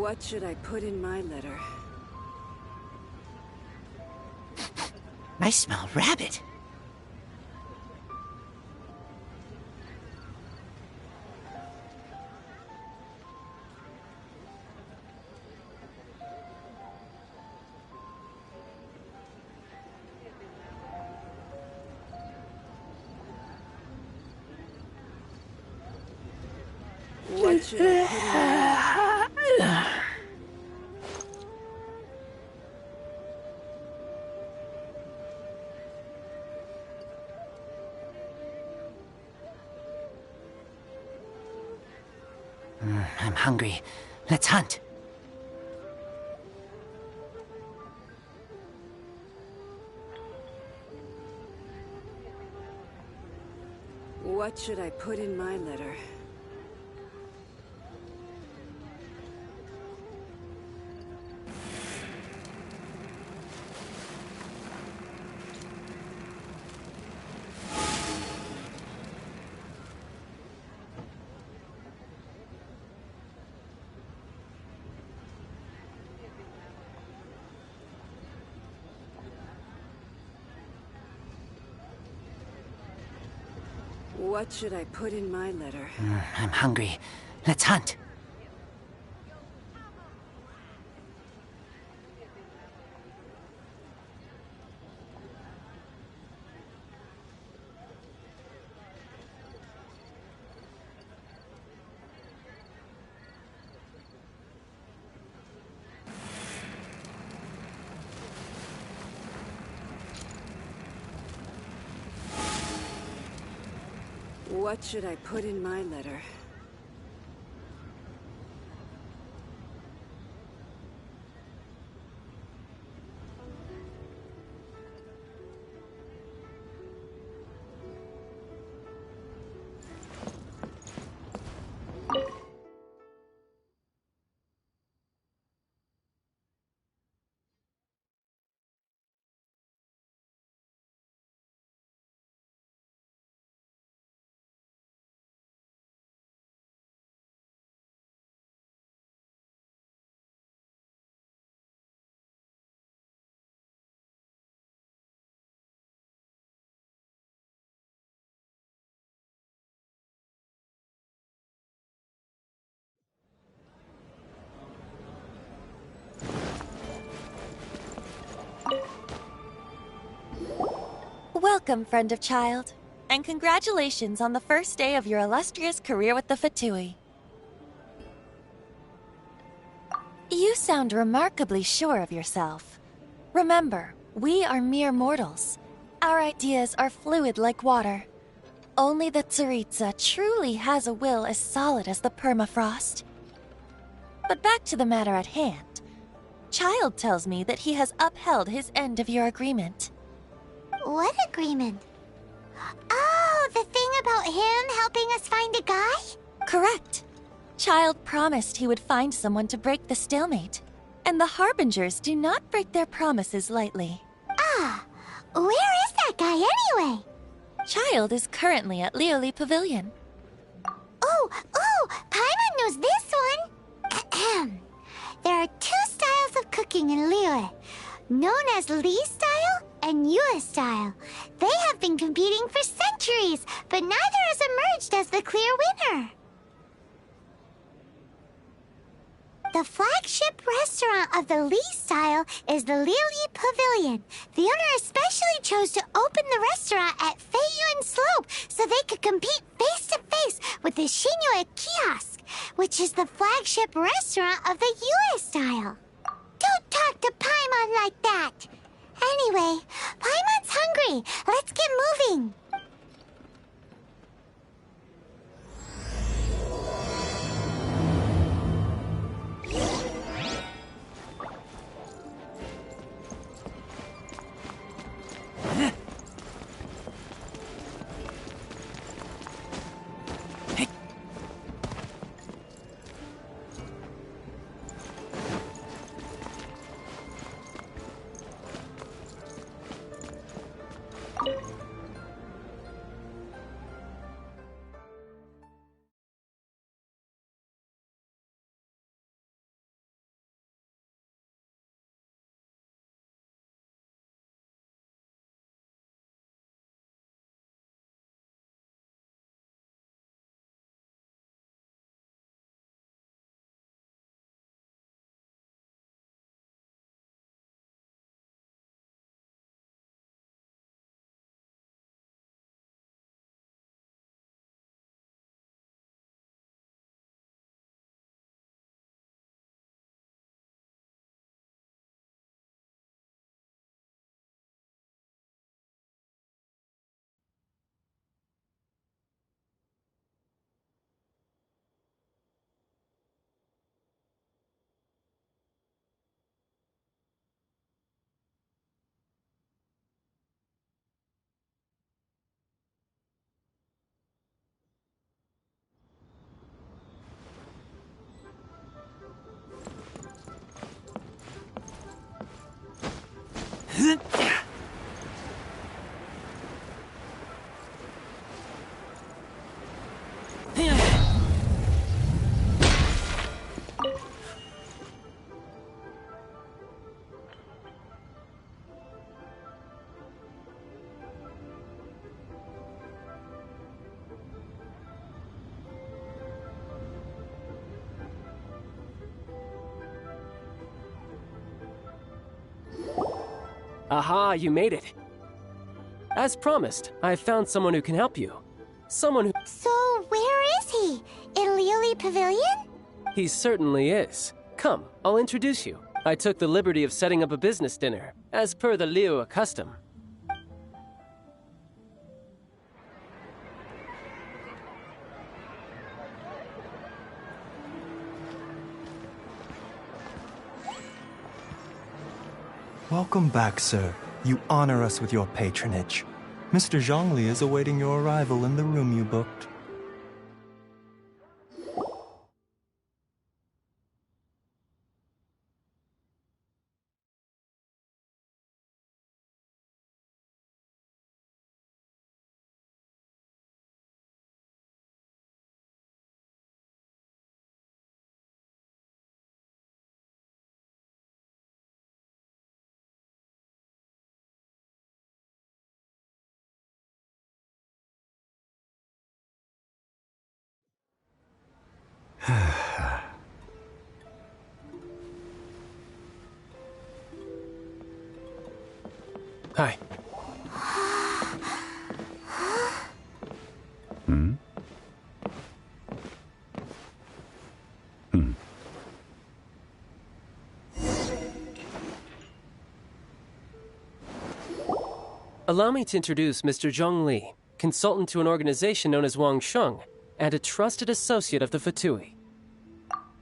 What should I put in my letter? I smell rabbit. What should I put in my letter? I'm hungry. Let's hunt. What should I put in my letter? What should I put in my letter? I'm hungry. Let's hunt. What should I put in my letter? Welcome, friend of child, and congratulations on the first day of your illustrious career with the Fatui. You sound remarkably sure of yourself. Remember, we are mere mortals. Our ideas are fluid like water. Only the Tsaritsa truly has a will as solid as the permafrost. But back to the matter at hand. Child tells me that he has upheld his end of your agreement. What agreement? Oh, the thing about him helping us find a guy? Correct. Child promised he would find someone to break the stalemate. And the Harbingers do not break their promises lightly. Ah, where is that guy anyway? Child is currently at Lioli Pavilion. Oh, Paimon knows this one. There are two styles of cooking in Liyue, known as Li style and Yue style. They have been competing for centuries, but neither has emerged as the clear winner. The flagship restaurant of the Li style is the Lioli Pavilion. The owner especially chose to open the restaurant at Feiyuan Slope so they could compete face-to-face with the Xinyue Kiosk, which is the flagship restaurant of the Yue style. Don't talk to Paimon like that! Anyway, Paimon's hungry. Let's get moving. Aha, you made it. As promised, I've found someone who can help you. Someone who... So, where is he? In Lily Pavilion? He certainly is. Come, I'll introduce you. I took the liberty of setting up a business dinner, as per the Liu custom. Welcome back, sir. You honor us with your patronage. Mr. Zhongli is awaiting your arrival in the room you booked. Hi. Allow me to introduce Mr. Zhongli, consultant to an organization known as Wang Sheng, and a trusted associate of the Fatui.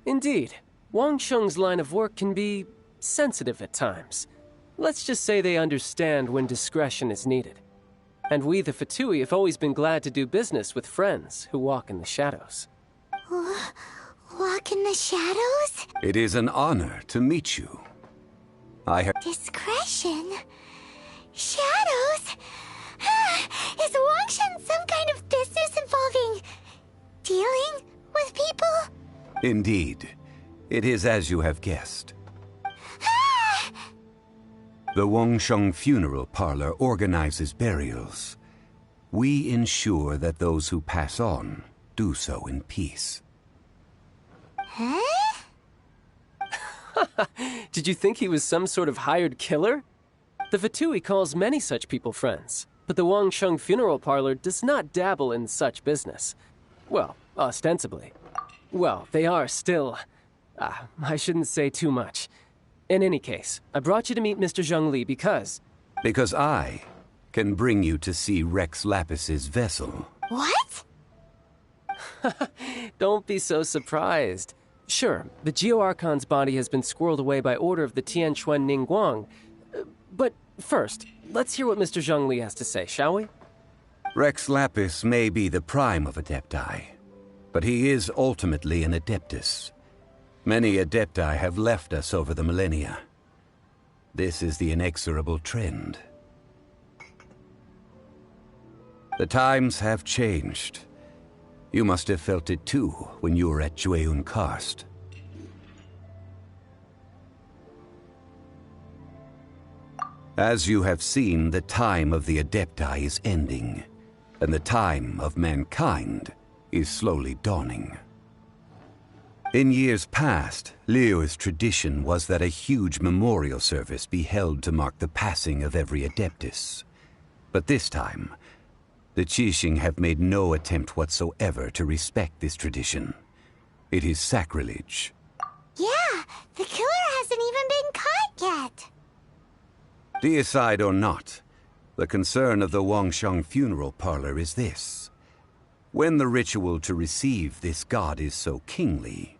Indeed, Wang Sheng's line of work can be sensitive at times. Let's just say they understand when discretion is needed. And we, the Fatui, have always been glad to do business with friends who walk in the shadows. Walk in the shadows? It is an honor to meet you. I have... Discretion? Shadows? Is Wangshan some kind of business involving dealing with people? Indeed. It is as you have guessed. The Wangsheng Funeral Parlor organizes burials. We ensure that those who pass on do so in peace. Huh? Did you think he was some sort of hired killer? The Fatui calls many such people friends, but the Wangsheng Funeral Parlor does not dabble in such business. Well, ostensibly. Well, they are still... I shouldn't say too much. In any case, I brought you to meet Mr. Zhongli because... Because I can bring you to see Rex Lapis's vessel. What? Don't be so surprised. Sure, the Geo-Archon's body has been squirreled away by order of the Tianquan Ningguang. But first, let's hear what Mr. Zhongli has to say, shall we? Rex Lapis may be the prime of Adepti, but he is ultimately an Adeptus. Many Adepti have left us over the millennia. This is the inexorable trend. The times have changed. You must have felt it too when you were at Jueyun Karst. As you have seen, the time of the Adepti is ending, and the time of mankind is slowly dawning. In years past, Liu's tradition was that a huge memorial service be held to mark the passing of every Adeptus. But this time, the Qixing have made no attempt whatsoever to respect this tradition. It is sacrilege. Yeah, the killer hasn't even been caught yet. Deicide or not, the concern of the Wangsheng Funeral Parlor is this. When the ritual to receive this god is so kingly,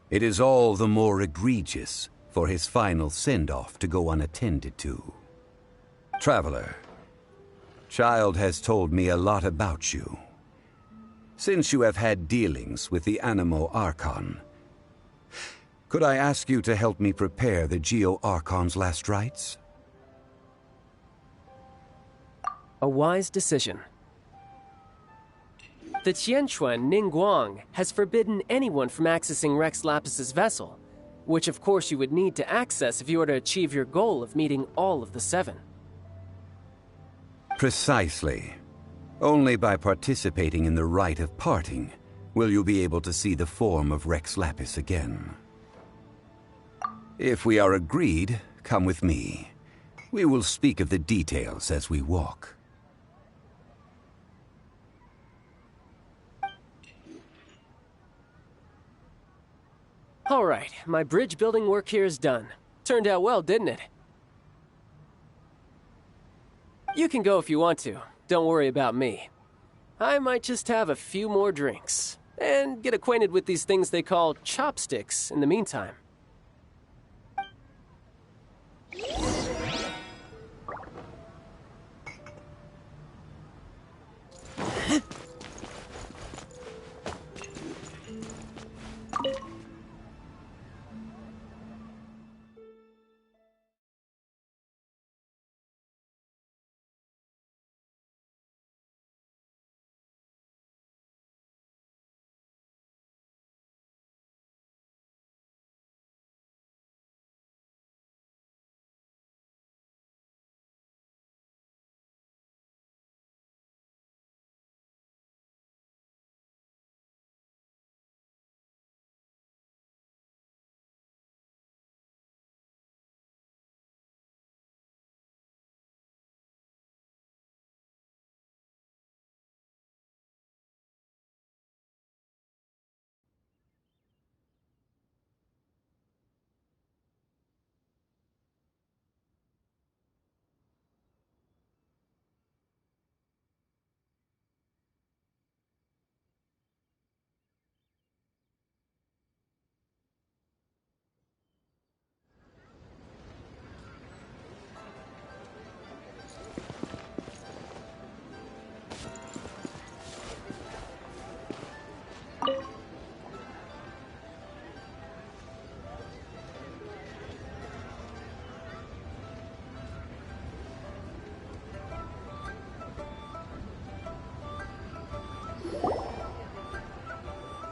it is all the more egregious for his final send-off to go unattended to. Traveler, Child has told me a lot about you. Since you have had dealings with the Animo Archon, could I ask you to help me prepare the Geo Archon's last rites? A wise decision. The Tianquan Ningguang has forbidden anyone from accessing Rex Lapis's vessel, which of course you would need to access if you were to achieve your goal of meeting all of the 7. Precisely. Only by participating in the rite of parting will you be able to see the form of Rex Lapis again. If we are agreed, come with me. We will speak of the details as we walk. All right, my bridge building work here is done. Turned out well, didn't it? You can go if you want to. Don't worry about me. I might just have a few more drinks, and get acquainted with these things they call chopsticks in the meantime.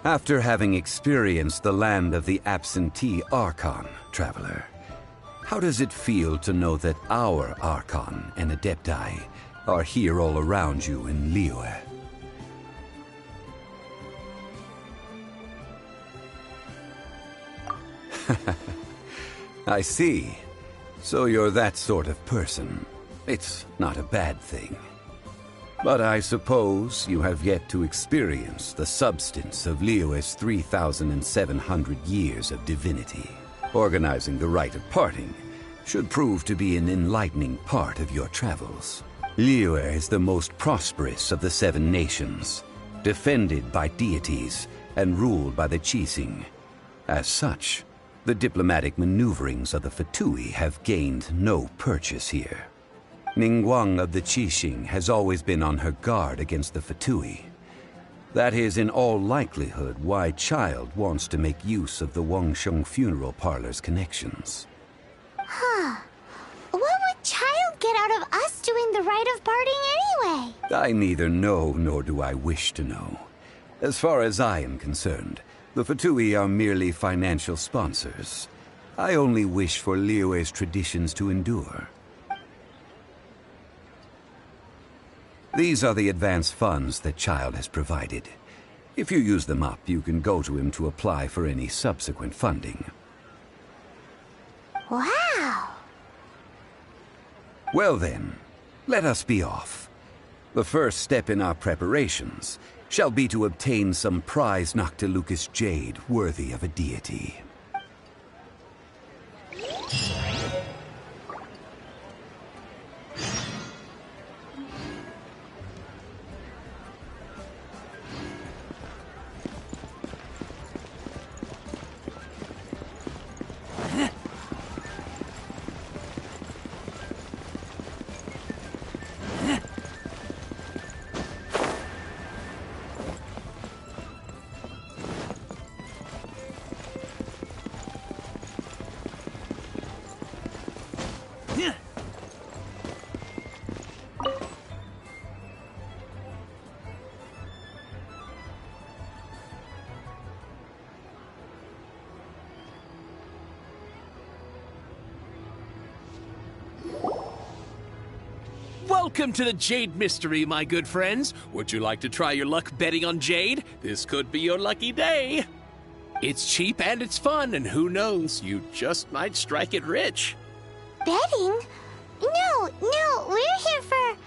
After having experienced the land of the absentee Archon, traveler, how does it feel to know that our Archon and Adepti are here all around you in Liyue? I see. So you're that sort of person. It's not a bad thing. But I suppose you have yet to experience the substance of Liyue's 3,700 years of divinity. Organizing the rite of parting should prove to be an enlightening part of your travels. Liyue is the most prosperous of the 7 nations, defended by deities and ruled by the Qixing. As such, the diplomatic maneuverings of the Fatui have gained no purchase here. Ningguang of the Qixing has always been on her guard against the Fatui. That is in all likelihood why Child wants to make use of the Wangsheng funeral parlor's connections. Huh. What would Child get out of us doing the rite of parting anyway? I neither know nor do I wish to know. As far as I am concerned, the Fatui are merely financial sponsors. I only wish for Liyue's traditions to endure. These are the advance funds that Child has provided. If you use them up, you can go to him to apply for any subsequent funding. Wow! Well then, let us be off. The first step in our preparations shall be to obtain some prized Noctilucous jade worthy of a deity. Welcome to the Jade Mystery, my good friends. Would you like to try your luck betting on Jade? This could be your lucky day. It's cheap and it's fun, and who knows, you just might strike it rich. Betting? No, we're here for...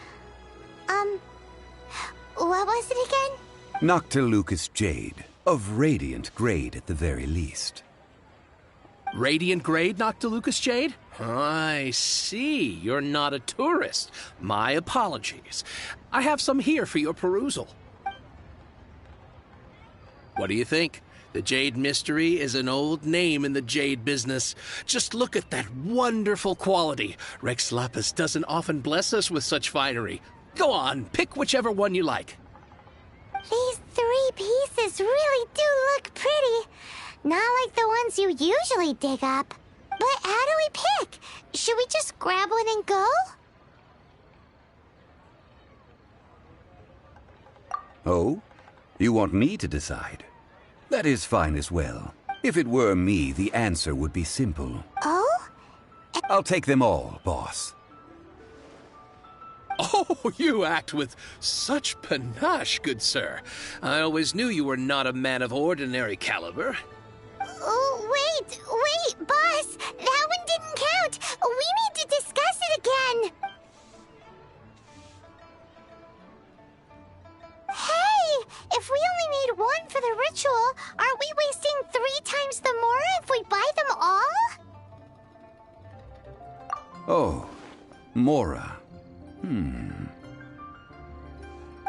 what was it again? Noctilucous Jade, of radiant grade at the very least. Radiant grade, Noctilucous Jade? I see. You're not a tourist. My apologies. I have some here for your perusal. What do you think? The Jade Mystery is an old name in the jade business. Just look at that wonderful quality. Rex Lapis doesn't often bless us with such finery. Go on, pick whichever one you like. These 3 pieces really do look pretty. Not like the ones you usually dig up. But how do we pick? Should we just grab one and go? Oh? You want me to decide? That is fine as well. If it were me, the answer would be simple. Oh? I'll take them all, boss. Oh, you act with such panache, good sir. I always knew you were not a man of ordinary caliber. Oh, wait, boss! That one didn't count! We need to discuss it again! Hey! If we only need one for the ritual, aren't we wasting 3 times the Mora if we buy them all? Oh, Mora.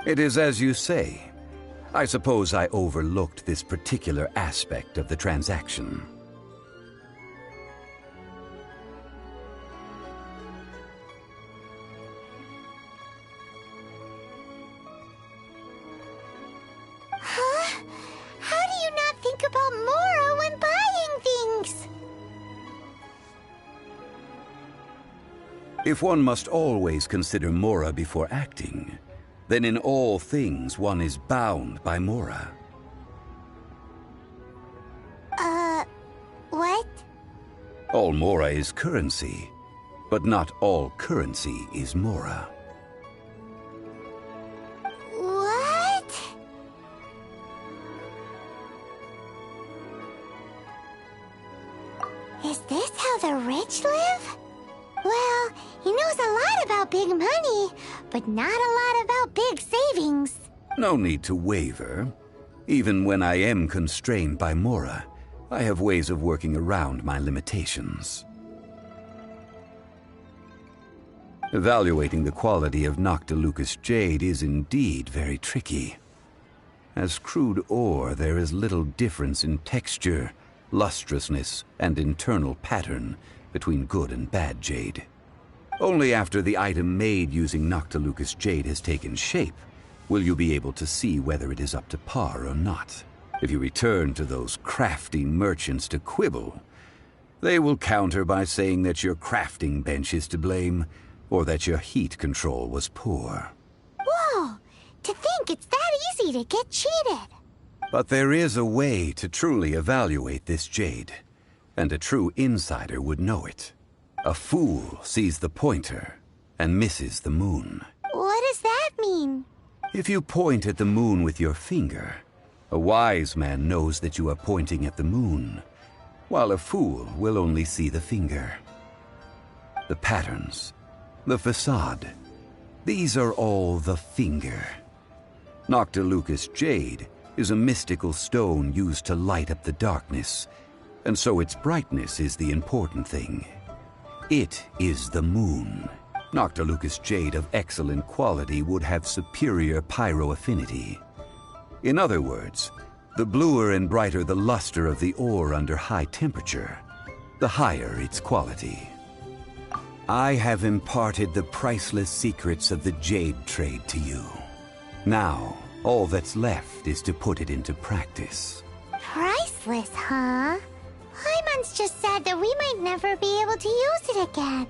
It is as you say. I suppose I overlooked this particular aspect of the transaction. Huh? How do you not think about Mora when buying things? If one must always consider Mora before acting, then in all things one is bound by Mora. What? All Mora is currency, but not all currency is Mora. What? Is this how the rich live? Well, he knows a lot about big money, but not a lot about big savings. No need to waver. Even when I am constrained by Mora, I have ways of working around my limitations. Evaluating the quality of Noctilucous Jade is indeed very tricky. As crude ore, there is little difference in texture, lustrousness, and internal pattern between good and bad jade. Only after the item made using Noctilucous Jade has taken shape will you be able to see whether it is up to par or not. If you return to those crafty merchants to quibble, they will counter by saying that your crafting bench is to blame, or that your heat control was poor. Whoa! To think it's that easy to get cheated! But there is a way to truly evaluate this jade, and a true insider would know it. A fool sees the pointer and misses the moon. What does that mean? If you point at the moon with your finger, a wise man knows that you are pointing at the moon, while a fool will only see the finger. The patterns, the facade, these are all the finger. Noctilucous Jade is a mystical stone used to light up the darkness, and so its brightness is the important thing. It is the moon. Noctilucous Jade of excellent quality would have superior pyro-affinity. In other words, the bluer and brighter the luster of the ore under high temperature, the higher its quality. I have imparted the priceless secrets of the jade trade to you. Now, all that's left is to put it into practice. Priceless, huh? Hyman's just sad that we might never be able to use it again.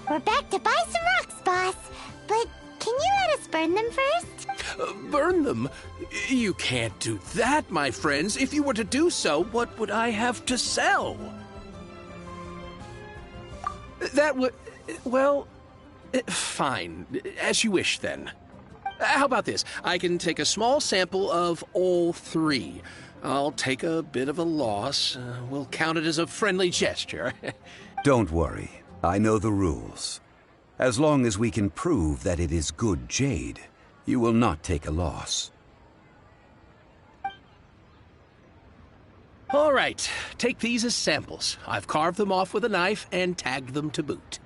We're back to buy some rocks, boss. But can you let us burn them first? Burn them? You can't do that, my friends. If you were to do so, what would I have to sell? That would... well... fine. As you wish, then. How about this? I can take a small sample of all three. I'll take a bit of a loss. We'll count it as a friendly gesture. Don't worry. I know the rules. As long as we can prove that it is good jade, you will not take a loss. All right. Take these as samples. I've carved them off with a knife and tagged them to boot.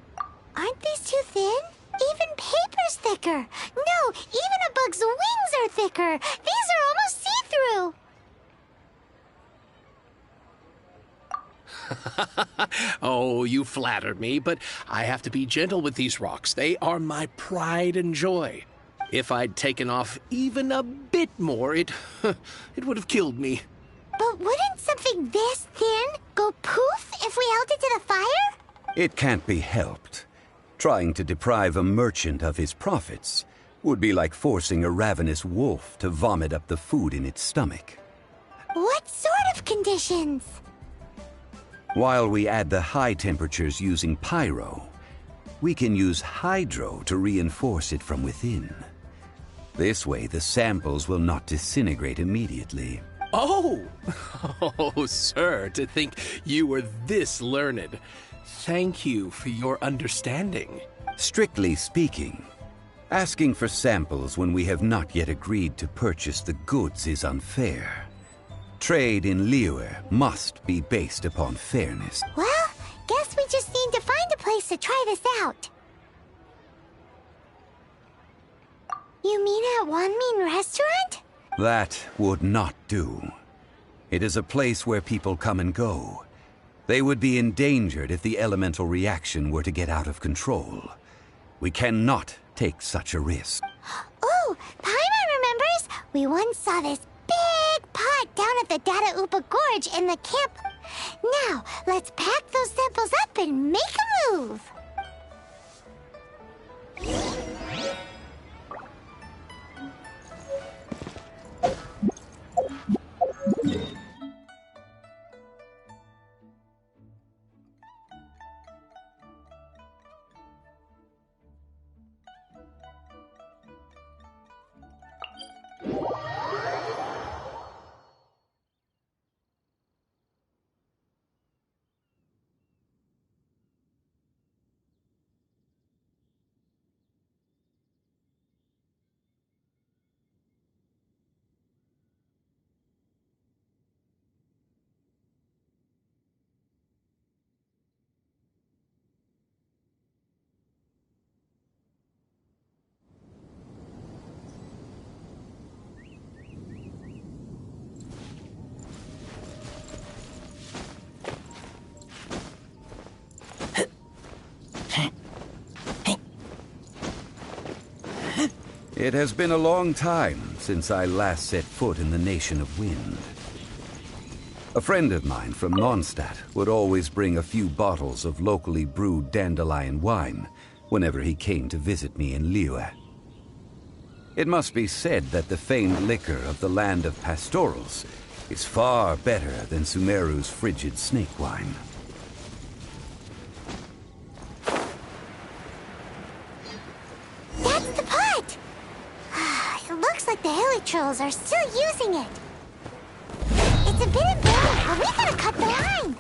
Aren't these too thin? Even paper's thicker. No, even a bug's wings are thicker. These are almost see-through. Oh, you flatter me, but I have to be gentle with these rocks. They are my pride and joy. If I'd taken off even a bit more, it would have killed me. But wouldn't something this thin go poof if we held it to the fire? It can't be helped. Trying to deprive a merchant of his profits would be like forcing a ravenous wolf to vomit up the food in its stomach. What sort of conditions? While we add the high temperatures using pyro, we can use hydro to reinforce it from within. This way, the samples will not disintegrate immediately. Oh! Oh, sir, to think you were this learned. Thank you for your understanding. Strictly speaking, asking for samples when we have not yet agreed to purchase the goods is unfair. Trade in Liyue must be based upon fairness. Well, guess we just need to find a place to try this out. You mean at Wanmin Restaurant? That would not do. It is a place where people come and go. They would be endangered if the elemental reaction were to get out of control. We cannot take such a risk. Oh, Paimon remembers! We once saw this big pot down at the Data Upa Gorge in the camp. Now, let's pack those samples up and make a move! It has been a long time since I last set foot in the Nation of Wind. A friend of mine from Mondstadt would always bring a few bottles of locally brewed dandelion wine whenever he came to visit me in Liyue. It must be said that the famed liquor of the land of pastorals is far better than Sumeru's frigid snake wine. That's the pot! It looks like the hilly trolls are still using it. It's a bit embarrassing, but we gotta cut the line.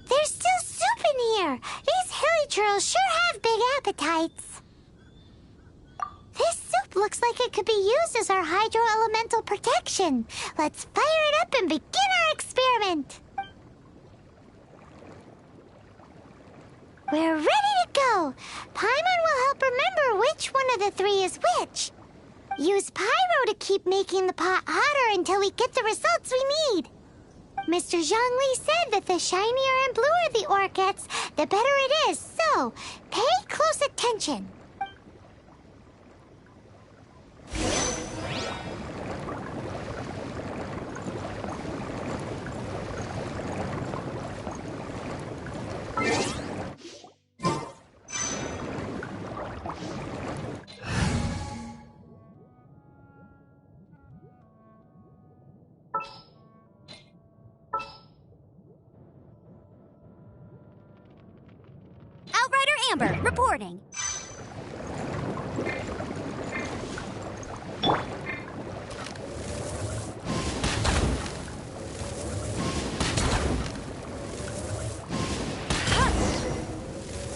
There's still soup in here. These hilly trolls sure have big appetites. This soup looks like it could be used as our hydro-elemental protection. Let's fire it up and begin our experiment. We're ready to go. Oh, Paimon will help remember which one of the three is which. Use Pyro to keep making the pot hotter until we get the results we need. Mr. Zhongli said that the shinier and bluer the ore gets, the better it is, so pay close attention. Outrider Amber, reporting.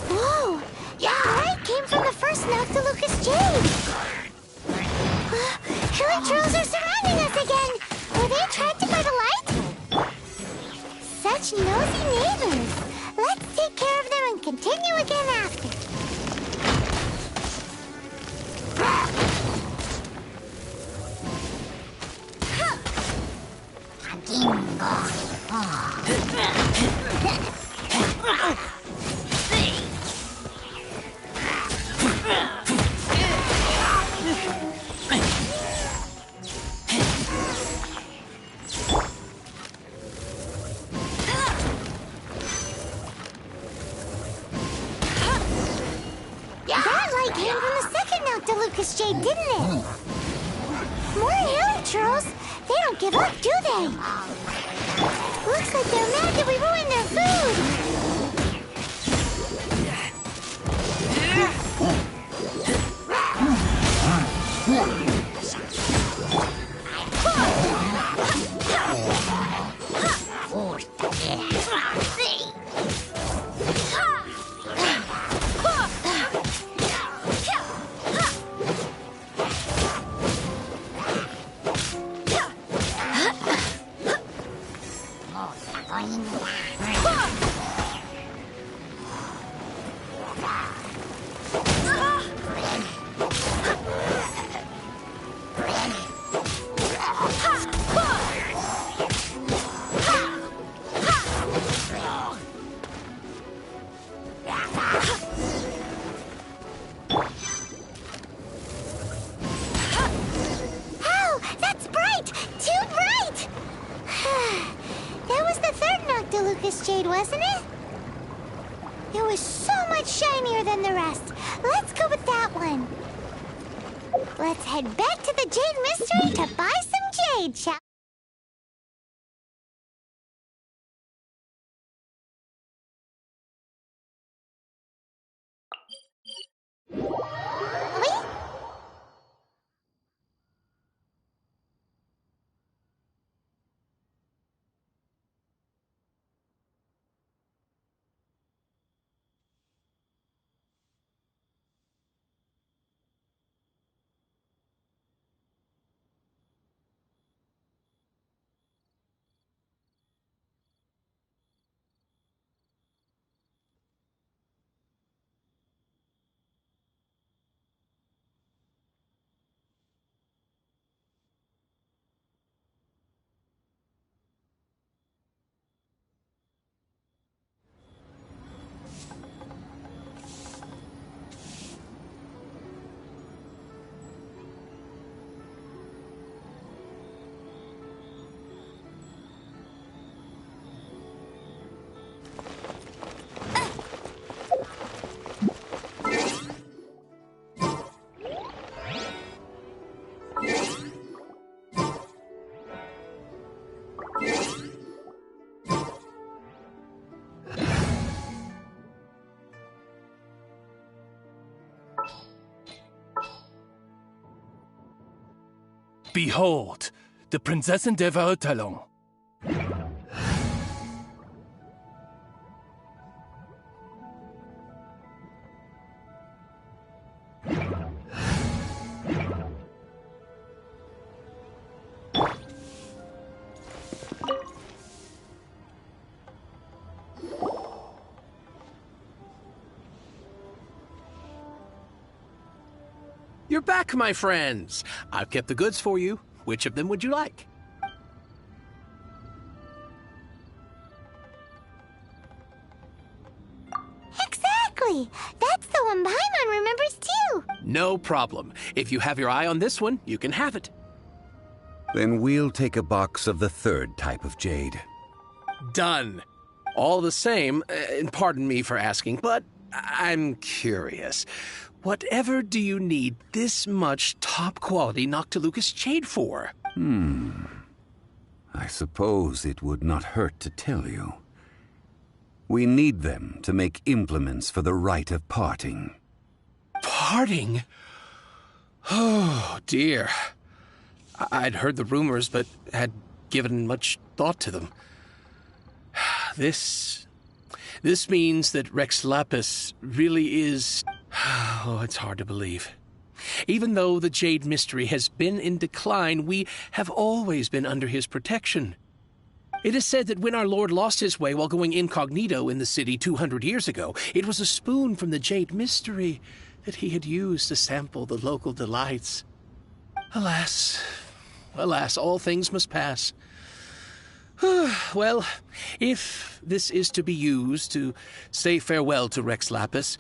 Whoa! Yeah, right came from the first Noctilucous Jade. Killer trolls are surrounding us again. Were they attracted by the light? Such nosy neighbors. Let's take care of them and continue again after. That light came from the second Noctilucous Jade, didn't it? More hairy trolls. They don't give up, do they? Looks like they're mad that we ruined their food. Ow! That's bright! Too bright! That was the third Noctilucous Jade, wasn't it? It was so much shinier than the rest. Let's go with that one. Let's head back to the Jade Mystery to buy some jade, shall we? Behold, the Prinzessin der Verurteilung. You're back, my friends. I've kept the goods for you. Which of them would you like? Exactly! That's the one Paimon remembers too! No problem. If you have your eye on this one, you can have it. Then we'll take a box of the third type of jade. Done. All the same, and pardon me for asking, but I'm curious. Whatever do you need this much top-quality Noctilucous jade for? I suppose it would not hurt to tell you. We need them to make implements for the rite of parting. Parting? Oh, dear. I'd heard the rumors, but had given much thought to them. This means that Rex Lapis really is... Oh, it's hard to believe. Even though the Jade Mystery has been in decline, we have always been under his protection. It is said that when our Lord lost his way while going incognito in the city 200 years ago, it was a spoon from the Jade Mystery that he had used to sample the local delights. Alas, alas, all things must pass. Well, if this is to be used to say farewell to Rex Lapis,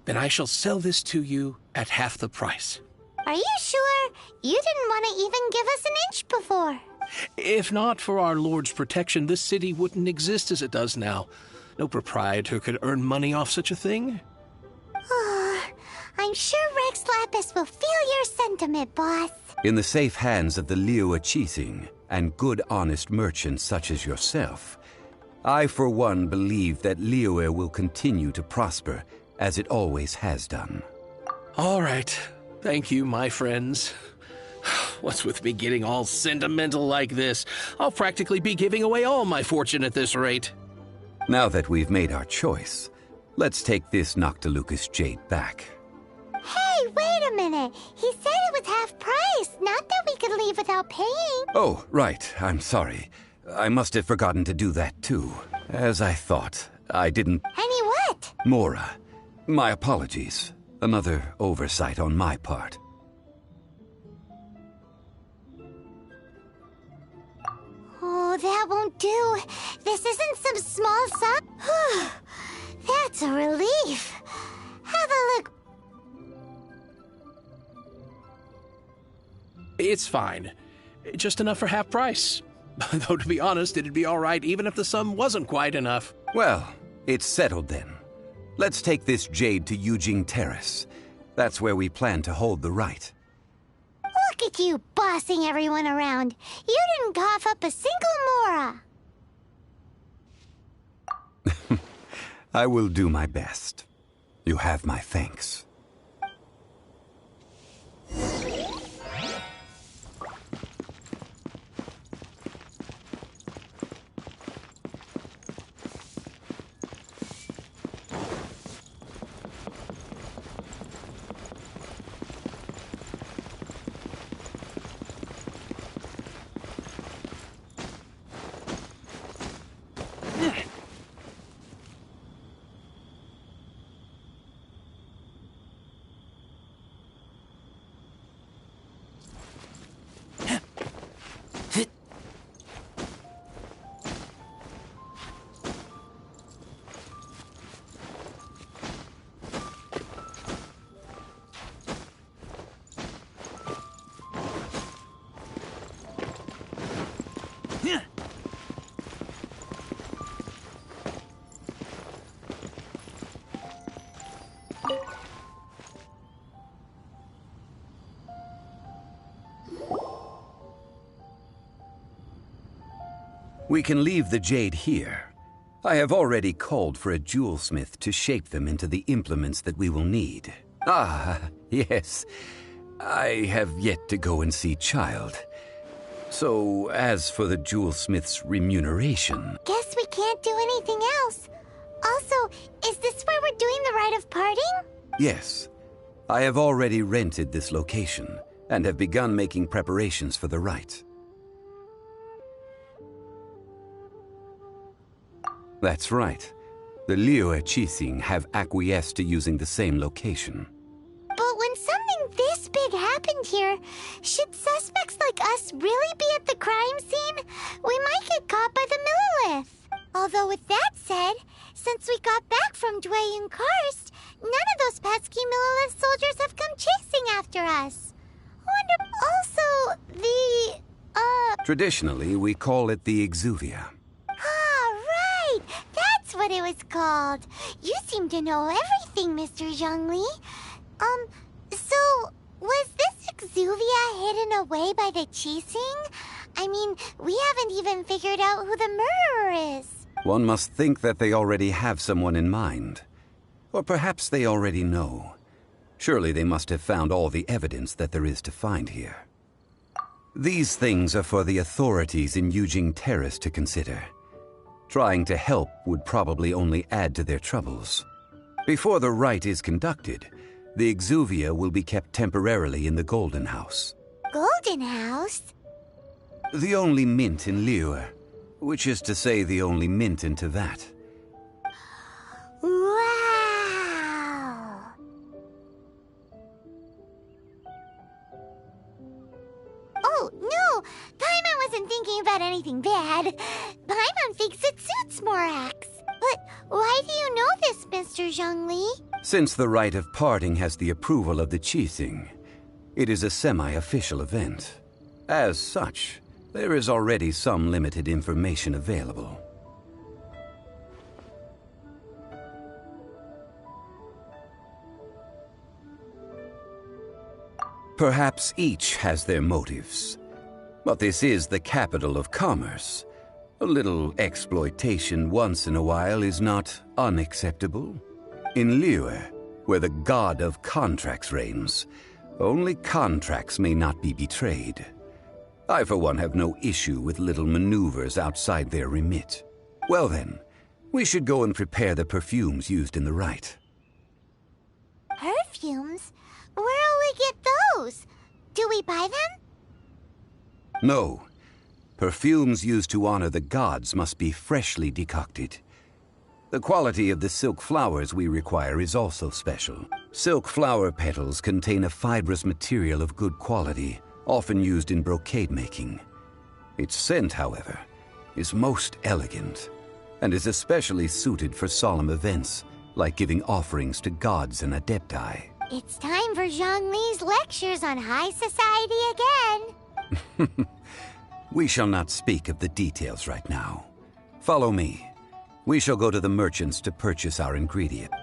then I shall sell this to you at half the price. Are you sure? You didn't want to even give us an inch before. If not for our Lord's protection, this city wouldn't exist as it does now. No proprietor could earn money off such a thing. I'm sure Rex Lapis will feel your sentiment, boss. In the safe hands of the Liu Chising and good honest merchants such as yourself, I for one believe that Liyue will continue to prosper as it always has done. All right. Thank you, my friends. What's with me getting all sentimental like this? I'll practically be giving away all my fortune at this rate. Now that we've made our choice, let's take this Noctilucous jade back. Hey, wait a minute. He said it was half price, not that we could leave without paying. Oh, right. I'm sorry. I must have forgotten to do that too. As I thought, I didn't... Any what? Mora, my apologies. Another oversight on my part. Oh, that won't do. This isn't some small sum. That's a relief. Have a look. It's fine. Just enough for half price. Though, to be honest, it'd be all right even if the sum wasn't quite enough. Well, it's settled then. Let's take this jade to Yujing Terrace. That's where we plan to hold the rite. Look at you bossing everyone around. You didn't cough up a single Mora. I will do my best. You have my thanks. We can leave the jade here. I have already called for a jewelsmith to shape them into the implements that we will need. Ah, yes. I have yet to go and see Child. So, as for the jewelsmith's remuneration... Guess we can't do anything else. Also, is this where we're doing the rite of parting? Yes. I have already rented this location, and have begun making preparations for the rite. That's right. The Liu Chising have acquiesced to using the same location. But when something this big happened here. Should suspects like us really be at the crime scene? We might get caught by the Millilith. Although with that said, since we got back from Dway and Karst, none of those pesky Millilith soldiers have come chasing after us. Wonder also, Traditionally, we call it the Exuvia. Ah, right! That's what it was called. You seem to know everything, Mr. Zhongli. So, was this Exuvia hidden away by the Qixing? I mean, we haven't even figured out who the murderer is. One must think that they already have someone in mind. Or perhaps they already know. Surely they must have found all the evidence that there is to find here. These things are for the authorities in Yujing Terrace to consider. Trying to help would probably only add to their troubles. Before the rite is conducted, the Exuvia will be kept temporarily in the Golden House. Golden House? The only mint in Liyue, which is to say the only mint in Tevat. Wow! Oh, no! Paimon wasn't thinking about anything bad. Paimon thinks it suits Morax. But why do you know this, Mr. Zhongli? Since the rite of parting has the approval of the Qixing, it is a semi-official event. As such, there is already some limited information available. Perhaps each has their motives. But this is the capital of commerce. A little exploitation once in a while is not unacceptable. In Liyue, where the god of contracts reigns, only contracts may not be betrayed. I, for one, have no issue with little maneuvers outside their remit. Well then, we should go and prepare the perfumes used in the rite. Perfumes? Where'll we get those? Do we buy them? No. Perfumes used to honor the gods must be freshly decocted. The quality of the silk flowers we require is also special. Silk flower petals contain a fibrous material of good quality, often used in brocade making. Its scent, however, is most elegant, and is especially suited for solemn events, like giving offerings to gods and adepti. It's time for Zhongli's lectures on high society again. We shall not speak of the details right now. Follow me. We shall go to the merchants to purchase our ingredient.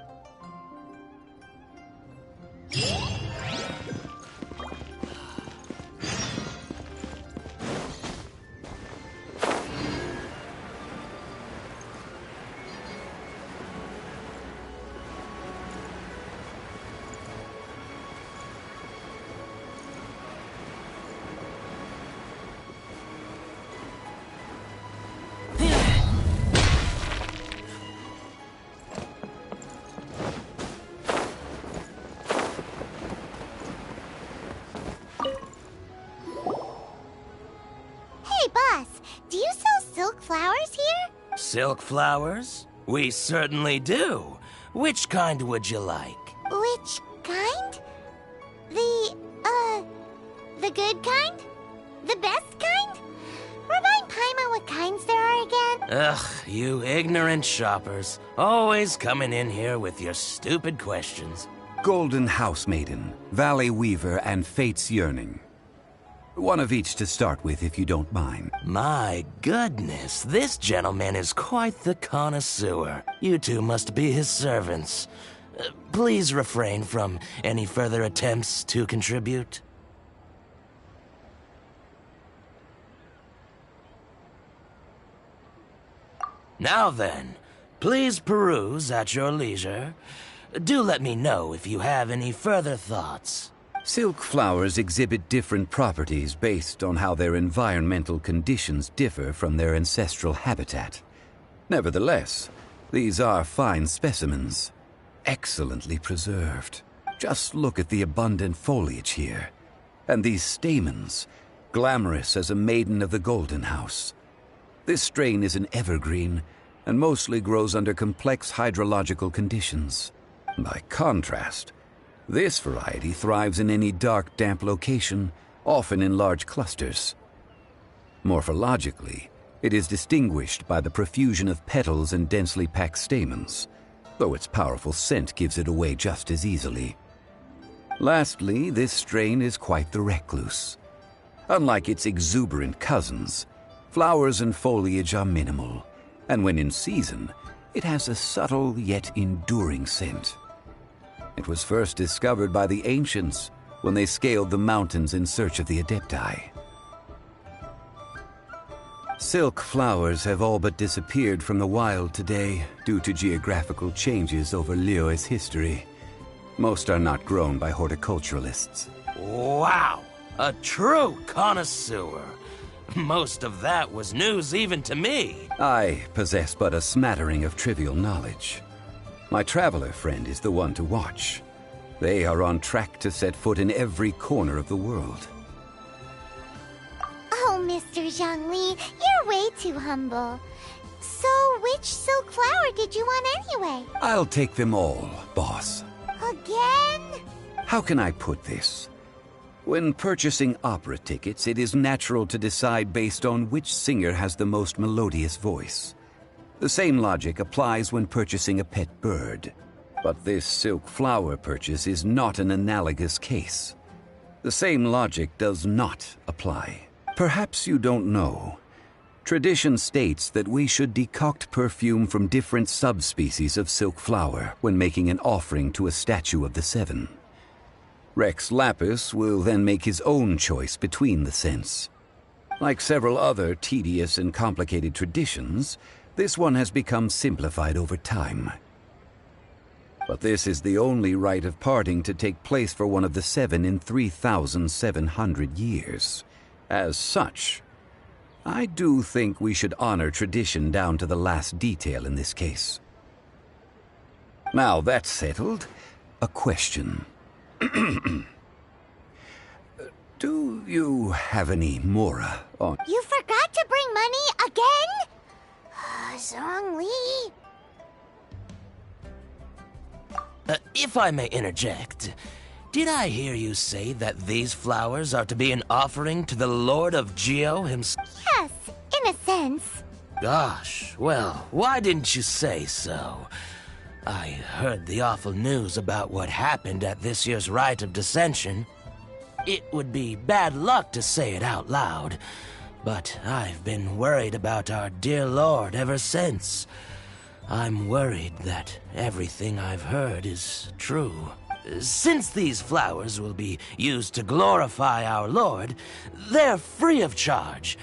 Silk flowers? We certainly do. Which kind would you like? Which kind? The good kind? The best kind? Remind Paimon what kinds there are again? Ugh, you ignorant shoppers. Always coming in here with your stupid questions. Golden House Maiden, Valley Weaver, and Fate's Yearning. One of each to start with, if you don't mind. My goodness, this gentleman is quite the connoisseur. You two must be his servants. Please refrain from any further attempts to contribute. Now then, please peruse at your leisure. Do let me know if you have any further thoughts. Silk flowers exhibit different properties based on how their environmental conditions differ from their ancestral habitat. Nevertheless, these are fine specimens, excellently preserved. Just look at the abundant foliage here, and these stamens, glamorous as a maiden of the Golden House. This strain is an evergreen, and mostly grows under complex hydrological conditions. By contrast, This variety thrives in any dark, damp location, often in large clusters. Morphologically, it is distinguished by the profusion of petals and densely packed stamens, though its powerful scent gives it away just as easily. Lastly, this strain is quite the recluse. Unlike its exuberant cousins, flowers and foliage are minimal, and when in season, it has a subtle yet enduring scent. It was first discovered by the ancients when they scaled the mountains in search of the Adepti. Silk flowers have all but disappeared from the wild today due to geographical changes over Liyue's history. Most are not grown by horticulturalists. Wow! A true connoisseur. Most of that was news even to me. I possess but a smattering of trivial knowledge. My traveler friend is the one to watch. They are on track to set foot in every corner of the world. Oh, Mr. Zhongli, you're way too humble. So, which silk flower did you want anyway? I'll take them all, boss. Again? How can I put this? When purchasing opera tickets, it is natural to decide based on which singer has the most melodious voice. The same logic applies when purchasing a pet bird. But this silk flower purchase is not an analogous case. The same logic does not apply. Perhaps you don't know. Tradition states that we should decoct perfume from different subspecies of silk flower when making an offering to a statue of the seven. Rex Lapis will then make his own choice between the scents. Like several other tedious and complicated traditions, this one has become simplified over time. But this is the only rite of parting to take place for one of the seven in 3,700 years. As such, I do think we should honor tradition down to the last detail in this case. Now that's settled, a question. Do you have any mora on? You forgot to bring money again? Zhongli. If I may interject, did I hear you say that these flowers are to be an offering to the Lord of Geo himself? Yes, in a sense. Gosh, well, why didn't you say so? I heard the awful news about what happened at this year's Rite of Dissension. It would be bad luck to say it out loud, but I've been worried about our dear Lord ever since. I'm worried that everything I've heard is true. Since these flowers will be used to glorify our Lord, they're free of charge.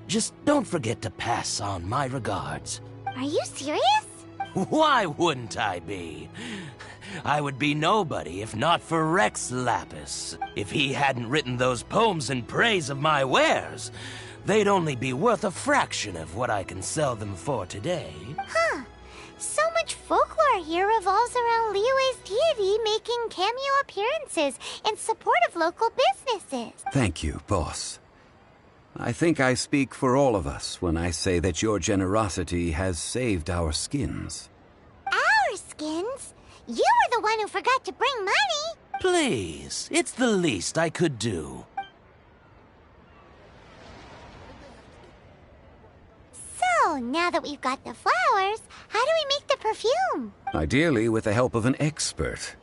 Just don't forget to pass on my regards. Are you serious? Why wouldn't I be? I would be nobody if not for Rex Lapis. If he hadn't written those poems in praise of my wares, they'd only be worth a fraction of what I can sell them for today. Huh. So much folklore here revolves around Liyue's deity making cameo appearances in support of local businesses. Thank you, boss. I think I speak for all of us when I say that your generosity has saved our skins. Our skins? You were the one who forgot to bring money. Please, it's the least I could do. So, now that we've got the flowers, how do we make the perfume? Ideally with the help of an expert.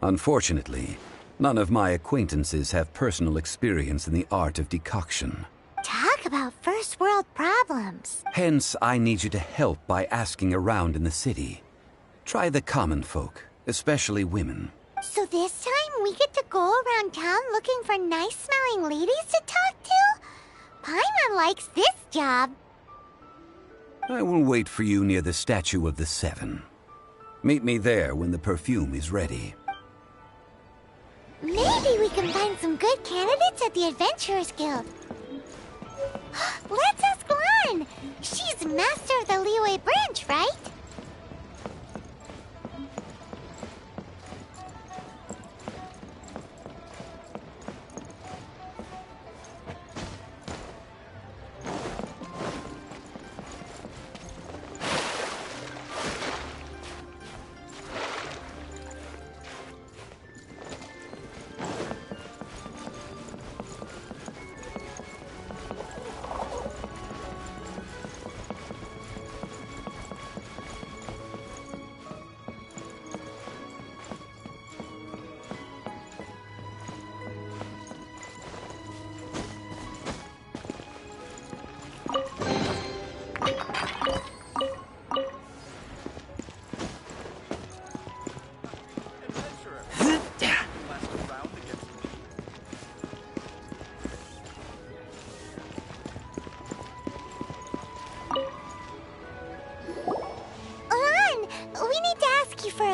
Unfortunately, none of my acquaintances have personal experience in the art of decoction. Talk about first world problems. Hence, I need you to help by asking around in the city. Try the common folk, especially women. So this time we get to go around town looking for nice-smelling ladies to talk to? Paimon likes this job. I will wait for you near the statue of the Seven. Meet me there when the perfume is ready. Maybe we can find some good candidates at the Adventurers Guild. Let's ask Lan. She's master of the Liyue branch, right?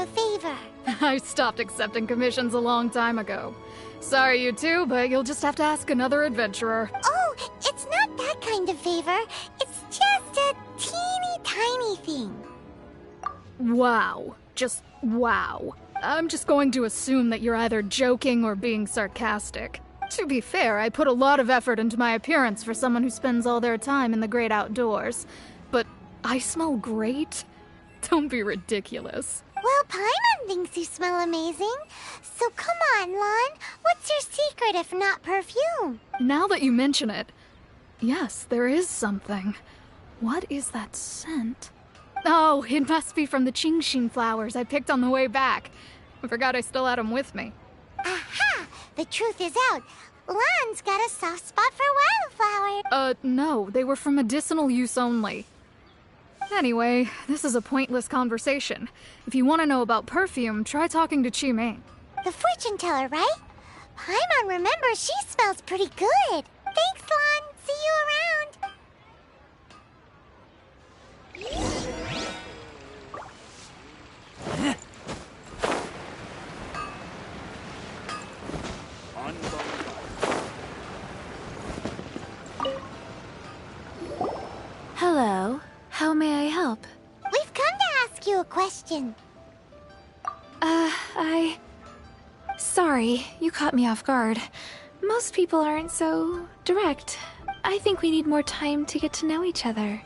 a favor. I stopped accepting commissions a long time ago. Sorry, you two, but you'll just have to ask another adventurer. Oh, it's not that kind of favor. It's just a teeny tiny thing. Wow. Just wow. I'm just going to assume that you're either joking or being sarcastic. To be fair, I put a lot of effort into my appearance for someone who spends all their time in the great outdoors. But I smell great? Don't be ridiculous. Well, Paimon thinks you smell amazing. So come on, Lon. What's your secret if not perfume? Now that you mention it, yes, there is something. What is that scent? Oh, it must be from the Genshin flowers I picked on the way back. I forgot I still had them with me. Aha! The truth is out. Lon's got a soft spot for wildflowers. No, they were for medicinal use only. Anyway, this is a pointless conversation. If you want to know about perfume, try talking to Qiming. The fortune teller, right? Paimon remembers she smells pretty good. Thanks, Lon. See you around. Hello. How may I help? We've come to ask you a question. Sorry, you caught me off guard. Most people aren't so direct. I think we need more time to get to know each other.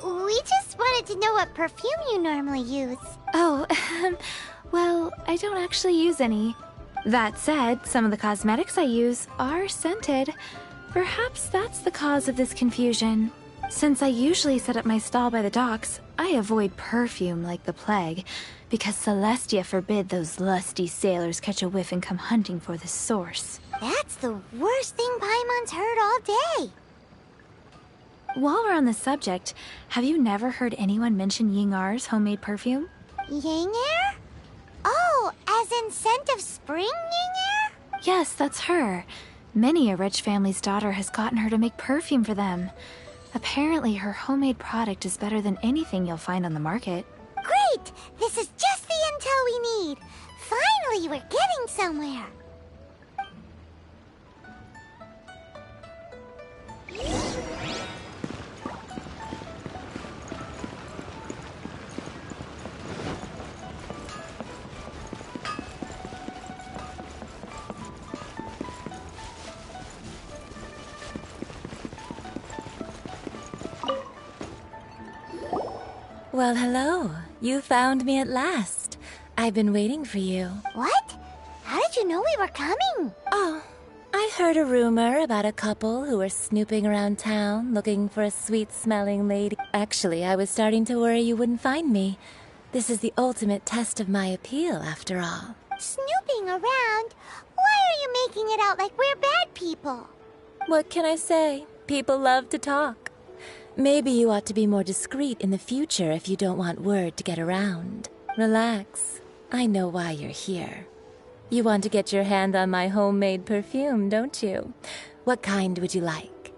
We just wanted to know what perfume you normally use. Oh, well, I don't actually use any. That said, some of the cosmetics I use are scented. Perhaps that's the cause of this confusion. Since I usually set up my stall by the docks, I avoid perfume like the plague, because Celestia forbid those lusty sailors catch a whiff and come hunting for the source. That's the worst thing Paimon's heard all day. While we're on the subject, have you never heard anyone mention Yingar's homemade perfume? Yingar? Oh, as in scent of spring Yingar? Yes, that's her. Many a rich family's daughter has gotten her to make perfume for them. Apparently, her homemade product is better than anything you'll find on the market. Great! This is just the intel we need. Finally, we're getting somewhere. Well, hello. You found me at last. I've been waiting for you. What? How did you know we were coming? Oh, I heard a rumor about a couple who were snooping around town looking for a sweet-smelling lady. Actually, I was starting to worry you wouldn't find me. This is the ultimate test of my appeal, after all. Snooping around? Why are you making it out like we're bad people? What can I say? People love to talk. Maybe you ought to be more discreet in the future if you don't want word to get around. Relax. I know why you're here. You want to get your hand on my homemade perfume, don't you? What kind would you like?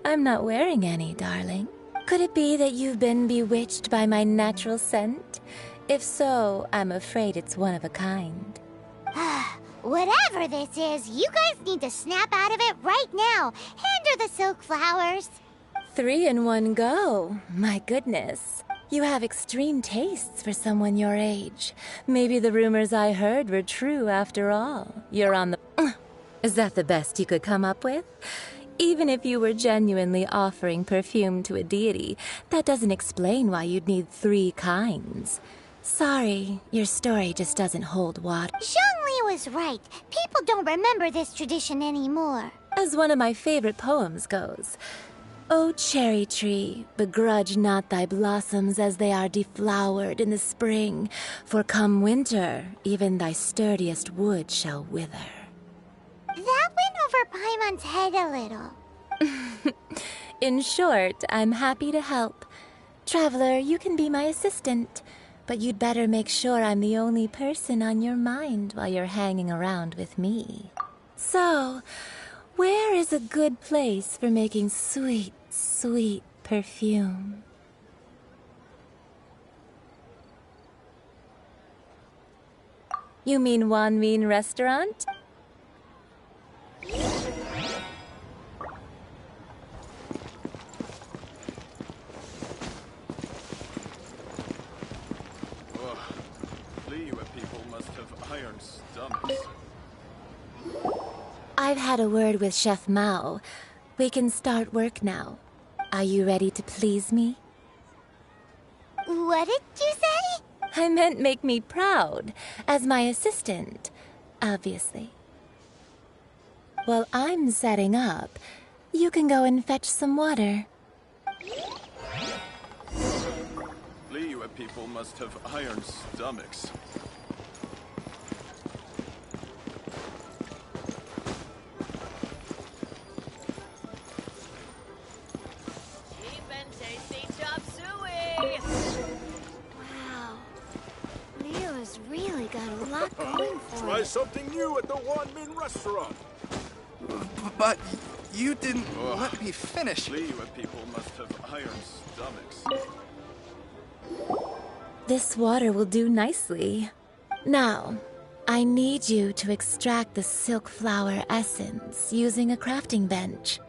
I'm not wearing any, darling. Could it be that you've been bewitched by my natural scent? If so, I'm afraid it's one of a kind. Whatever this is, you guys need to snap out of it right now. Hand her the silk flowers. 3 in one go. My goodness. You have extreme tastes for someone your age. Maybe the rumors I heard were true after all. You're on the... Is that the best you could come up with? Even if you were genuinely offering perfume to a deity, that doesn't explain why you'd need 3 kinds. Sorry, your story just doesn't hold water. Zhongli was right. People don't remember this tradition anymore. As one of my favorite poems goes, O cherry tree, begrudge not thy blossoms as they are deflowered in the spring, for come winter, even thy sturdiest wood shall wither. That went over Paimon's head a little. In short, I'm happy to help. Traveler, you can be my assistant. But you'd better make sure I'm the only person on your mind while you're hanging around with me. So, where is a good place for making sweet, sweet perfume? You mean Wan Min Restaurant? Liyue people must have iron stomachs. I've had a word with Chef Mao. We can start work now. Are you ready to please me? What did you say? I meant make me proud, as my assistant, obviously. While I'm setting up, you can go and fetch some water. Liyue people must have iron stomachs. Cheap and tasty chop suey! Wow. Leo has really got a lot going for Try it. something new at the Wan Min restaurant. But you didn't let me finish. Liyue people must have iron stomachs. This water will do nicely. Now, I need you to extract the silk flower essence using a crafting bench.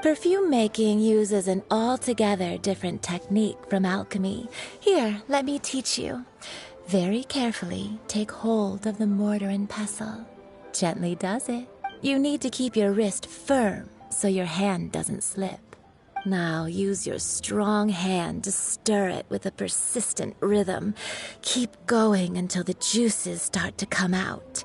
Perfume making uses an altogether different technique from alchemy. Here, let me teach you. Very carefully, take hold of the mortar and pestle. Gently does it. You need to keep your wrist firm so your hand doesn't slip. Now use your strong hand to stir it with a persistent rhythm. Keep going until the juices start to come out.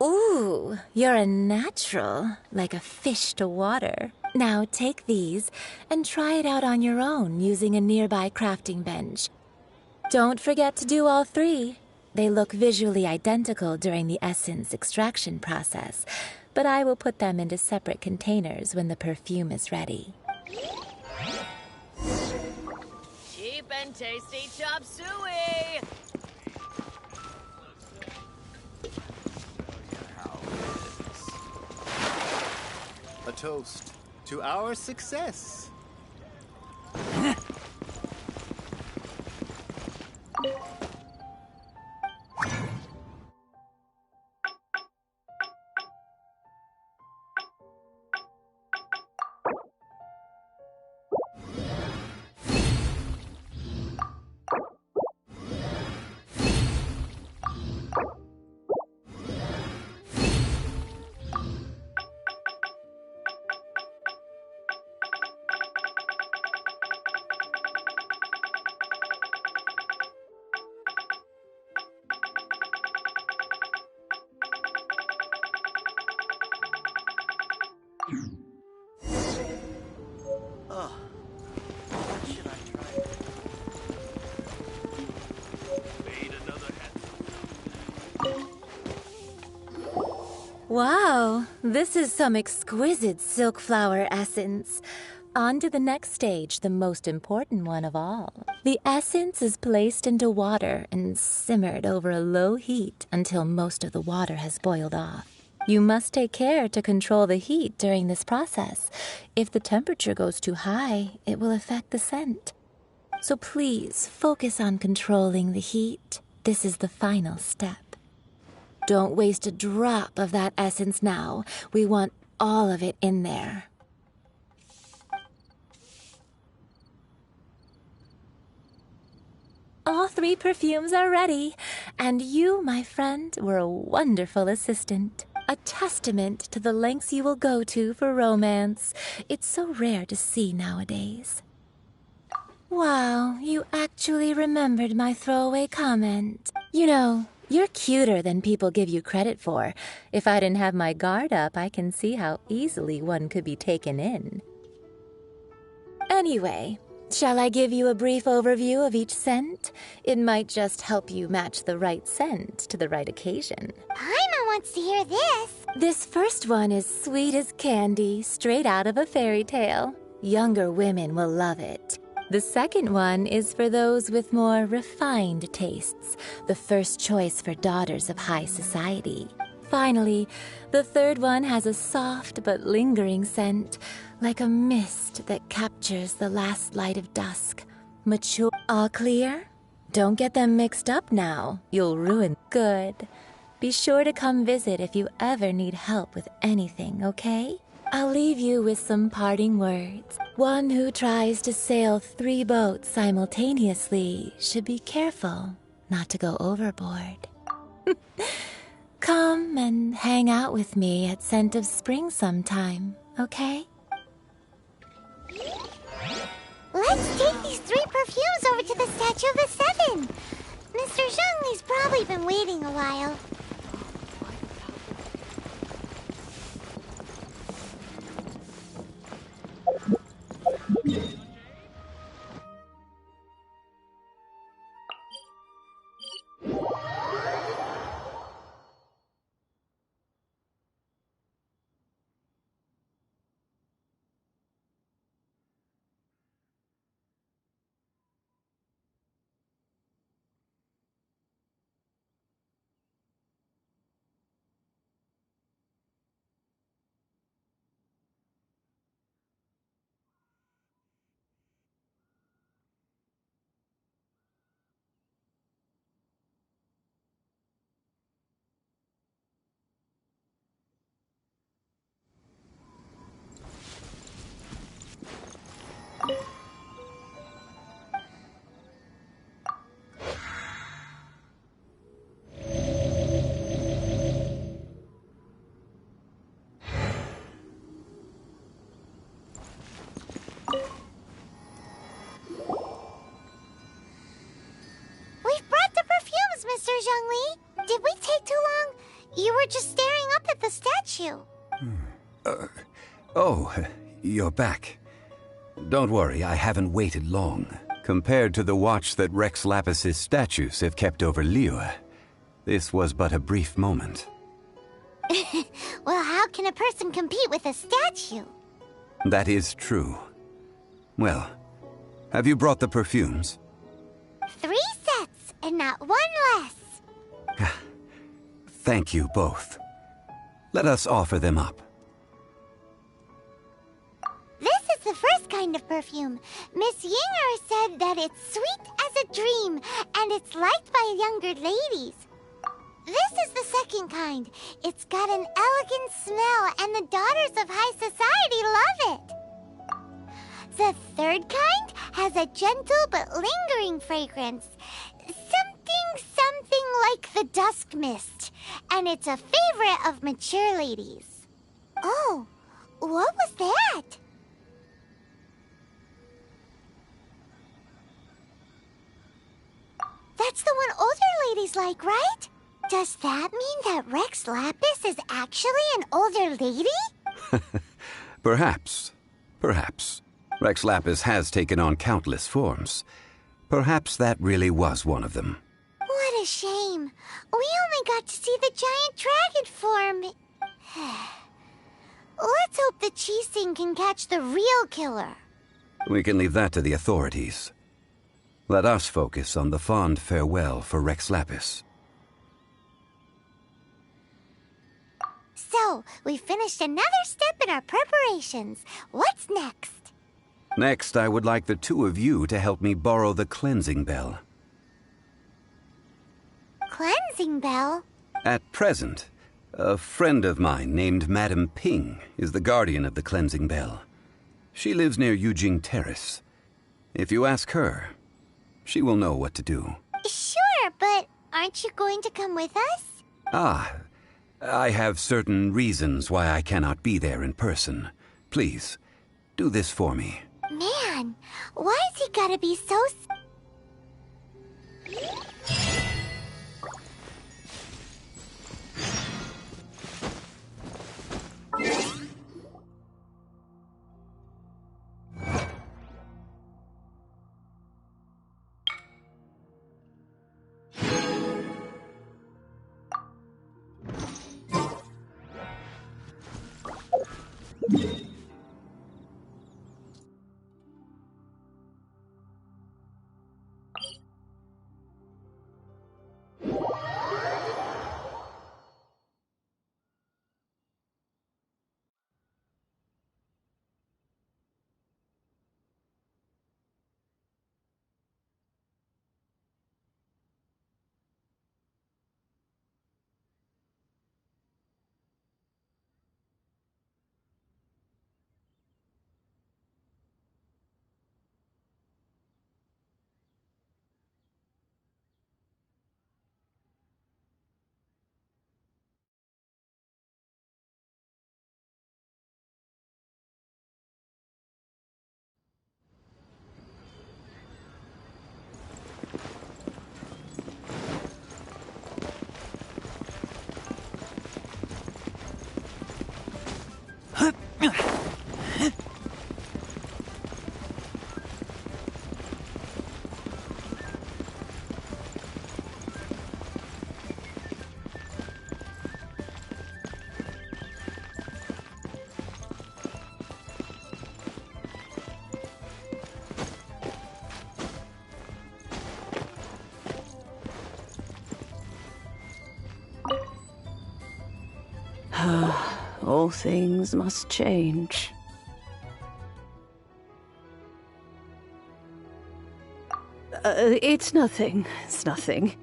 Ooh, you're a natural, like a fish to water. Now take these and try it out on your own using a nearby crafting bench. Don't forget to do all three. They look visually identical during the essence extraction process, but I will put them into separate containers when the perfume is ready. Cheap and tasty chop suey! A toast to our success. Oh, what should I try? Made another hat. Wow, this is some exquisite silk flower essence. On to the next stage, the most important one of all. The essence is placed into water and simmered over a low heat until most of the water has boiled off. You must take care to control the heat during this process. If the temperature goes too high, it will affect the scent. So please focus on controlling the heat. This is the final step. Don't waste a drop of that essence now. We want all of it in there. All three perfumes are ready, And you, my friend, were a wonderful assistant. A testament to the lengths you will go to for romance. It's so rare to see nowadays. Wow, you actually remembered my throwaway comment. You know, you're cuter than people give you credit for. If I didn't have my guard up, I can see how easily one could be taken in. Anyway, shall I give you a brief overview of each scent? It might just help you match the right scent to the right occasion. Paimon wants to hear this. This first one is sweet as candy, straight out of a fairy tale. Younger women will love it. The second one is for those with more refined tastes, the first choice for daughters of high society. Finally, the third one has a soft but lingering scent, like a mist that captures the last light of dusk. Mature. All clear? Don't get them mixed up now. You'll ruin good. Be sure to come visit if you ever need help with anything, okay? I'll leave you with some parting words. One who tries to sail 3 boats simultaneously should be careful not to go overboard. Come and hang out with me at Scent of Spring sometime, okay? Let's take these 3 perfumes over to the Statue of the Seven. Mr. Zhongli's probably been waiting a while. Mr. Zhongli, did we take too long? You were just staring up at the statue. Oh, you're back. Don't worry, I haven't waited long. Compared to the watch that Rex Lapis's statues have kept over Liyue, this was but a brief moment. Well, how can a person compete with a statue? That is true. Well, have you brought the perfumes? 3 sets, and not 1 less. Thank you both. Let us offer them up. This is the first kind of perfume. Miss Yinger said that it's sweet as a dream, and it's liked by younger ladies. This is the second kind. It's got an elegant smell, and the daughters of high society love it. The third kind has a gentle but lingering fragrance. Something like the dusk mist. And it's a favorite of mature ladies. Oh, what was that? That's the one older ladies like, right? Does that mean that Rex Lapis is actually an older lady? Perhaps. Perhaps. Rex Lapis has taken on countless forms. Perhaps that really was one of them. What a shame. We only got to see the giant dragon form. Let's hope the Qixing can catch the real killer. We can leave that to the authorities. Let us focus on the fond farewell for Rex Lapis. So, we finished another step in our preparations. What's next? Next, I would like the 2 of you to help me borrow the cleansing bell. Cleansing bell? At present, a friend of mine named Madame Ping is the guardian of the cleansing bell. She lives near Yujing Terrace. If you ask her, she will know what to do. Sure, but aren't you going to come with us? Ah, I have certain reasons why I cannot be there in person. Please, do this for me. Man, why has he gotta be so... All things must change. It's nothing. It's nothing.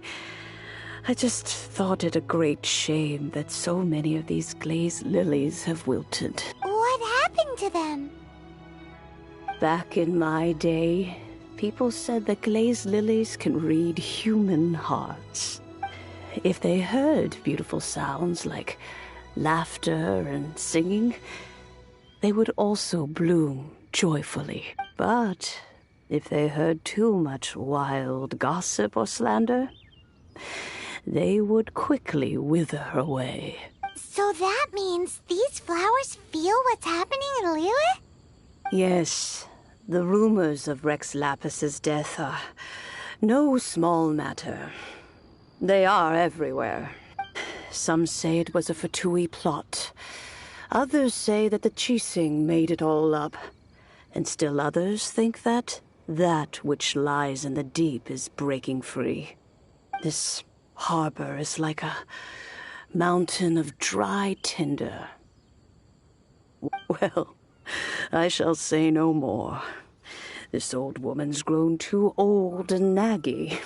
I just thought it a great shame that so many of these glazed lilies have wilted. What happened to them? Back in my day, people said that glazed lilies can read human hearts. If they heard beautiful sounds like laughter and singing, they would also bloom joyfully. But if they heard too much wild gossip or slander, they would quickly wither away. So that means these flowers feel what's happening in Liyue? Yes, the rumors of Rex Lapis's death are no small matter. They are everywhere. Some say it was a Fatui plot. Others say that the Chising made it all up. And still others think that which lies in the deep is breaking free. This harbor is like a mountain of dry tinder. Well, I shall say no more. This old woman's grown too old and naggy.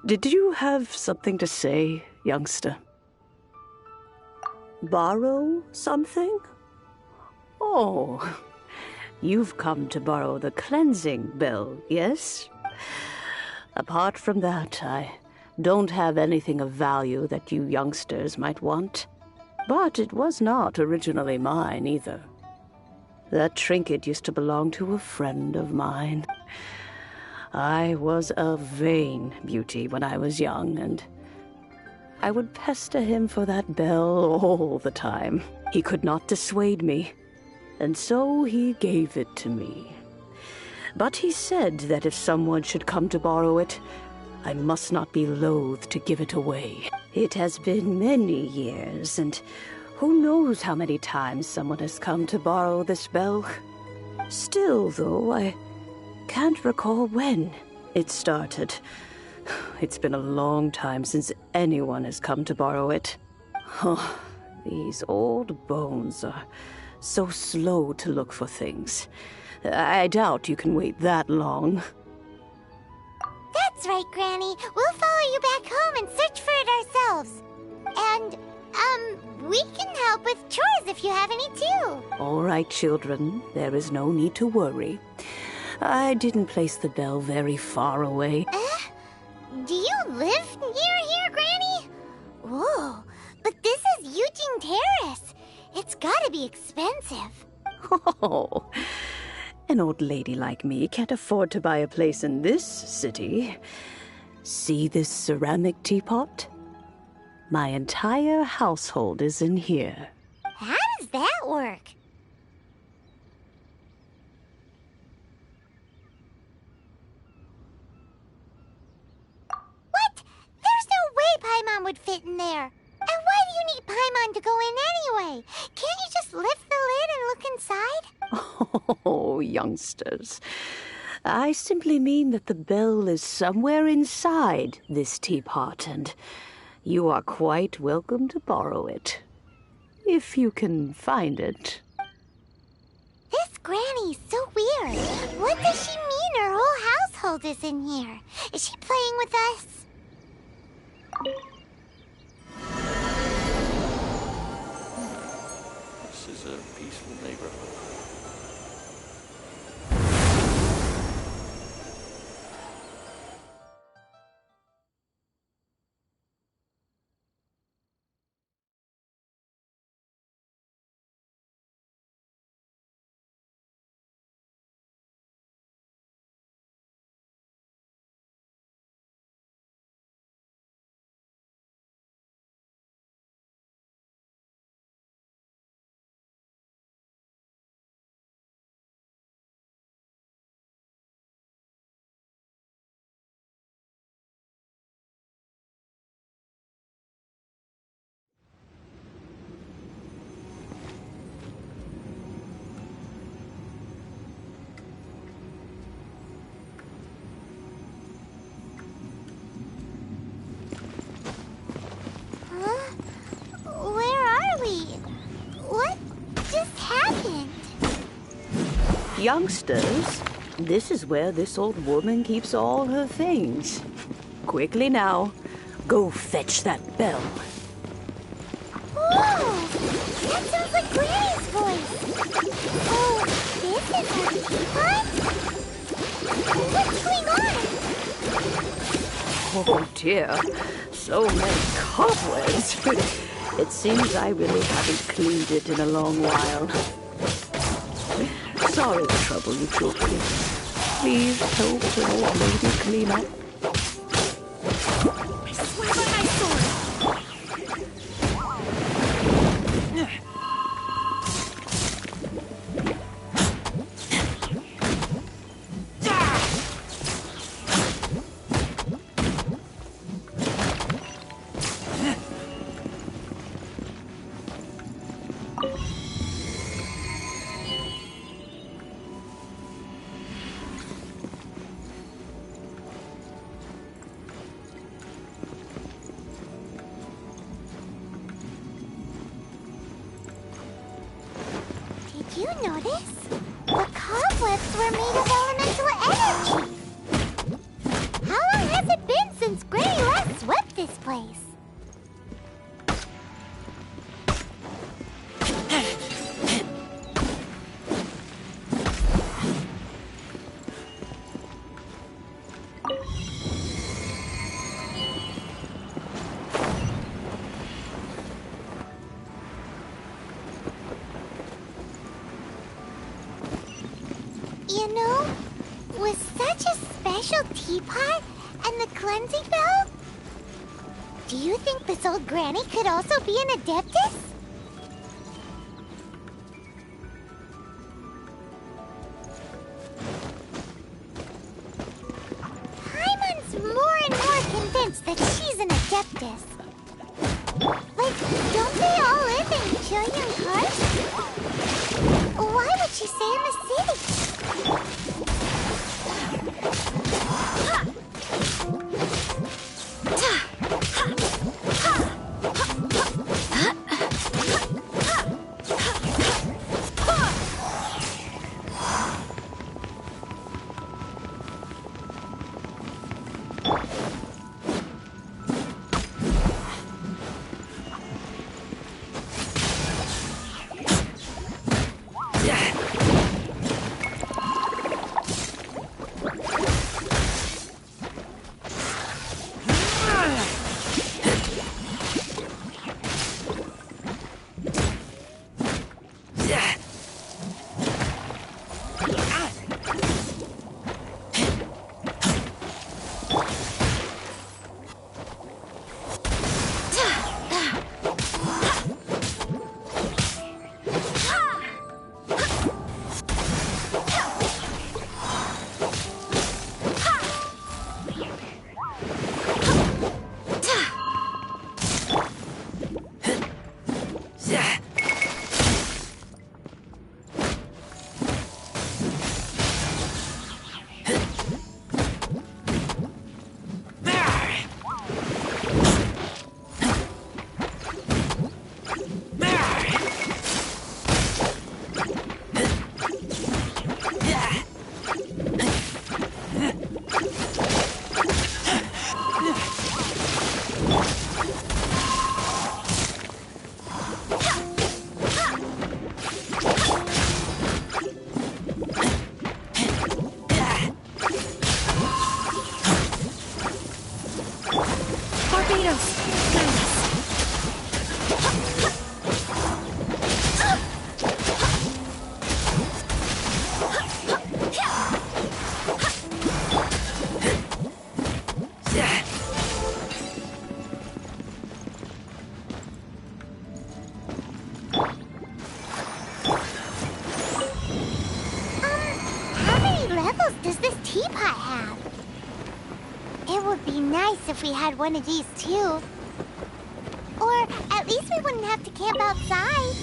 Did you have something to say, youngster? Borrow something? Oh, you've come to borrow the cleansing bell, yes? Apart from that, I don't have anything of value that you youngsters might want. But it was not originally mine, either. That trinket used to belong to a friend of mine. I was a vain beauty when I was young, and I would pester him for that bell all the time. He could not dissuade me, and so he gave it to me. But he said that if someone should come to borrow it, I must not be loath to give it away. It has been many years, and who knows how many times someone has come to borrow this bell. Still, though, I can't recall when it started. It's been a long time since anyone has come to borrow it. Oh, these old bones are so slow to look for things. I doubt you can wait that long. That's right, Granny. We'll follow you back home and search for it ourselves. And, we can help with chores if you have any too. All right, children. There is no need to worry. I didn't place the bell very far away. Do you live near here, Granny? Whoa, but this is Eugene Terrace. It's gotta be expensive. Oh, an old lady like me can't afford to buy a place in this city. See this ceramic teapot? My entire household is in here. How does that work? What? There's no way Paimon would fit in there. And why do you need Paimon to go in anyway? Can't you just lift the lid and look inside? Oh, youngsters. I simply mean that the bell is somewhere inside this teapot, and you are quite welcome to borrow it. If you can find it. This Granny's so weird. What does she mean her whole household is in here? Is she playing with us? This is a peaceful neighborhood. Huh? Where are we? What just happened? Youngsters, this is where this old woman keeps all her things. Quickly now, go fetch that bell. Whoa! That sounds like Granny's voice. Oh, this is her teapot? What's going on? Oh dear, so many cobwebs. It seems I really haven't cleaned it in a long while. Sorry to trouble you, children. Please help the old lady clean up. I swear by my sword. Did you notice? The cobwebs were made of elemental energy. How long has it been since Granny last swept this place? You know, with such a special teapot and the cleansing bell, do you think this old Granny could also be an Adeptus? Paimon's more and more convinced that she's an Adeptus. Like, don't they all live in Julian Park? Why would she stay in the city? How many levels does this teapot have? It would be nice if we had one of these too. Or at least we wouldn't have to camp outside.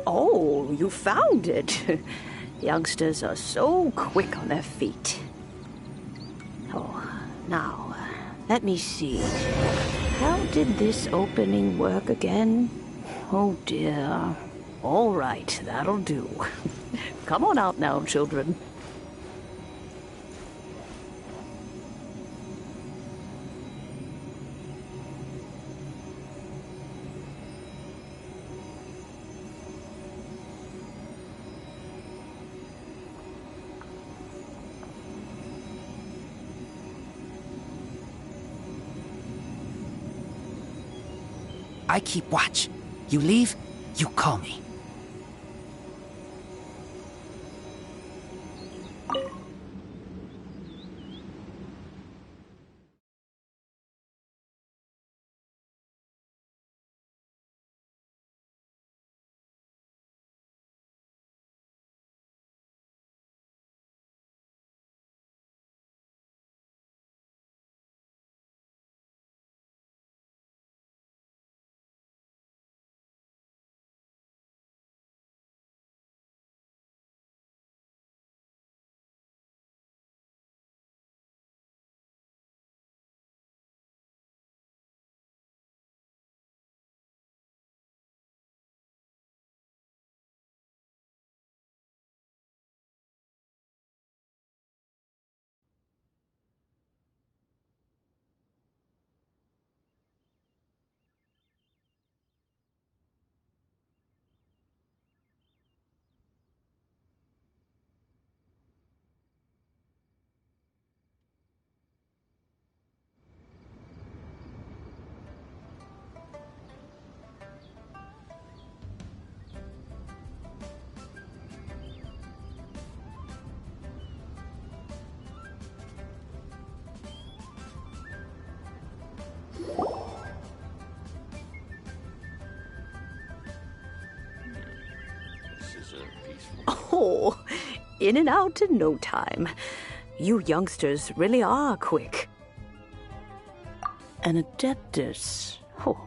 Oh, you found it. Youngsters are so quick on their feet. Oh, now, let me see. How did this opening work again? Oh dear. All right, that'll do. Come on out now, children. I keep watch. You leave, you call me. Oh, in and out in no time. You youngsters really are quick. An adeptus. Oh,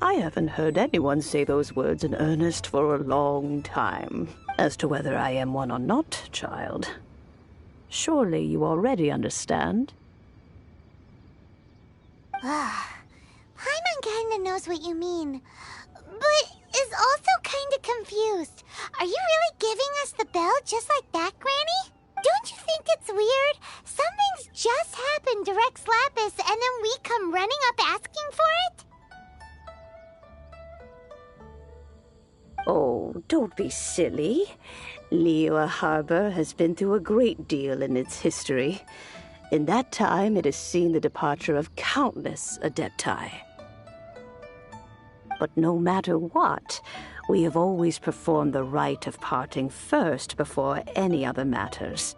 I haven't heard anyone say those words in earnest for a long time. As to whether I am one or not, child, surely you already understand. Paimon kinda knows what you mean, but is also kinda confused. Are you really giving us the bell just like that, Granny? Don't you think it's weird? Something's just happened to Rex Lapis and then we come running up asking for it? Oh, don't be silly. Liyue Harbor has been through a great deal in its history. In that time, it has seen the departure of countless adepti. But no matter what, we have always performed the rite of parting first before any other matters.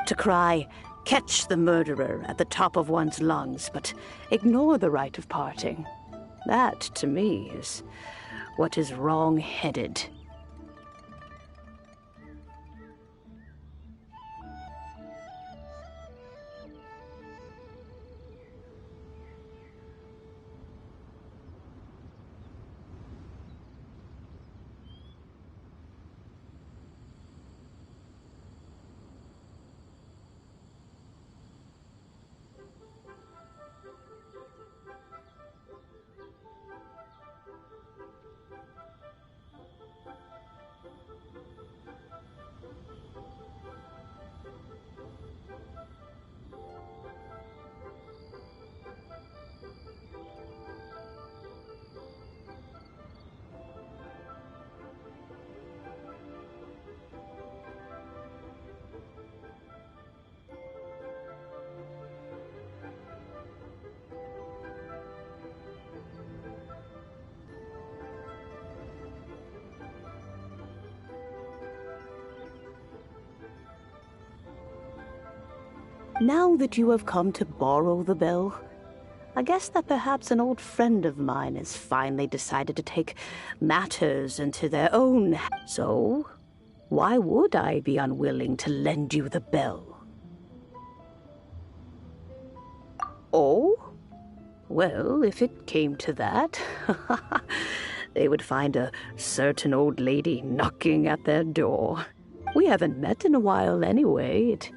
To cry, "Catch the murderer," at the top of one's lungs, but ignore the rite of parting. That, to me, is what is wrong-headed. Now that you have come to borrow the bell, I guess that perhaps an old friend of mine has finally decided to take matters into their own. So, why would I be unwilling to lend you the bell? Oh? Well, if it came to that, they would find a certain old lady knocking at their door. We haven't met in a while anyway. It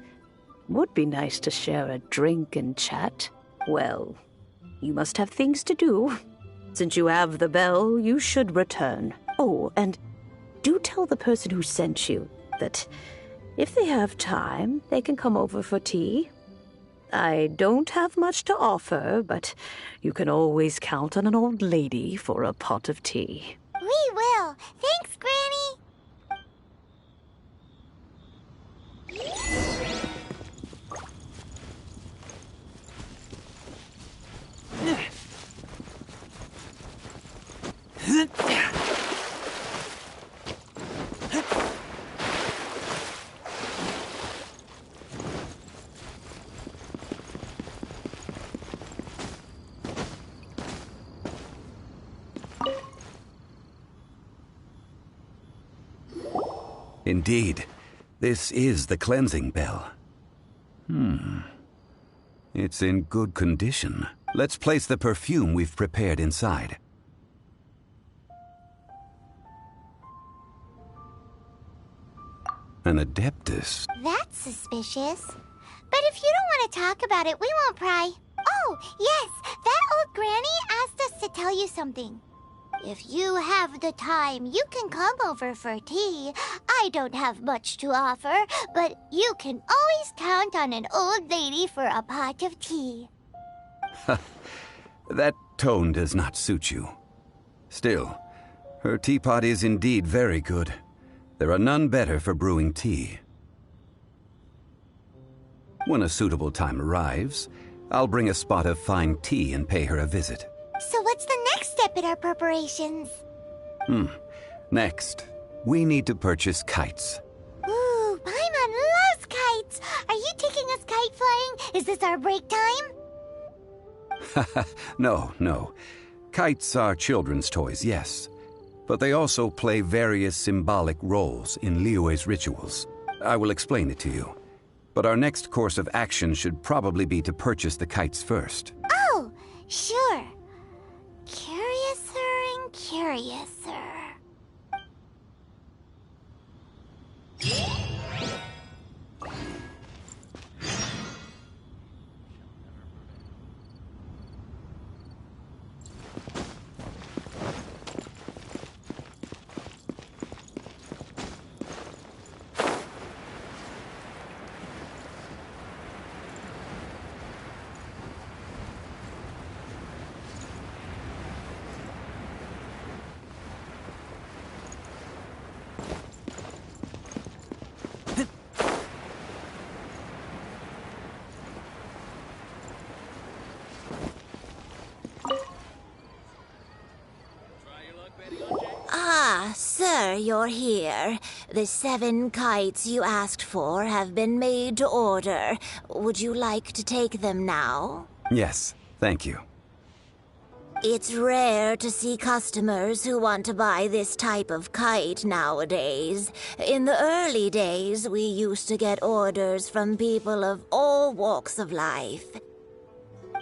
would be nice to share a drink and chat. Well, you must have things to do. Since you have the bell, you should return. Oh, and do tell the person who sent you that if they have time, they can come over for tea. I don't have much to offer, but you can always count on an old lady for a pot of tea. We will. Thanks, Granny. Indeed, this is the cleansing bell. It's in good condition. Let's place the perfume we've prepared inside. An adeptus. That's suspicious. But if you don't want to talk about it, we won't pry. Oh, yes, that old granny asked us to tell you something. If you have the time, you can come over for tea. I don't have much to offer, but you can always count on an old lady for a pot of tea. That tone does not suit you. Still, her teapot is indeed very good. There are none better for brewing tea. When a suitable time arrives, I'll bring a spot of fine tea and pay her a visit. So what's the next step in our preparations? Next, we need to purchase kites. Ooh, Paimon loves kites! Are you taking us kite flying? Is this our break time? No. Kites are children's toys, yes. But they also play various symbolic roles in Liyue's rituals. I will explain it to you. But our next course of action should probably be to purchase the kites first. Oh, sure. Curiouser and curiouser. Ah, sir, you're here. The 7 kites you asked for have been made to order. Would you like to take them now? Yes, thank you. It's rare to see customers who want to buy this type of kite nowadays. In the early days, we used to get orders from people of all walks of life.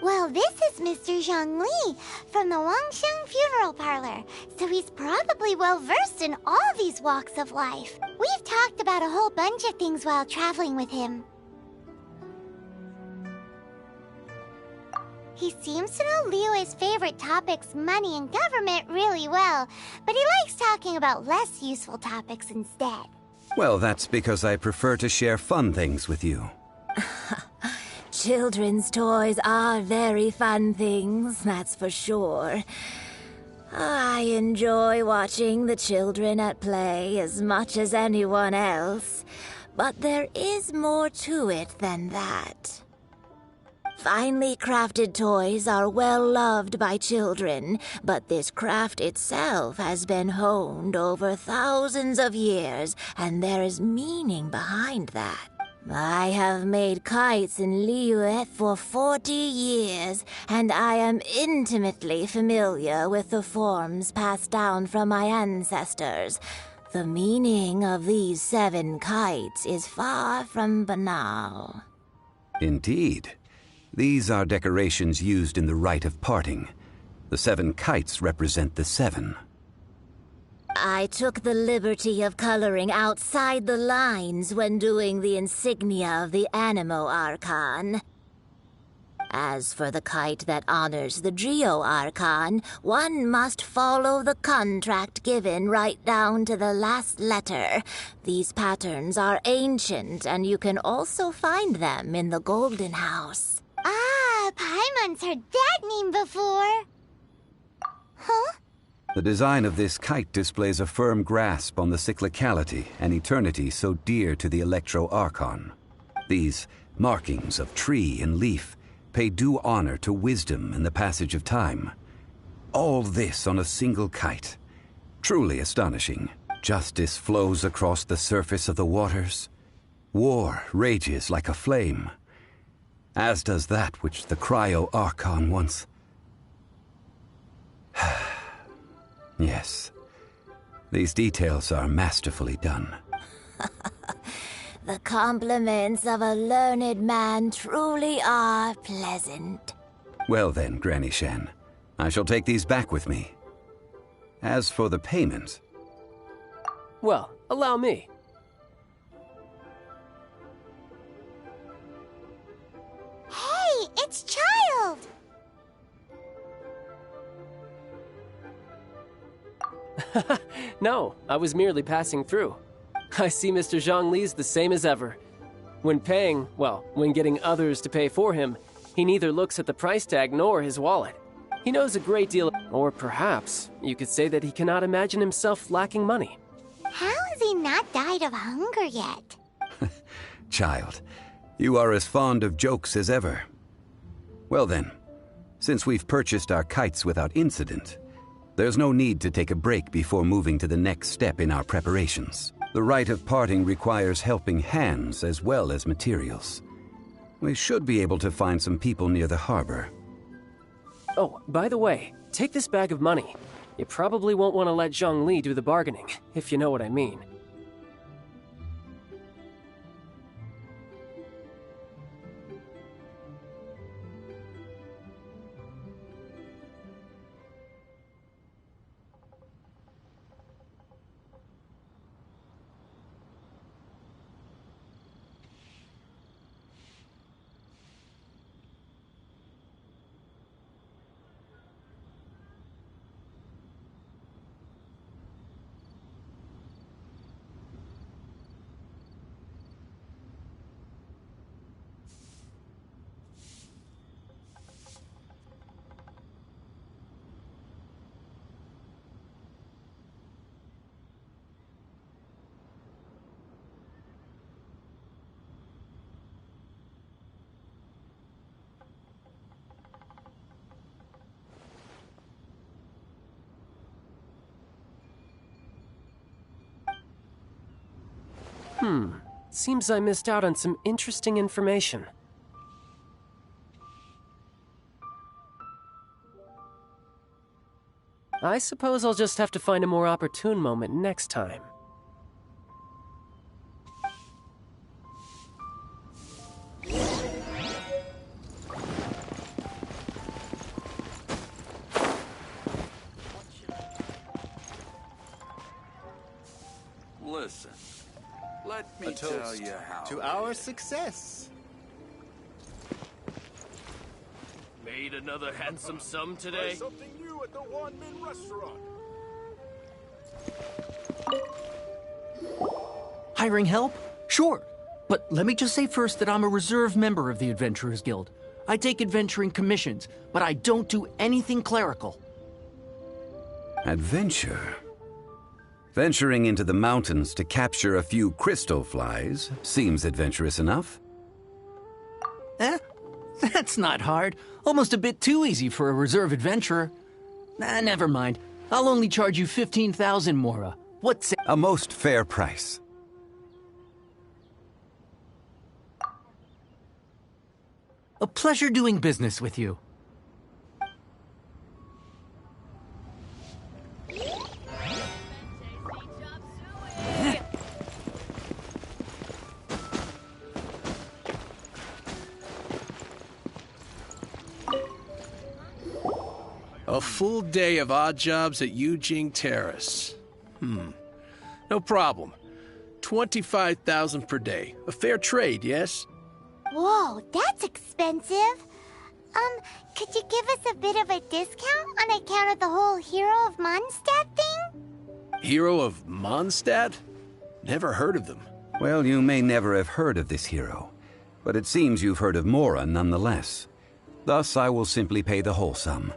Well, this is Mr. Zhongli from the Wangsheng Funeral Parlor, so he's probably well-versed in all these walks of life. We've talked about a whole bunch of things while traveling with him. He seems to know Liyue's favorite topics, money and government, really well, but he likes talking about less useful topics instead. Well, that's because I prefer to share fun things with you. Children's toys are very fun things, that's for sure. I enjoy watching the children at play as much as anyone else, but there is more to it than that. Finely crafted toys are well loved by children, but this craft itself has been honed over thousands of years, and there is meaning behind that. I have made kites in Liyue for 40 years, and I am intimately familiar with the forms passed down from my ancestors. The meaning of these 7 kites is far from banal. Indeed. These are decorations used in the rite of parting. The 7 kites represent the 7. I took the liberty of coloring outside the lines when doing the insignia of the Animo Archon. As for the kite that honors the Geo Archon, one must follow the contract given right down to the last letter. These patterns are ancient, and you can also find them in the Golden House. Ah, Paimon's heard that name before. Huh? The design of this kite displays a firm grasp on the cyclicality and eternity so dear to the Electro Archon. These markings of tree and leaf pay due honor to wisdom and the passage of time. All this on a single kite. Truly astonishing. Justice flows across the surface of the waters. War rages like a flame. As does that which the Cryo Archon once... Yes. These details are masterfully done. The compliments of a learned man truly are pleasant. Well then, Granny Shen, I shall take these back with me. As for the payment... Well, allow me. Hey, it's Child! No, I was merely passing through. I see Mr. Zhongli's the same as ever. When paying, well, when getting others to pay for him, he neither looks at the price tag nor his wallet. He knows a great deal, or perhaps you could say that he cannot imagine himself lacking money. How has he not died of hunger yet? Child, you are as fond of jokes as ever. Well then, since we've purchased our kites without incident, there's no need to take a break before moving to the next step in our preparations. The rite of parting requires helping hands as well as materials. We should be able to find some people near the harbor. Oh, by the way, take this bag of money. You probably won't want to let Zhongli do the bargaining, if you know what I mean. Seems I missed out on some interesting information. I suppose I'll just have to find a more opportune moment next time. Listen, let me tell you how. To our success. Made another handsome sum today. Something new at the Wanmin restaurant. Hiring help? Sure. But let me just say first that I'm a reserve member of the Adventurers Guild. I take adventuring commissions, but I don't do anything clerical. Adventure? Venturing into the mountains to capture a few crystal flies seems adventurous enough. That's not hard. Almost a bit too easy for a reserve adventurer. Never mind. I'll only charge you 15,000 Mora. What's it? A most fair price. A pleasure doing business with you. A full day of odd jobs at Eugene Terrace. No problem. 25,000 per day. A fair trade, yes? Whoa, that's expensive. Could you give us a bit of a discount on account of the whole Hero of Mondstadt thing? Hero of Mondstadt? Never heard of them. Well, you may never have heard of this hero, but it seems you've heard of Mora nonetheless. Thus, I will simply pay the whole sum.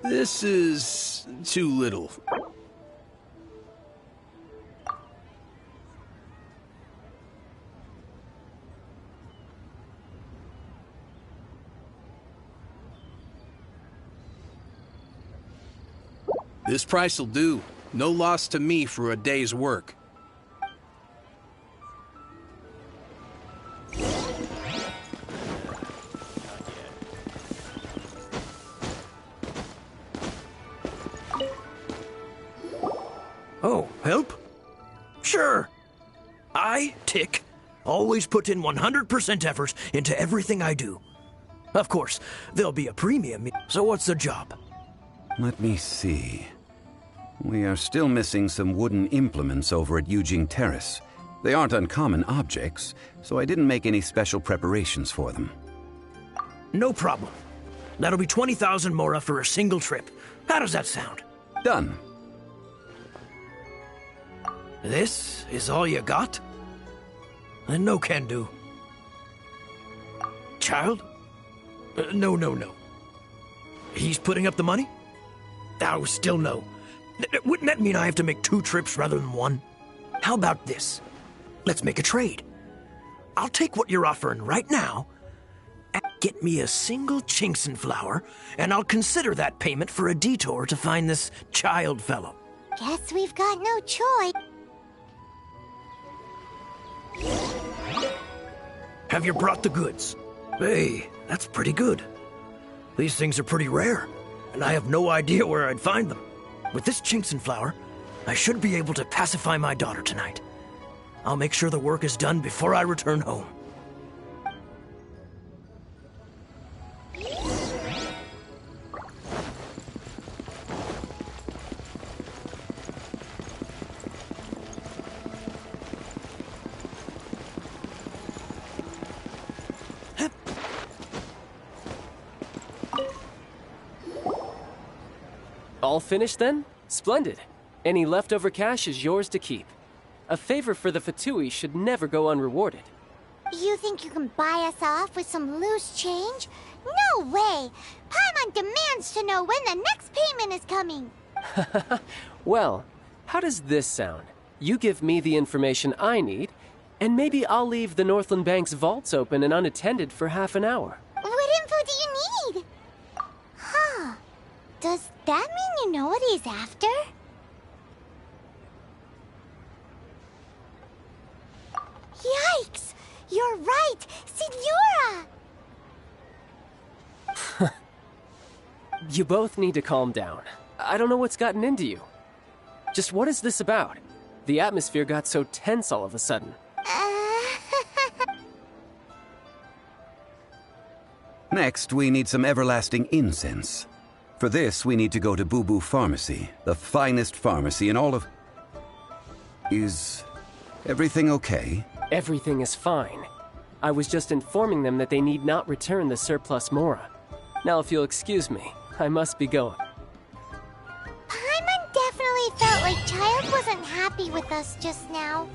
This is too little. This price'll do. No loss to me for a day's work. Oh, help? Sure. I, Tick, always put in 100% effort into everything I do. Of course, there'll be a premium, so what's the job? Let me see. We are still missing some wooden implements over at Eugene Terrace. They aren't uncommon objects, so I didn't make any special preparations for them. No problem. That'll be 20,000 Mora for a single trip. How does that sound? Done. This is all you got? Then no can do. Child? No. He's putting up the money? Oh, still no. Wouldn't that mean I have to make 2 trips rather than 1? How about this? Let's make a trade. I'll take what you're offering right now and get me a single Chinxin flower, and I'll consider that payment for a detour to find this child fellow. Guess we've got no choice. Have you brought the goods? Hey, that's pretty good. These things are pretty rare, and I have no idea where I'd find them. With this Chinxin flower, I should be able to pacify my daughter tonight. I'll make sure the work is done before I return home. All finished then? Splendid. Any leftover cash is yours to keep. A favor for the Fatui should never go unrewarded. You think you can buy us off with some loose change? No way! Paimon demands to know when the next payment is coming. Well, how does this sound? You give me the information I need, and maybe I'll leave the Northland Bank's vaults open and unattended for half an hour. What info do you need? Huh. Does that mean you know what he's after? Yikes! You're right! Signora! You both need to calm down. I don't know what's gotten into you. Just what is this about? The atmosphere got so tense all of a sudden. Next, we need some everlasting incense. For this, we need to go to Boo Boo Pharmacy, the finest pharmacy in all of... Is everything okay? Everything is fine. I was just informing them that they need not return the surplus Mora. Now, if you'll excuse me, I must be going. Paimon definitely felt like Child wasn't happy with us just now.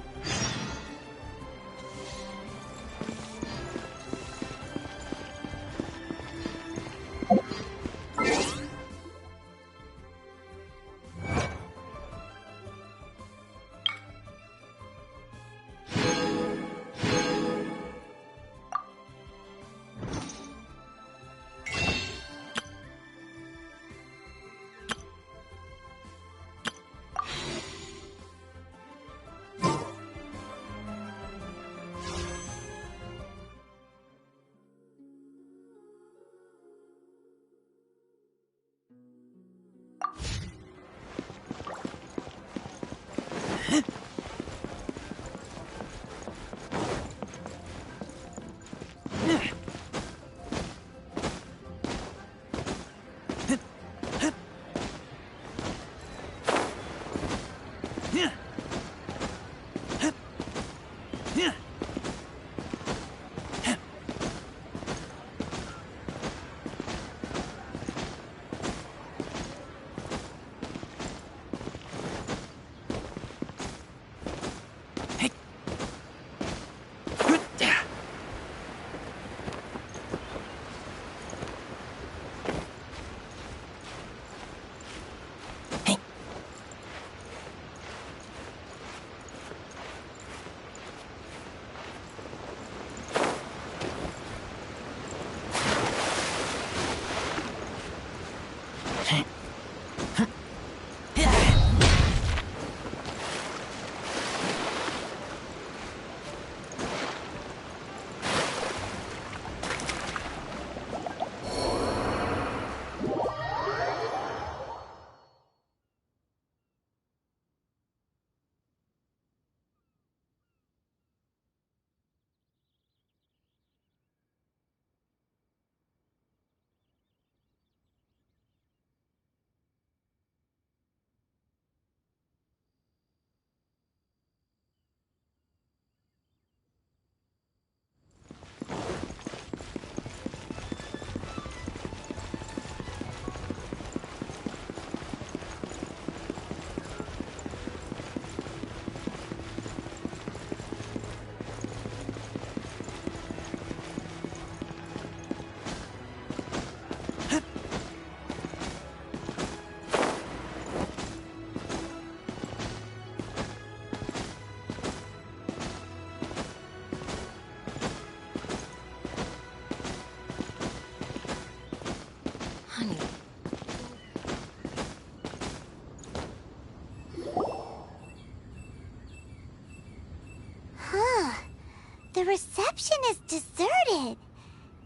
reception is deserted.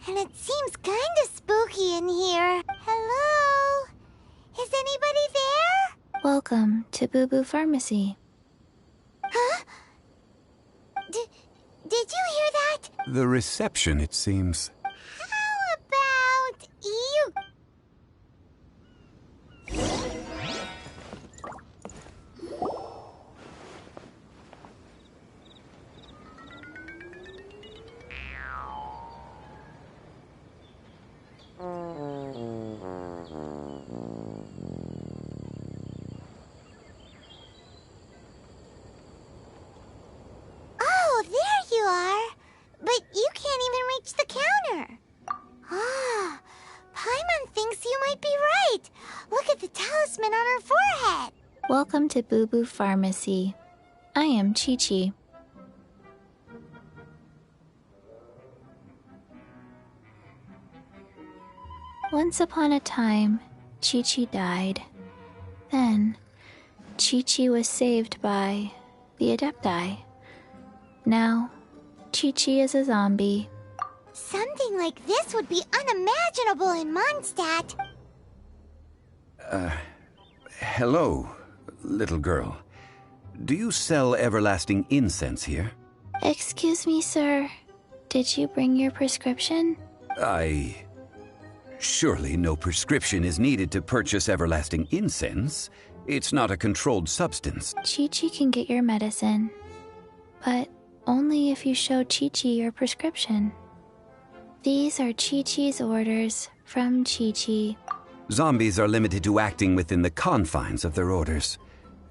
And it seems kinda spooky in here. Hello? Is anybody there? Welcome to Boo Boo Pharmacy. Huh? Did you hear that? The reception, it seems. How about you? Oh, there you are. But you can't even reach the counter. Ah, Paimon thinks you might be right. Look at the talisman on her forehead. Welcome to Boo Boo Pharmacy. I am Chi-Chi. Once upon a time, Chi-Chi died. Then, Chi-Chi was saved by the Adepti. Now, Chi-Chi is a zombie. Something like this would be unimaginable in Mondstadt. Hello, little girl. Do you sell everlasting incense here? Excuse me, sir. Did you bring your prescription? Surely no prescription is needed to purchase everlasting incense. It's not a controlled substance. Chi-Chi can get your medicine, but only if you show Chi-Chi your prescription. These are Chi-Chi's orders from Chi-Chi. Zombies are limited to acting within the confines of their orders.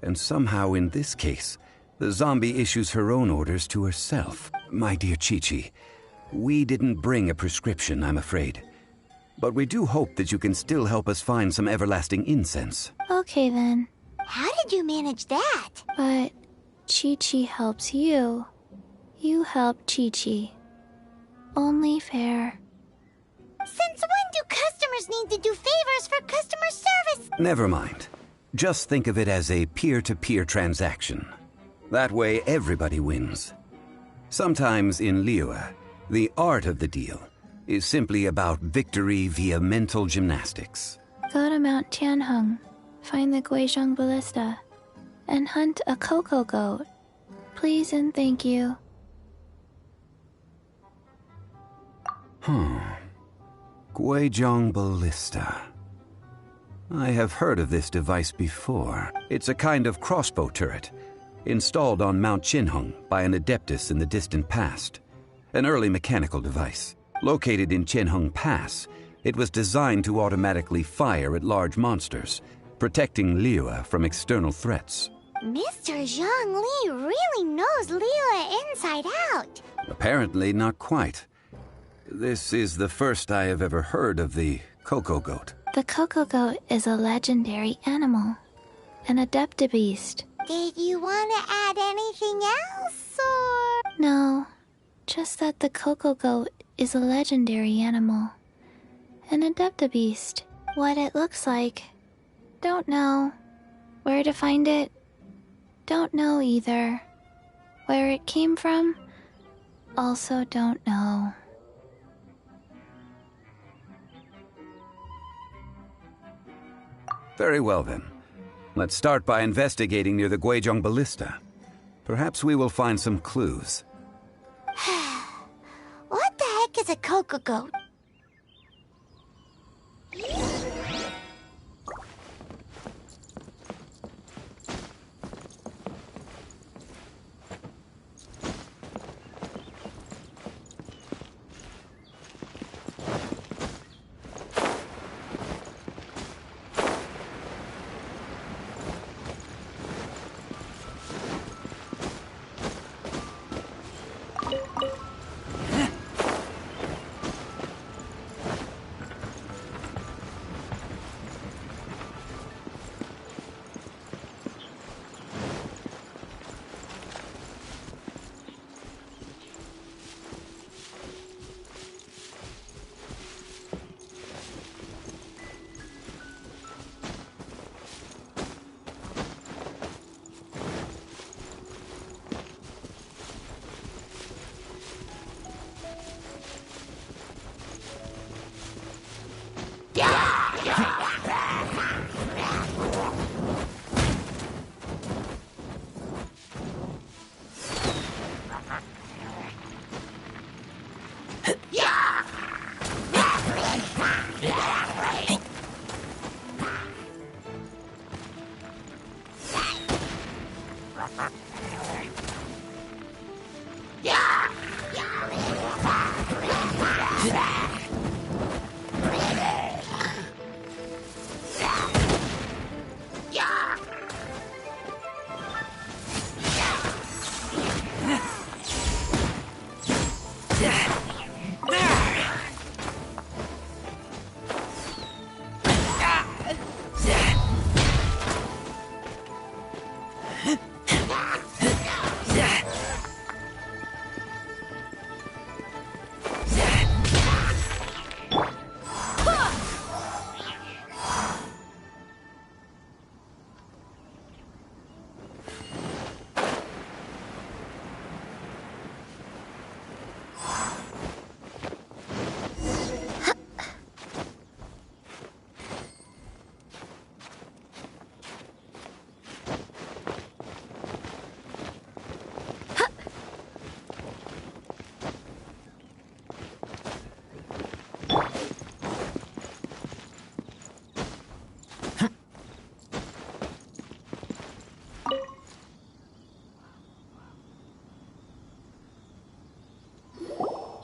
And somehow in this case, the zombie issues her own orders to herself. My dear Chi-Chi, we didn't bring a prescription, I'm afraid. But we do hope that you can still help us find some everlasting incense. Okay then. How did you manage that? But Chi-Chi helps you. You help Chi-Chi. Only fair. Since when do customers need to do favors for customer service? Never mind. Just think of it as a peer-to-peer transaction. That way everybody wins. Sometimes in Liyue, the art of the deal is simply about victory via mental gymnastics. Go to Mount Tianheng, find the Guizhong Ballista, and hunt a cocoa goat. Please and thank you. Guizhong Ballista. I have heard of this device before. It's a kind of crossbow turret, installed on Mount Qinheng by an adeptus in the distant past. An early mechanical device. Located in Qianheng Pass, it was designed to automatically fire at large monsters, protecting Liyue from external threats. Mr. Zhongli really knows Liyue inside out. Apparently not quite. This is the first I have ever heard of the cocoa goat. The cocoa goat is a legendary animal, an adeptabeast. Did you want to add anything else, or...? No, just that the cocoa goat is a legendary animal, an adeptabeast. What it looks like, don't know. Where to find it, don't know either. Where it came from, also don't know. Very well then. Let's start by investigating near the Guizhong Ballista. Perhaps we will find some clues. What the heck is a cocoa goat?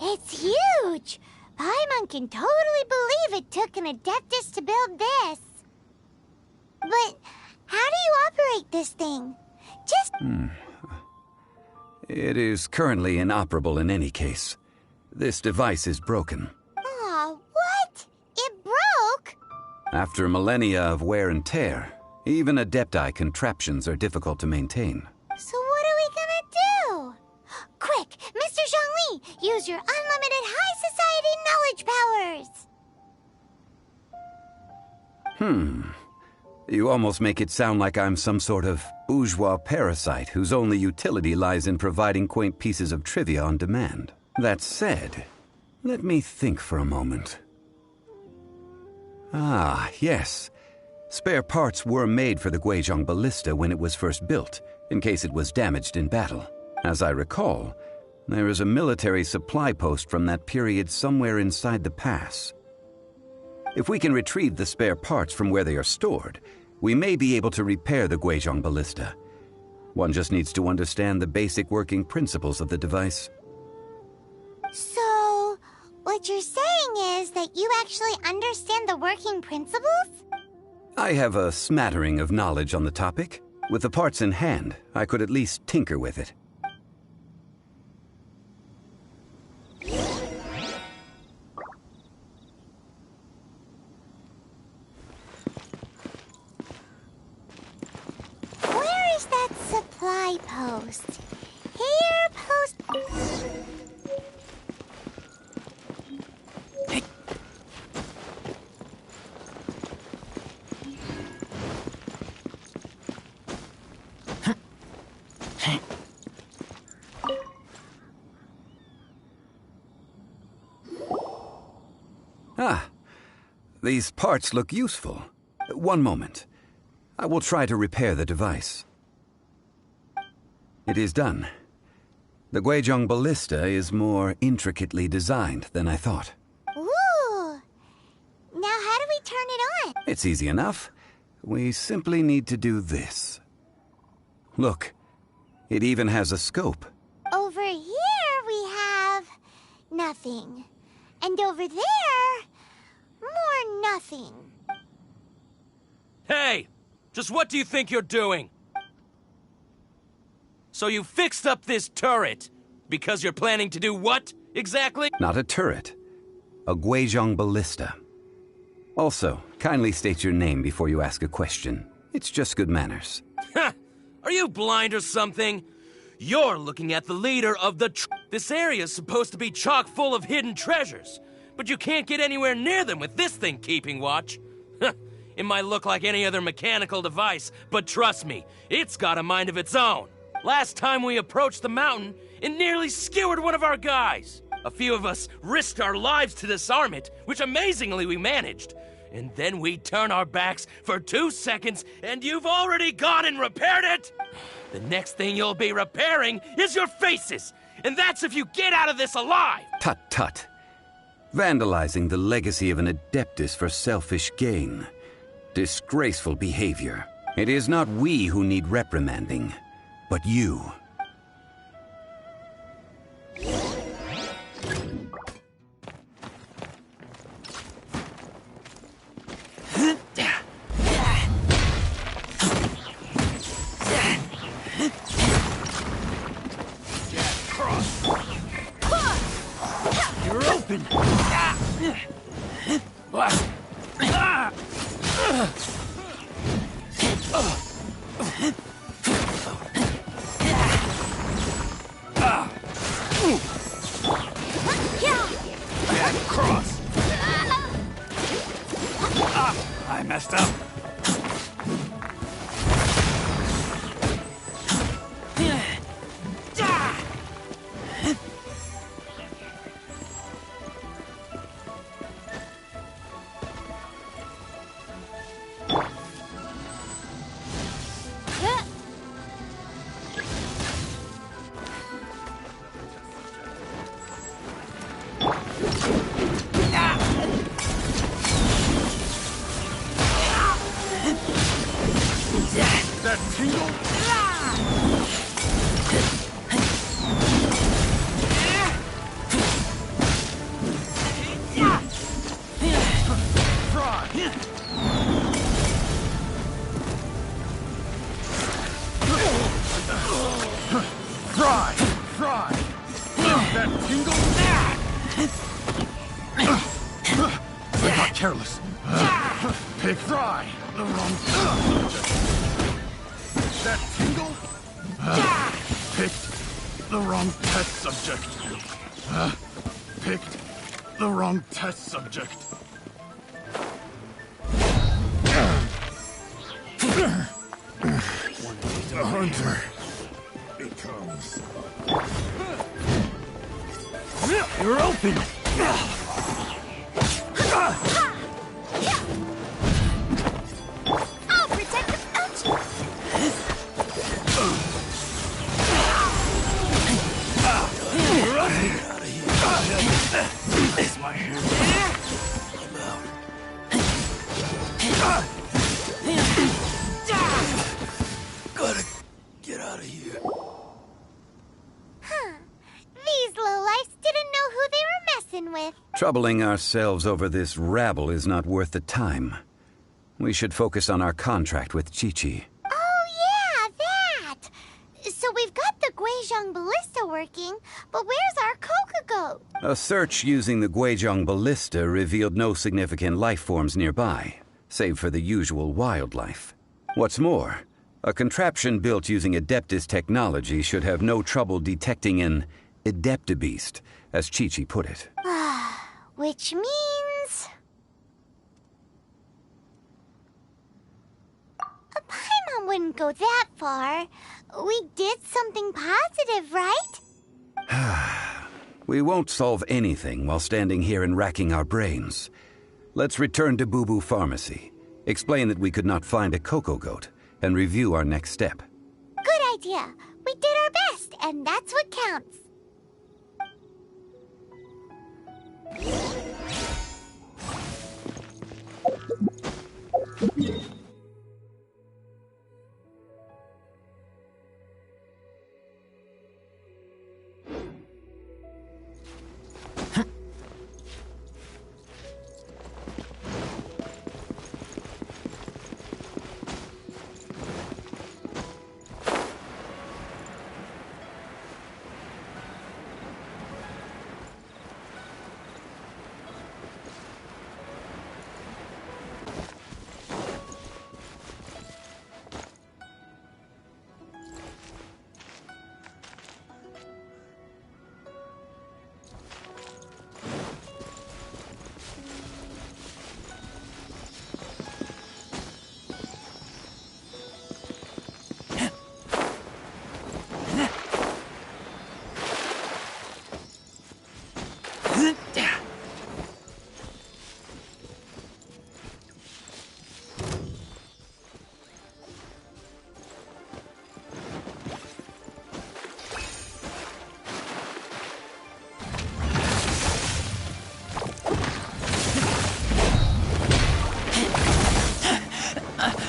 It's huge! Paimon can totally believe it took an Adeptus to build this. But how do you operate this thing? Just... It is currently inoperable in any case. This device is broken. Aw, what? It broke? After millennia of wear and tear, even Adepti contraptions are difficult to maintain. So what are we gonna do? Quick, Mr. Zhongli, use your unlimited high society knowledge powers! You almost make it sound like I'm some sort of bourgeois parasite whose only utility lies in providing quaint pieces of trivia on demand. That said, let me think for a moment. Ah, yes. Spare parts were made for the Guizhong Ballista when it was first built, in case it was damaged in battle. As I recall, there is a military supply post from that period somewhere inside the pass. If we can retrieve the spare parts from where they are stored, we may be able to repair the Guizhong Ballista. One just needs to understand the basic working principles of the device. So, what you're saying is that you actually understand the working principles? I have a smattering of knowledge on the topic. With the parts in hand, I could at least tinker with it. Where is that supply post? Here, post... Ah, these parts look useful. One moment. I will try to repair the device. It is done. The Guizhong Ballista is more intricately designed than I thought. Ooh! Now how do we turn it on? It's easy enough. We simply need to do this. Look, it even has a scope. Over here we have... nothing. And over there... more nothing. Hey! Just what do you think you're doing? So you fixed up this turret because you're planning to do what, exactly? Not a turret. A Guizhong Ballista. Also, kindly state your name before you ask a question. It's just good manners. Ha! Are you blind or something? You're looking at the leader of the This area's supposed to be chock full of hidden treasures, but you can't get anywhere near them with this thing keeping watch. It might look like any other mechanical device, but trust me, it's got a mind of its own. Last time we approached the mountain, it nearly skewered one of our guys. A few of us risked our lives to disarm it, which amazingly we managed. And then we turn our backs for 2 seconds, and you've already gone and repaired it? The next thing you'll be repairing is your faces, and that's if you get out of this alive! Tut tut. Vandalizing the legacy of an Adeptus for selfish gain. Disgraceful behavior. It is not we who need reprimanding, but you. You're open! Cross! I messed up. That tingle? careless. Pick try the wrong subject. That tingle? Picked the wrong test subject. Picked the wrong test subject. The hunter becomes. You're open! I'll protect the pouch! You're open! It's my hand. Gotta get out of here. Huh. These lowlifes didn't know who they were messing with. Troubling ourselves over this rabble is not worth the time. We should focus on our contract with Chi-Chi. Oh, yeah, that! So we've got the Guizhong ballista working, but where's our Coca-Goat? A search using the Guizhong ballista revealed no significant life forms nearby, save for the usual wildlife. What's more, a contraption built using Adeptus technology should have no trouble detecting an Adeptabeast, as Chi-Chi put it. Which means... Paimon wouldn't go that far. We did something positive, right? We won't solve anything while standing here and racking our brains. Let's return to Boo Boo Pharmacy, explain that we could not find a Coco-Goat, and review our next step. Good idea. We did our best, and that's what counts.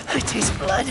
I taste blood.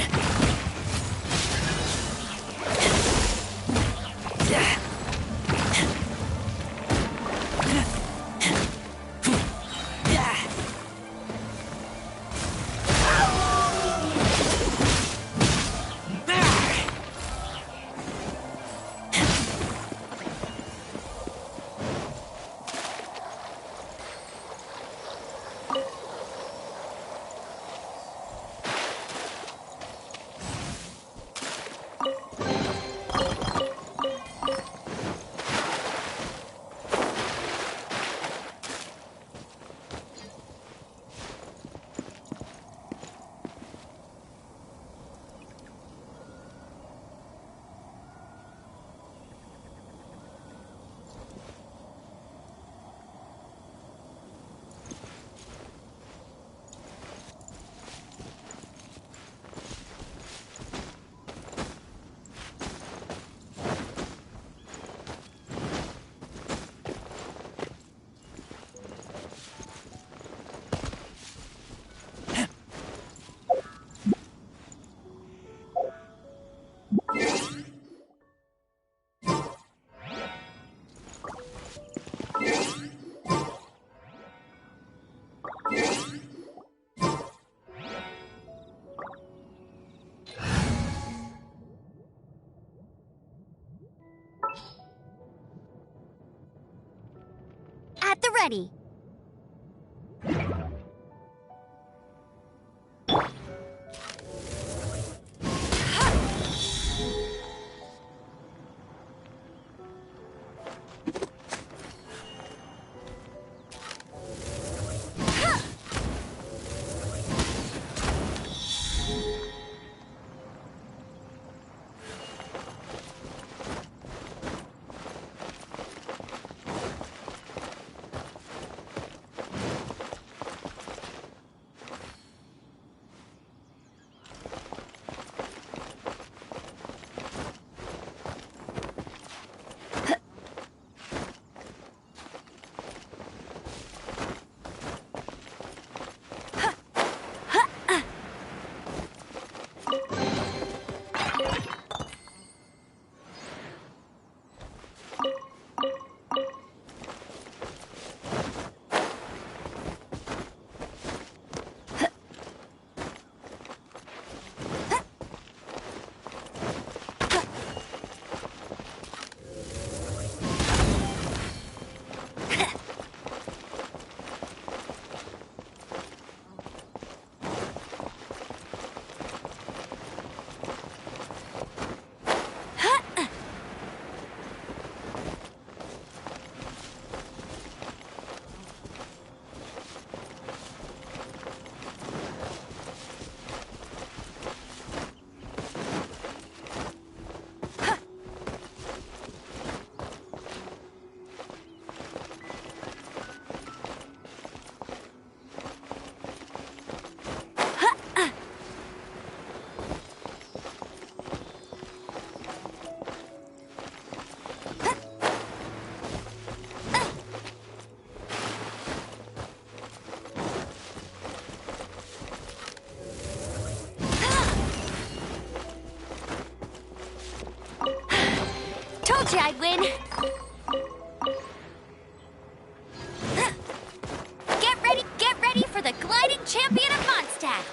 At the ready. you I'd win. Get ready for the gliding champion of Mondstadt.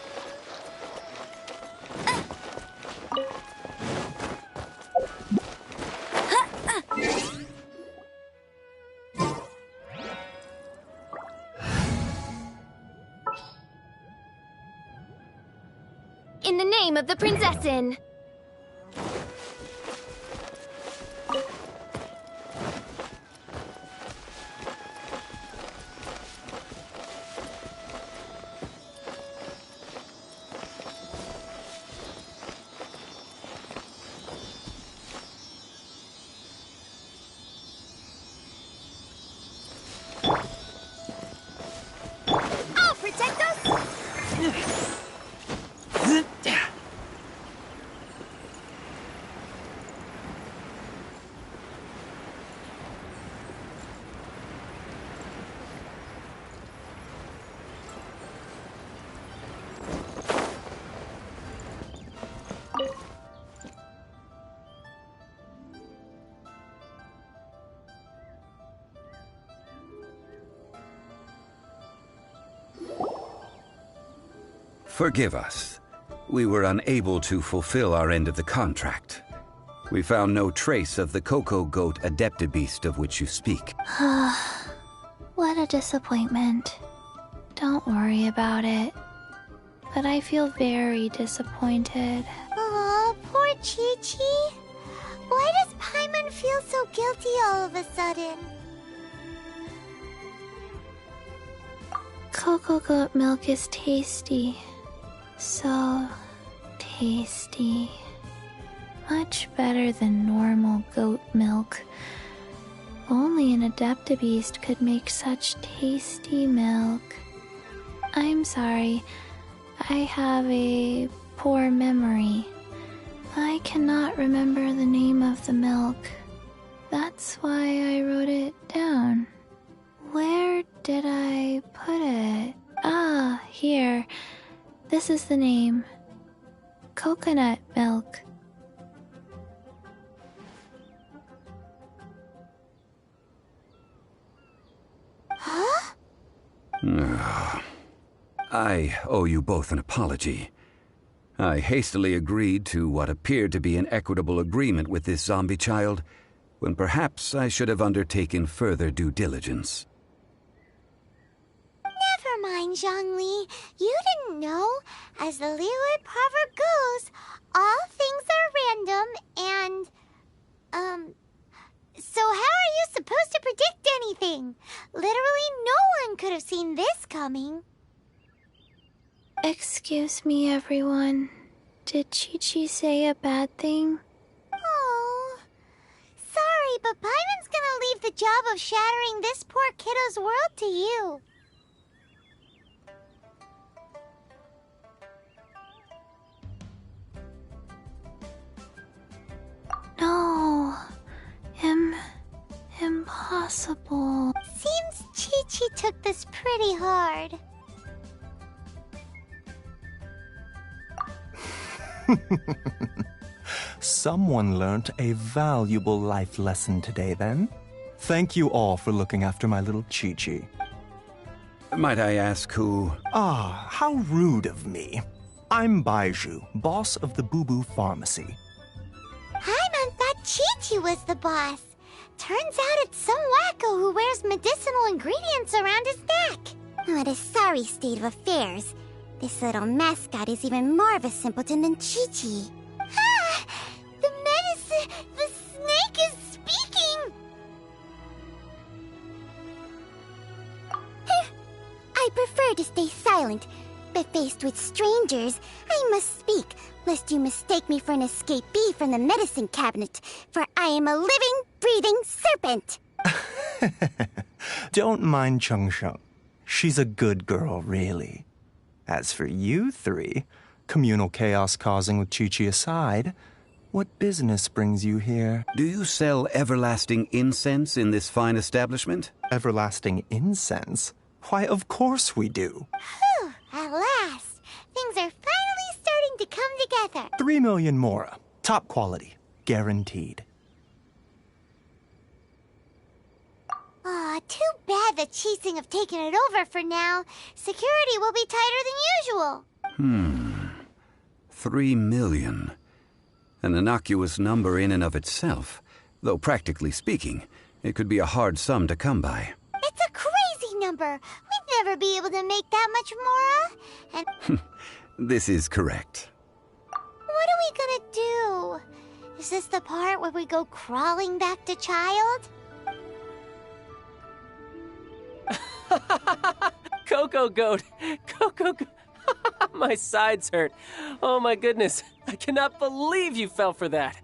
In the name of the Prinzessin. I'll protect us! Forgive us. We were unable to fulfill our end of the contract. We found no trace of the Cocoa Goat Adeptabeast of which you speak. What a disappointment. Don't worry about it. But I feel very disappointed. Aw, poor Chi-Chi. Why does Paimon feel so guilty all of a sudden? Cocoa goat milk is tasty. So tasty. Much better than normal goat milk. Only an Adeptabeast could make such tasty milk. I'm sorry. I have a poor memory. I cannot remember the name of the milk. That's why I wrote it down. Where did I put it? Ah, here. This is the name. Coconut milk. Huh? I owe you both an apology. I hastily agreed to what appeared to be an equitable agreement with this zombie child, when perhaps I should have undertaken further due diligence. Never mind, Zhongli. You didn't know. As the Liyue proverb goes, all things are random and, so how are you supposed to predict anything? Literally no one could have seen this coming. Excuse me, everyone. Did Chi-Chi say a bad thing? Oh, sorry, but Paimon's gonna leave the job of shattering this poor kiddo's world to you. No. Impossible. Seems Chi-Chi took this pretty hard. Someone learnt a valuable life lesson today, then. Thank you all for looking after my little Chi-Chi. Might I ask who... Ah, how rude of me. I'm Baiju, boss of the Boo Boo Pharmacy. Paimon thought Chi-Chi was the boss. Turns out it's some wacko who wears medicinal ingredients around his neck. What a sorry state of affairs. This little mascot is even more of a simpleton than Chi-Chi. Ah! The snake is speaking! I prefer to stay silent, but faced with strangers, I must speak, lest you mistake me for an escapee from the medicine cabinet, for I am a living, breathing serpent! Don't mind Chung Sheng. She's a good girl, really. As for you three, communal chaos causing with Chi-Chi aside, what business brings you here? Do you sell everlasting incense in this fine establishment? Everlasting incense? Why, of course we do. Whew, at last. Things are finally starting to come together. 3 million mora. Top quality. Guaranteed. too bad the Chising have taken it over for now. Security will be tighter than usual. 3 million. An innocuous number in and of itself, though practically speaking, it could be a hard sum to come by. It's a crazy number. We'd never be able to make that much, Mora. And This is correct. what are we gonna do? Is this the part where we go crawling back to Child? Coco Goat! Coco Goat! My sides hurt. Oh my goodness. I cannot believe you fell for that.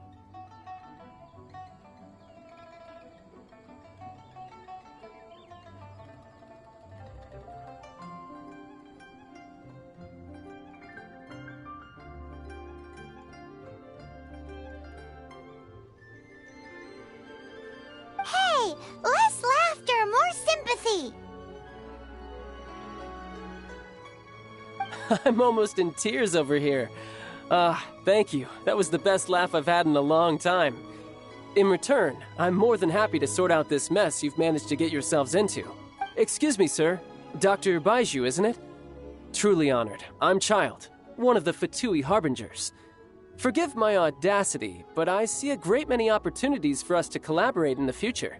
Hey, less laughter, more sympathy. I'm almost in tears over here. Thank you. That was the best laugh I've had in a long time. In return, I'm more than happy to sort out this mess you've managed to get yourselves into. Excuse me, sir. Dr. Baiju, isn't it? Truly honored. I'm Child, one of the Fatui Harbingers. Forgive my audacity, but I see a great many opportunities for us to collaborate in the future.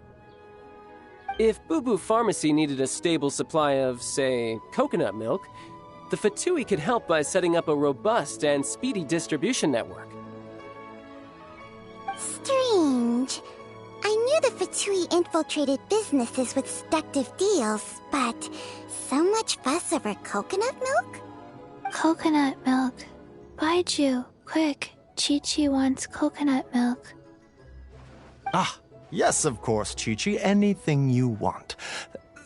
If Boo Boo Pharmacy needed a stable supply of, say, coconut milk, the Fatui could help by setting up a robust and speedy distribution network. Strange. I knew the Fatui infiltrated businesses with seductive deals, but so much fuss over coconut milk? Coconut milk. Baiju, quick. Chi-Chi wants coconut milk. Ah, yes, of course, Chi-Chi. Anything you want.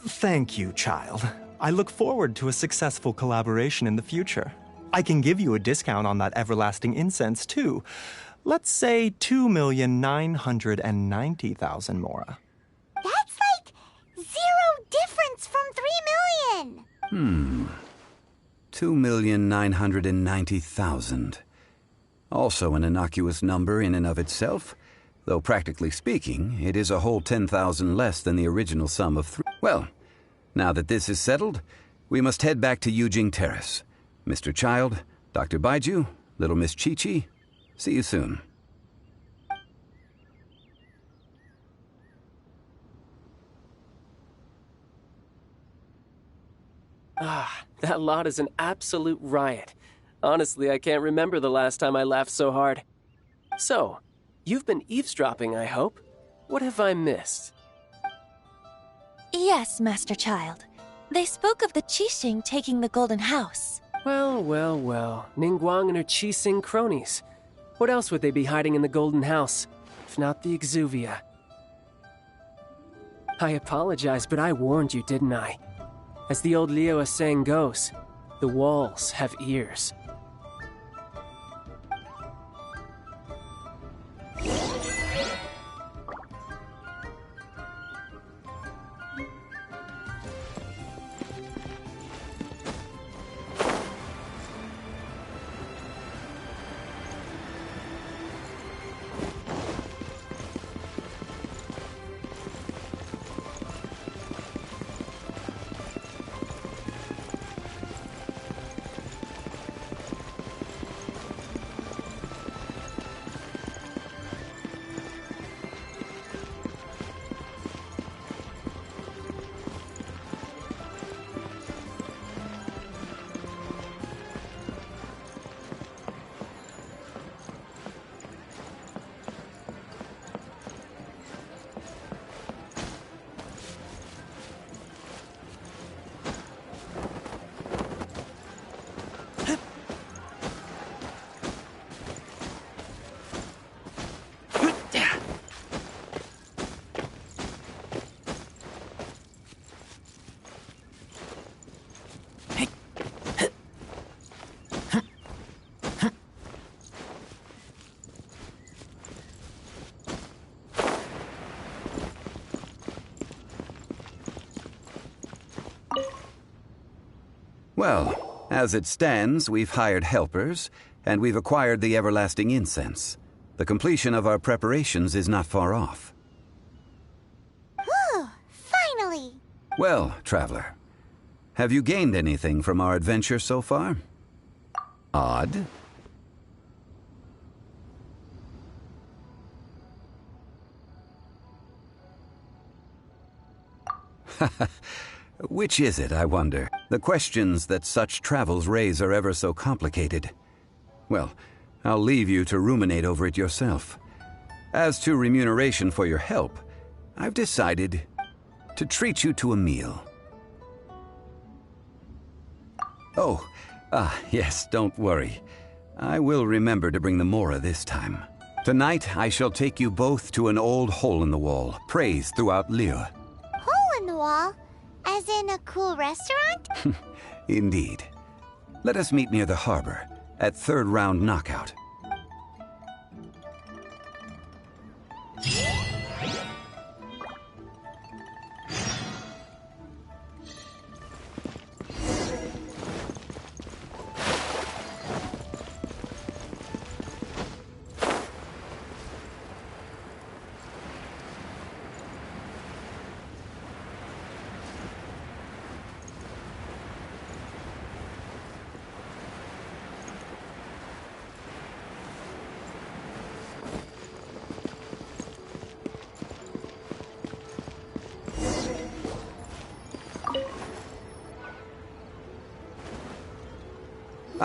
Thank you, Child. I look forward to a successful collaboration in the future. I can give you a discount on that everlasting incense, too. Let's say 2,990,000 Mora. That's like 0 difference from 3 million. 2,990,000. Also an innocuous number in and of itself, though practically speaking, it is a whole 10,000 less than the original sum of 3. Well, now that this is settled, we must head back to Yujing Terrace. Mr. Child, Dr. Baiju, Little Miss Chi-Chi, see you soon. That lot is an absolute riot. Honestly, I can't remember the last time I laughed so hard. So, you've been eavesdropping, I hope? What have I missed? Yes, Master Child. They spoke of the Qixing taking the Golden House. Well, well, well. Ningguang and her Qixing cronies. What else would they be hiding in the Golden House, if not the Exuvia? I apologize, but I warned you, didn't I? As the old Liyue saying goes, the walls have ears. Well, as it stands, we've hired helpers, and we've acquired the everlasting incense. The completion of our preparations is not far off. Whew, finally! Well, traveler, have you gained anything from our adventure so far? Odd. Which is it, I wonder? The questions that such travels raise are ever so complicated. Well, I'll leave you to ruminate over it yourself. As to remuneration for your help, I've decided to treat you to a meal. Oh, yes, don't worry. I will remember to bring the Mora this time. Tonight, I shall take you both to an old hole-in-the-wall, praised throughout Liyue. Hole in the wall? As in a cool restaurant? Indeed. Let us meet near the harbor, at third round knockout.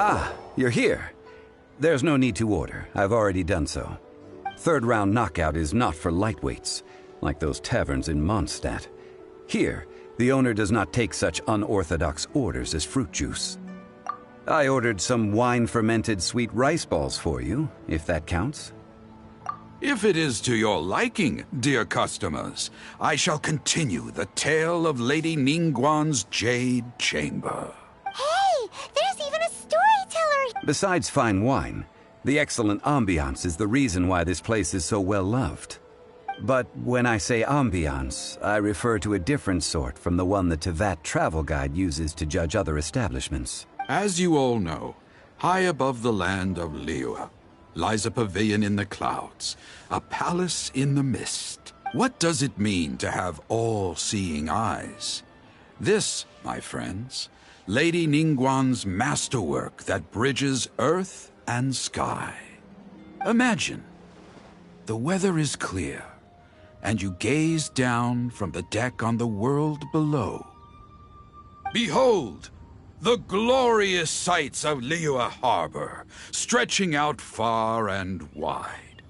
Ah, you're here. There's no need to order. I've already done so. Third round knockout is not for lightweights, like those taverns in Mondstadt. Here, the owner does not take such unorthodox orders as fruit juice. I ordered some wine-fermented sweet rice balls for you, if that counts. If it is to your liking, dear customers, I shall continue the tale of Lady Ningguang's Jade Chamber. Hey, there's even a storyteller! Besides fine wine, the excellent ambiance is the reason why this place is so well loved. But when I say ambiance, I refer to a different sort from the one the Tevat travel guide uses to judge other establishments. As you all know, high above the land of Liyue lies a pavilion in the clouds, a palace in the mist. What does it mean to have all-seeing eyes? This, my friends, Lady Ningguang's masterwork that bridges earth and sky. Imagine, the weather is clear, and you gaze down from the deck on the world below. Behold, the glorious sights of Liyue Harbor, stretching out far and wide.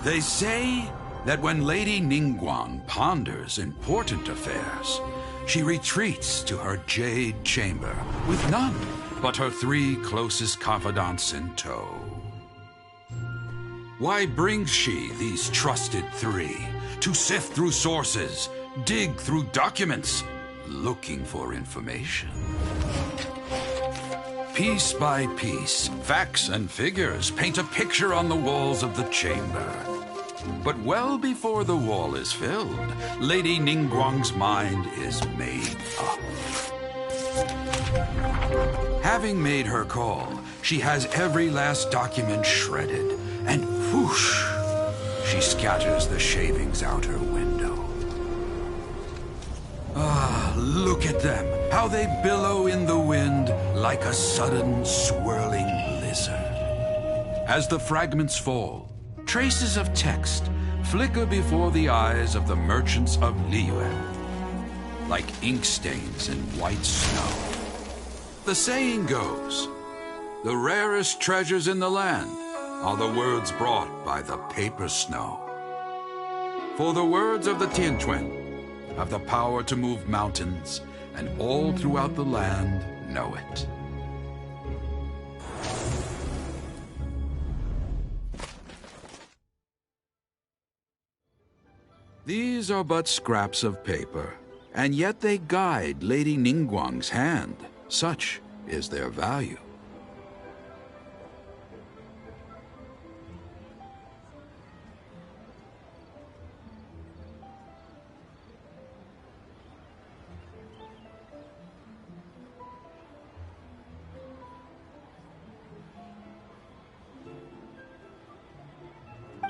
They say that when Lady Ningguang ponders important affairs, she retreats to her jade chamber with none but her 3 closest confidants in tow. Why brings she these trusted 3 to sift through sources, dig through documents, looking for information? Piece by piece, facts and figures paint a picture on the walls of the chamber. But well before the wall is filled, Lady Ningguang's mind is made up. Having made her call, she has every last document shredded, and whoosh, she scatters the shavings out her window. Ah, look at them, how they billow in the wind like a sudden swirling blizzard. As the fragments fall, traces of text flicker before the eyes of the merchants of Liyue, like ink stains in white snow. The saying goes, the rarest treasures in the land are the words brought by the paper snow. For the words of the Tianquan have the power to move mountains, and all throughout the land know it. These are but scraps of paper, and yet they guide Lady Ningguang's hand. Such is their value.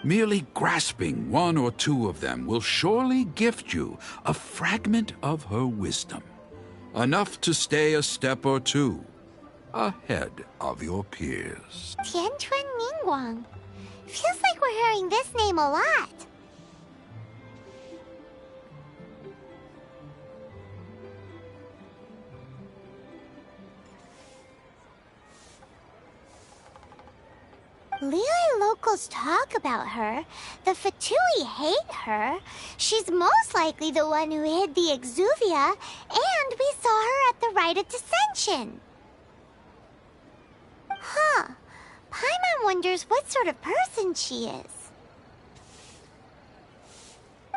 Merely grasping one or two of them will surely gift you a fragment of her wisdom, enough to stay a step or two ahead of your peers. Tianchuan Ningguang. Feels like we're hearing this name a lot. Liyue locals talk about her. The Fatui hate her. She's most likely the one who hid the Exuvia, and we saw her at the Rite of Dissension. Huh. Paimon wonders what sort of person she is.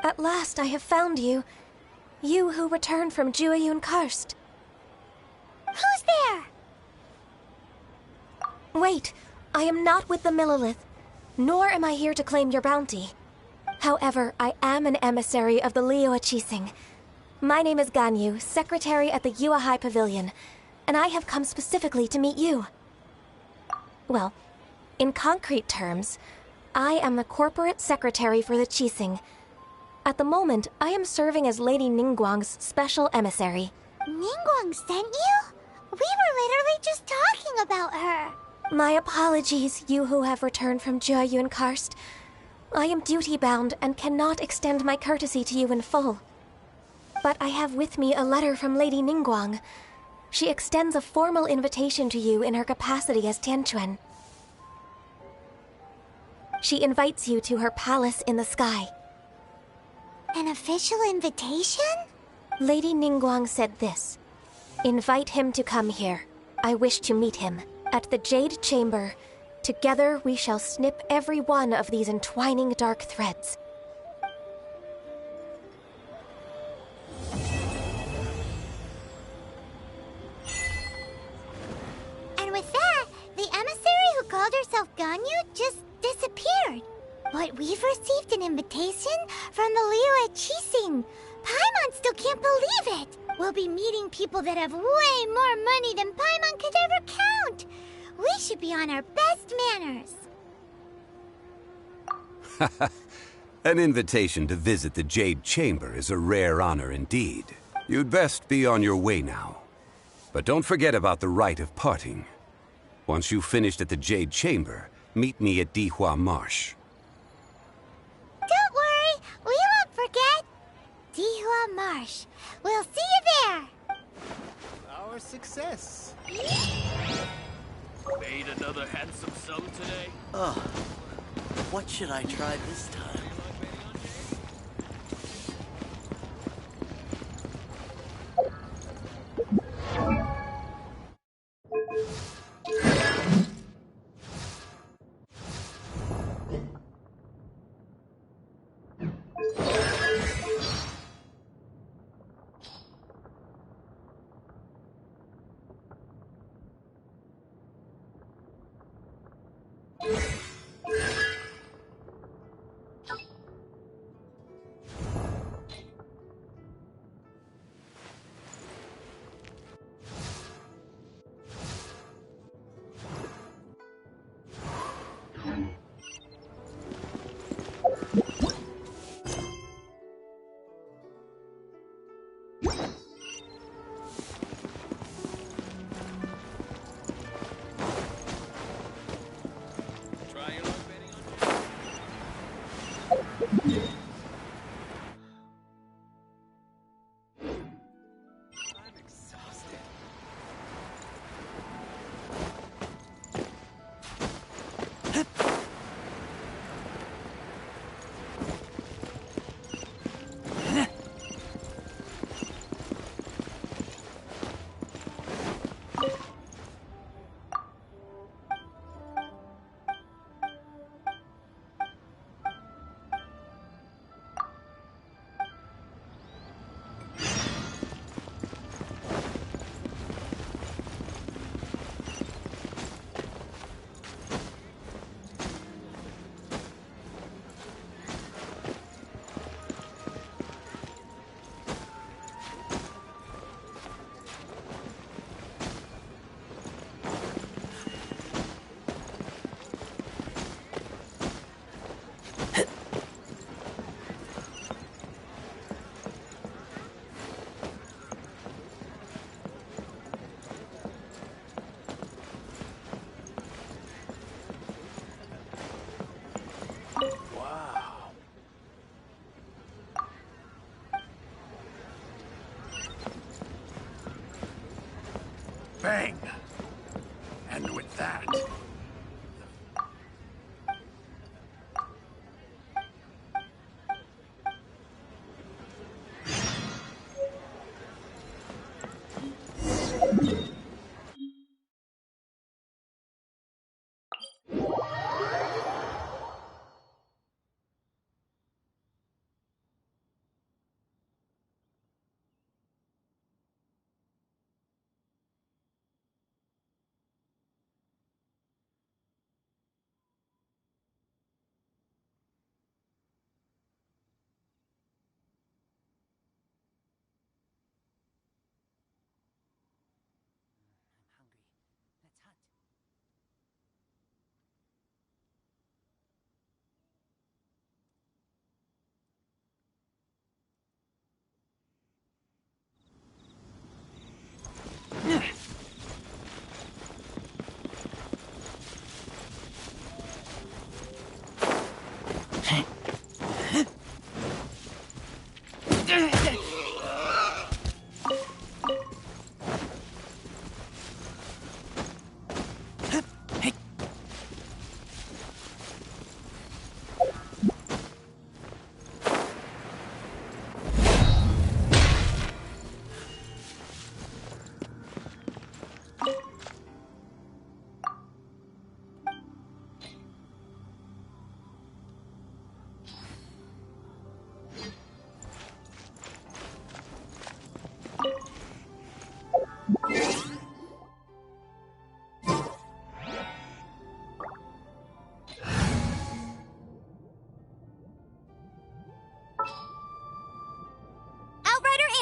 At last I have found you. You who returned from Jueyun Karst. Who's there? Wait. I am not with the Millelith, nor am I here to claim your bounty. However, I am an emissary of the Liyue Qixing. My name is Ganyu, secretary at the Yuehai Pavilion, and I have come specifically to meet you. Well, in concrete terms, I am the corporate secretary for the Qixing. At the moment, I am serving as Lady Ningguang's special emissary. Ningguang sent you? We were literally just talking about her. My apologies, you who have returned from Jueyun Karst. I am duty-bound and cannot extend my courtesy to you in full. But I have with me a letter from Lady Ningguang. She extends a formal invitation to you in her capacity as Tianquan. She invites you to her palace in the sky. An official invitation? Lady Ningguang said this. Invite him to come here. I wish to meet him. At the Jade Chamber, together we shall snip every one of these entwining dark threads. And with that, the emissary who called herself Ganyu just disappeared. But we've received an invitation from the Liyue Qixing. Paimon still can't believe it. We'll be meeting people that have way more money than Paimon could ever count. We should be on our best manners. An invitation to visit the Jade Chamber is a rare honor indeed. You'd best be on your way now. But don't forget about the rite of parting. Once you've finished at the Jade Chamber, meet me at Dihua Marsh. Don't worry, we won't forget. Dihua Marsh. We'll see you there. Our success. Made another handsome sum today? Ugh. What should I try this time? Bang! And with that...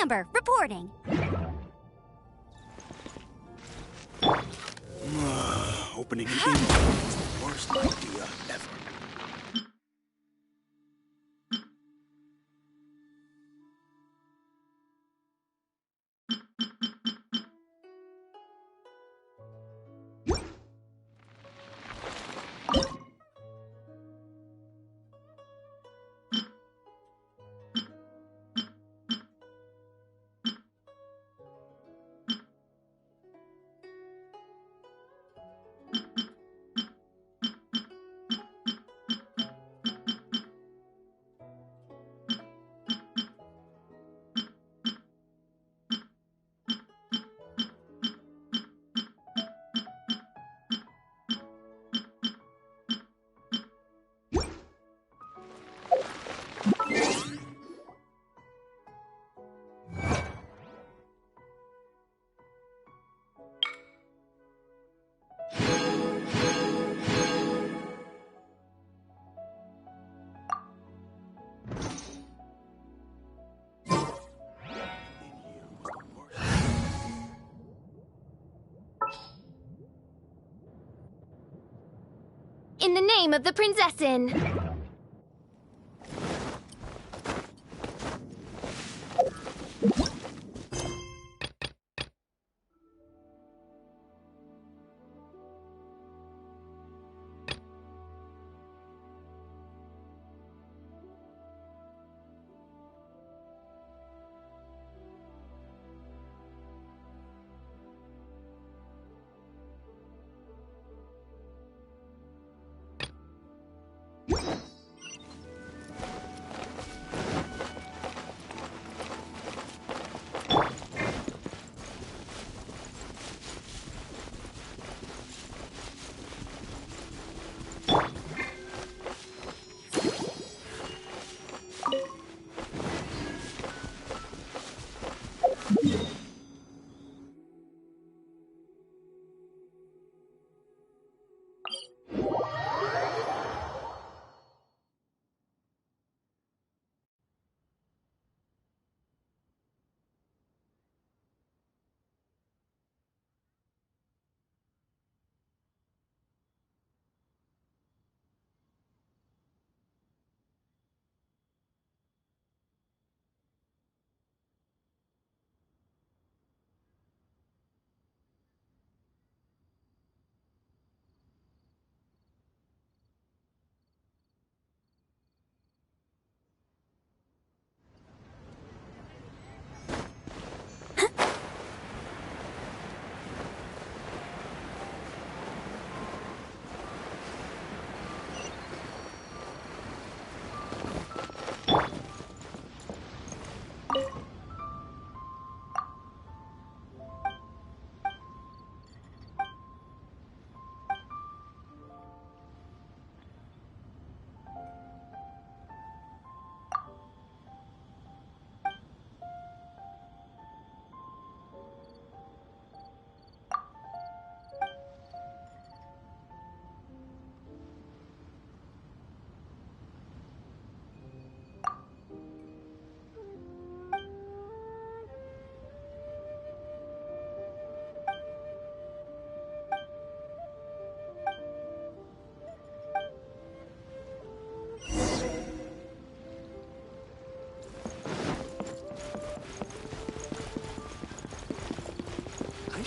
Amber, reporting. Opening an email is the worst idea ever. In the name of the Prinzessin! You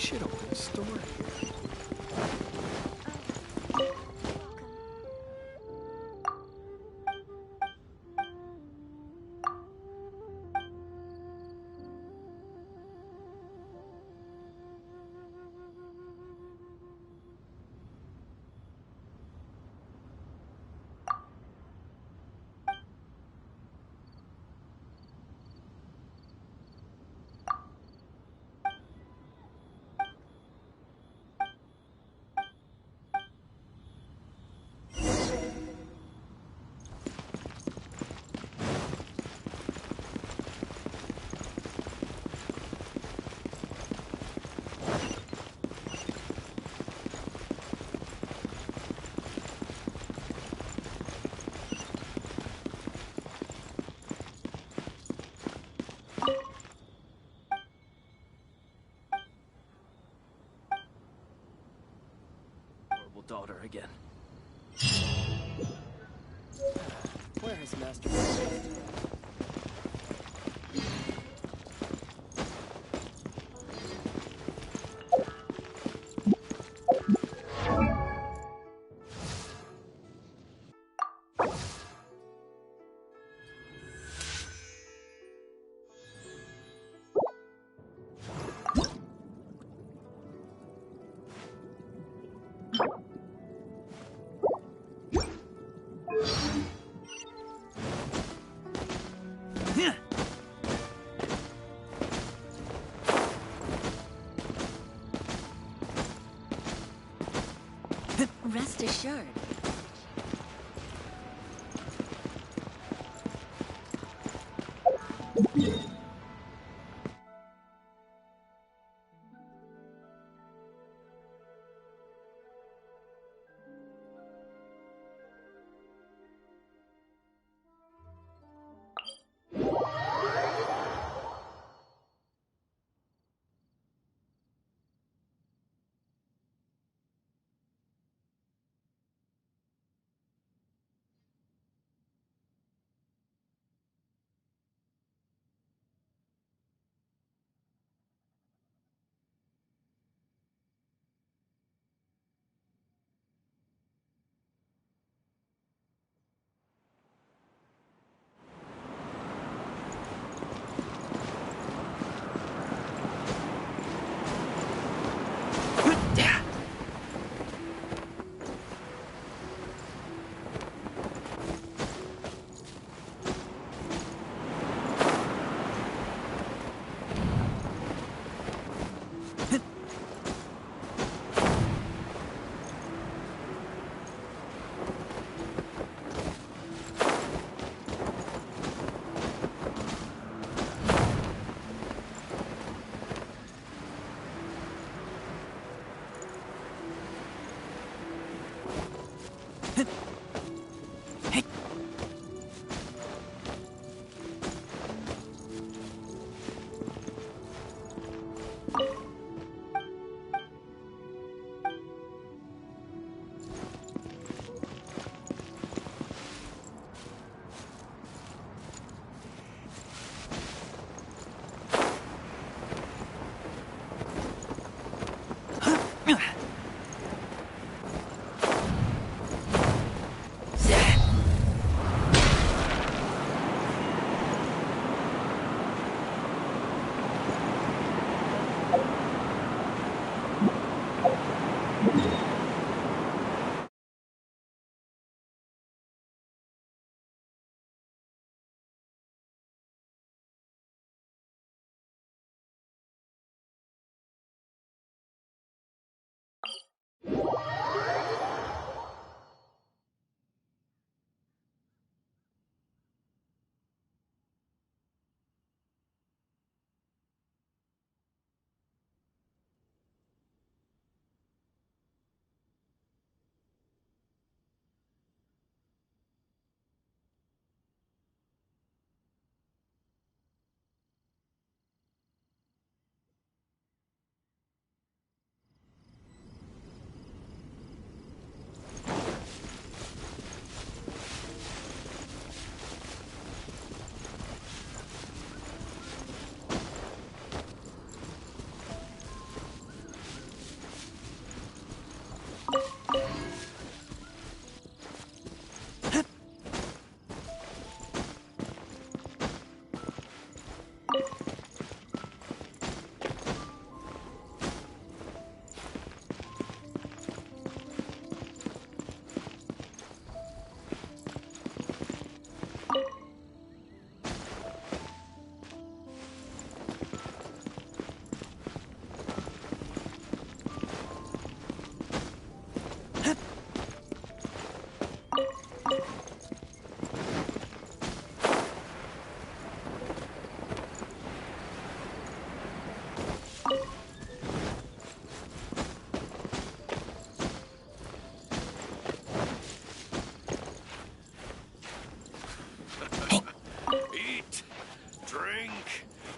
should open a store here. Daughter again. Where is Master? Rest assured.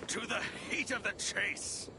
To the heat of the chase!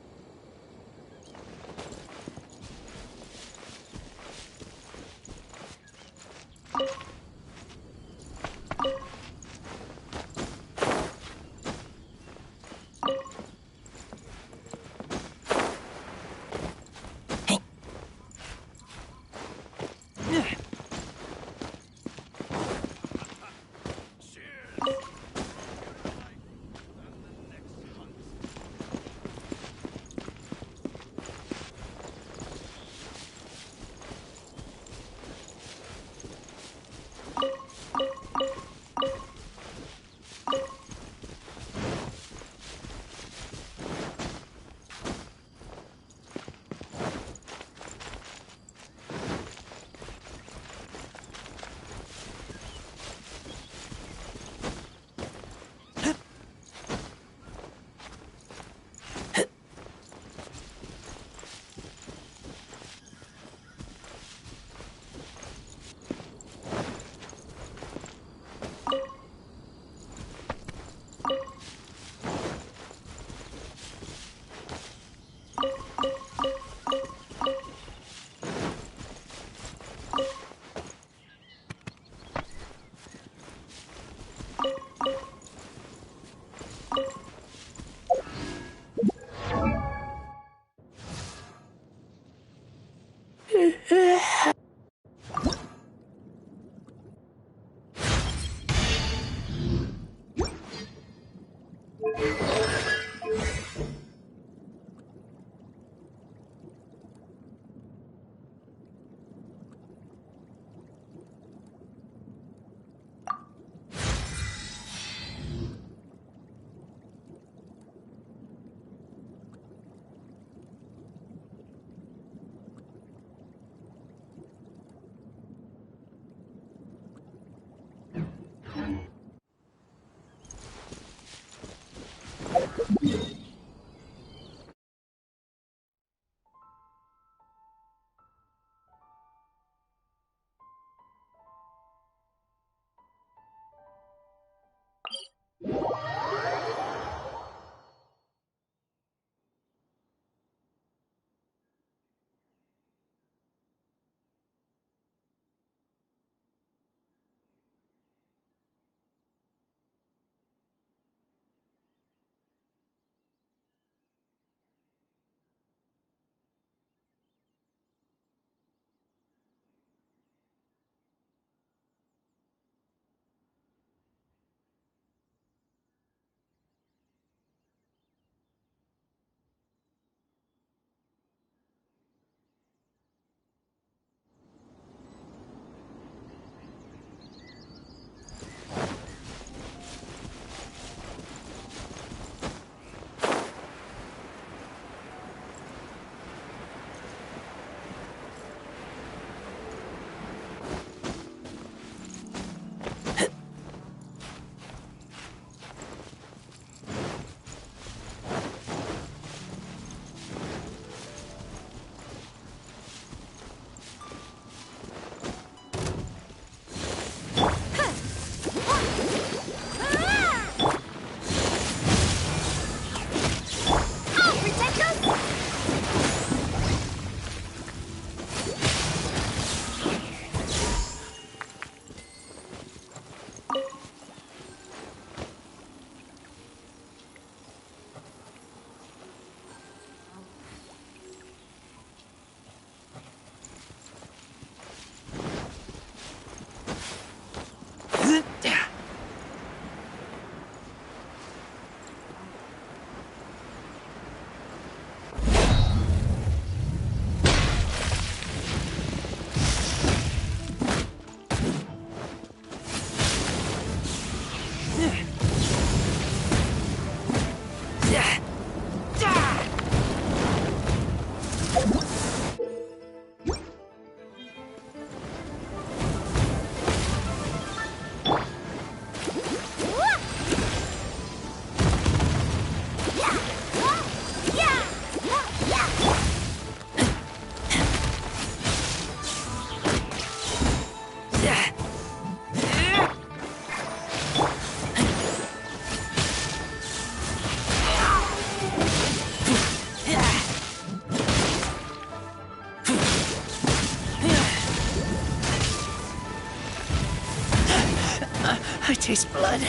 taste blood.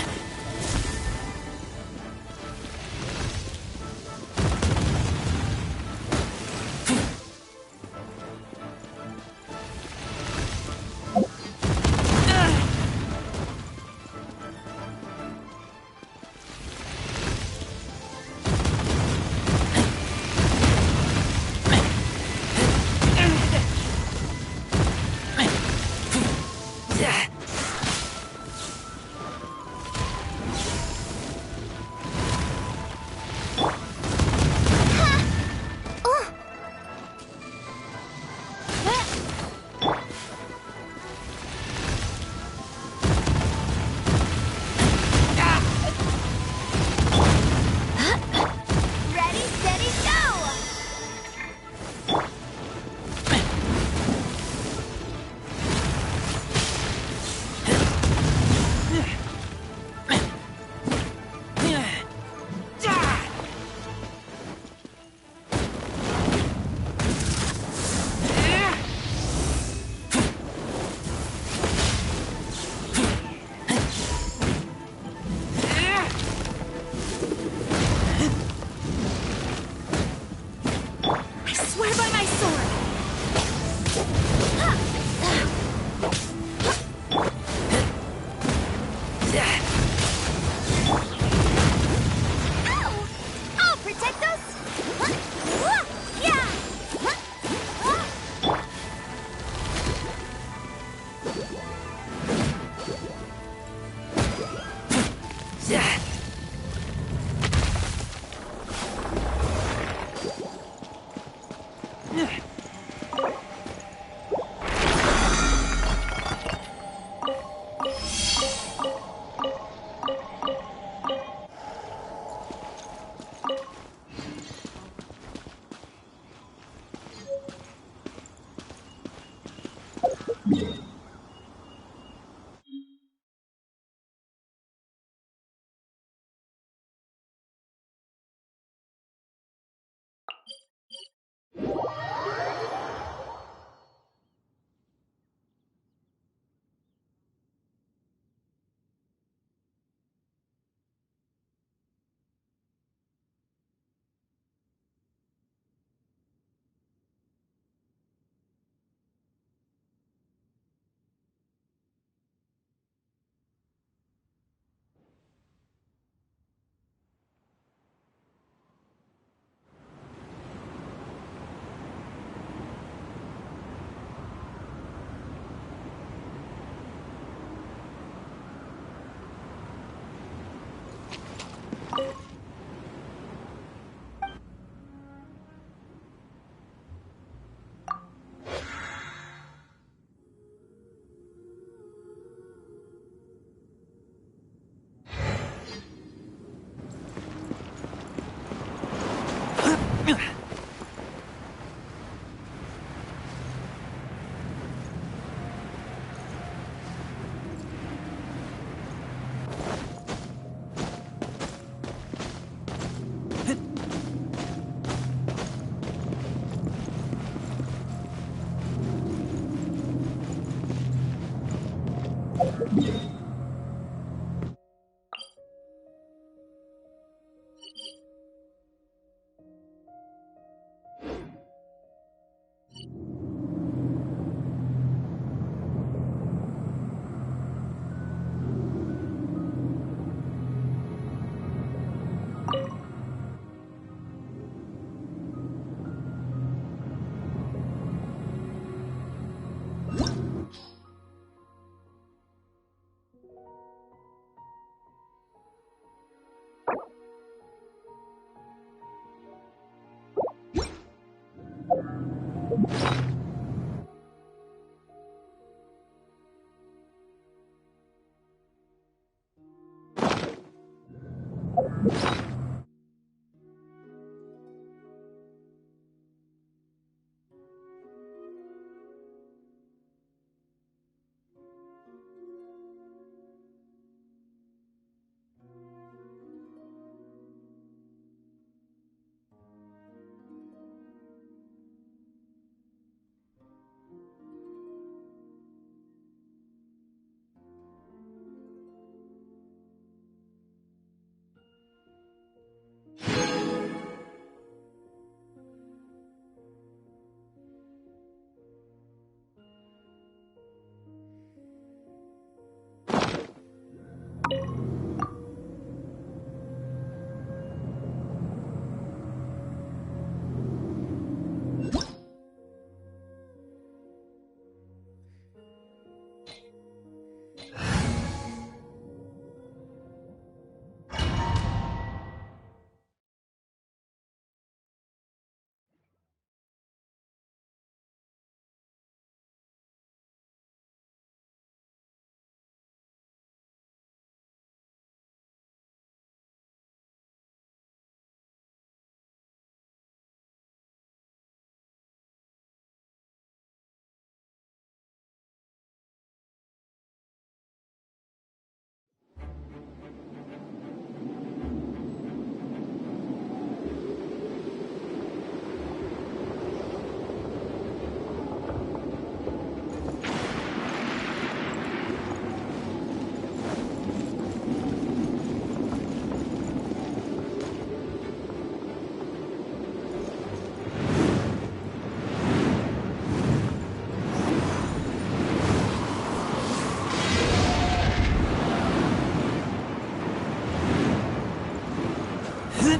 I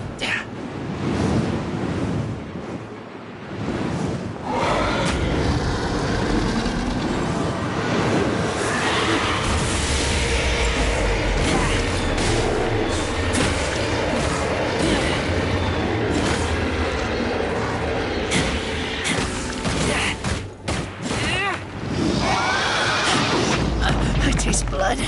taste blood.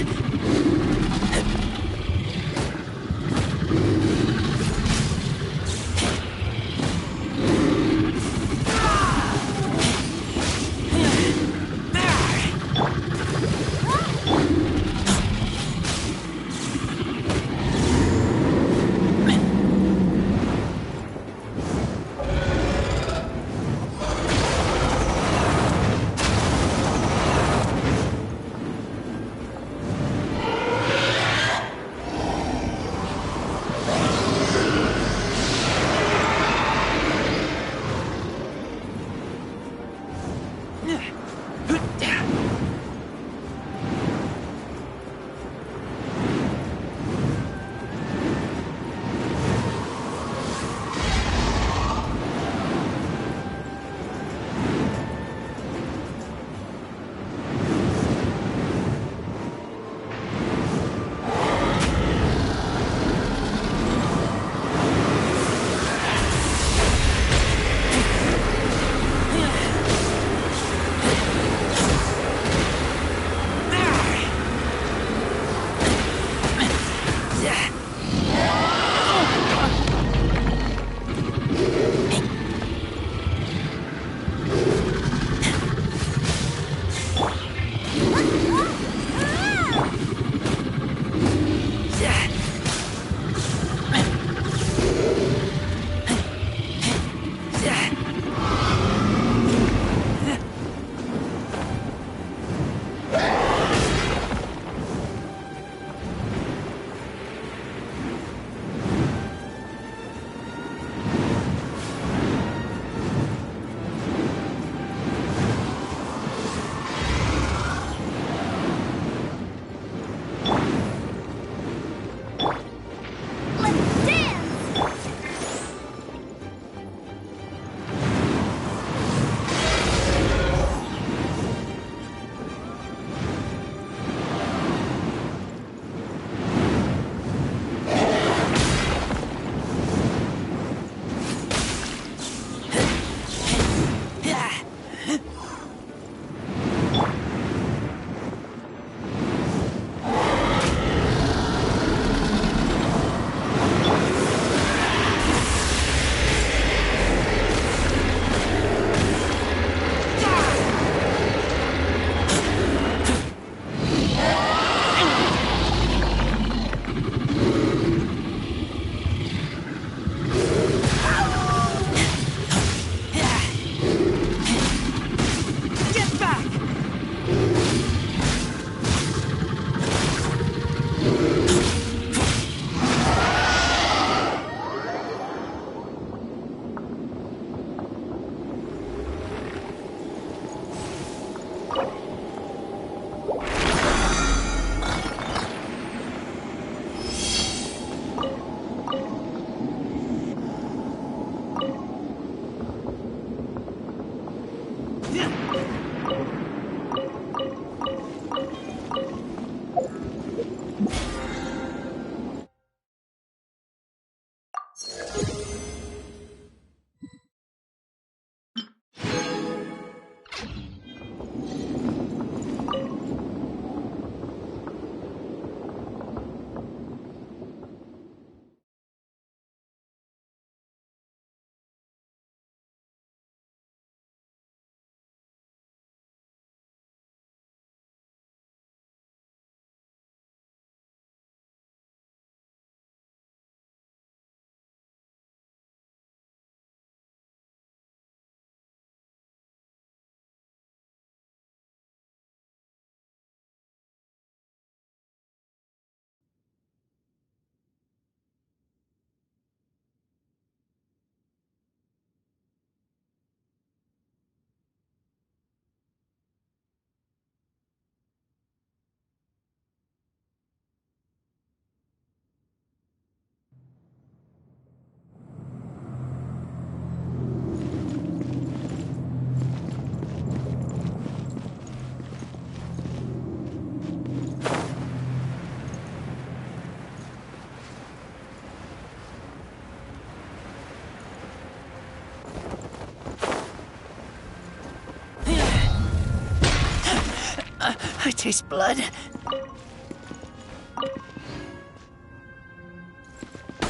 I taste blood.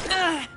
Ah!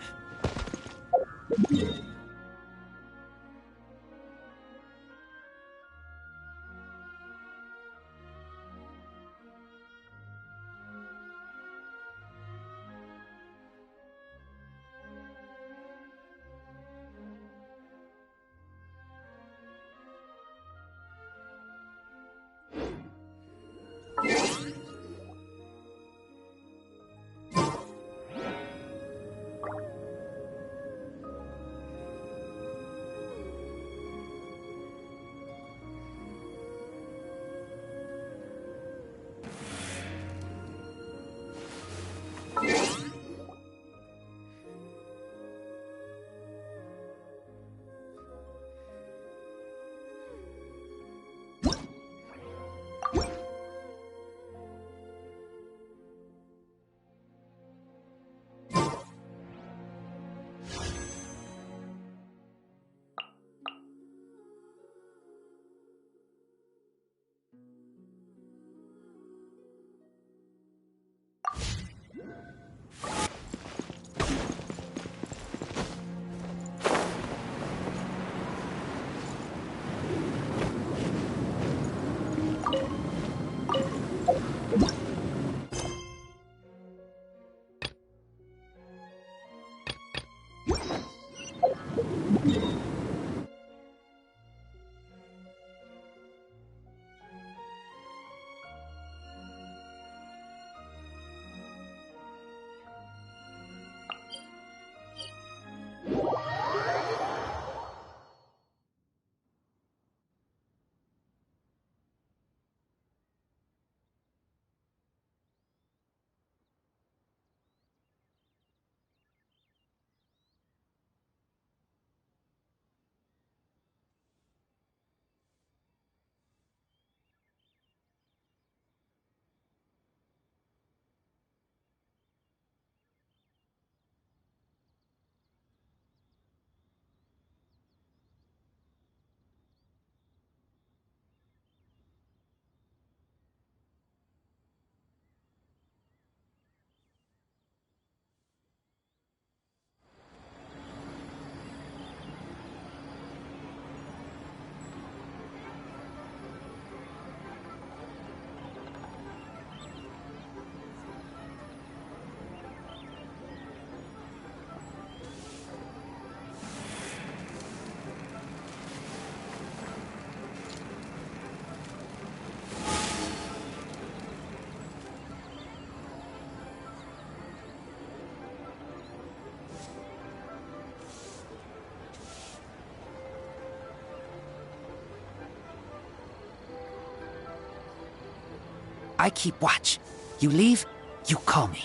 I keep watch. You leave, you call me.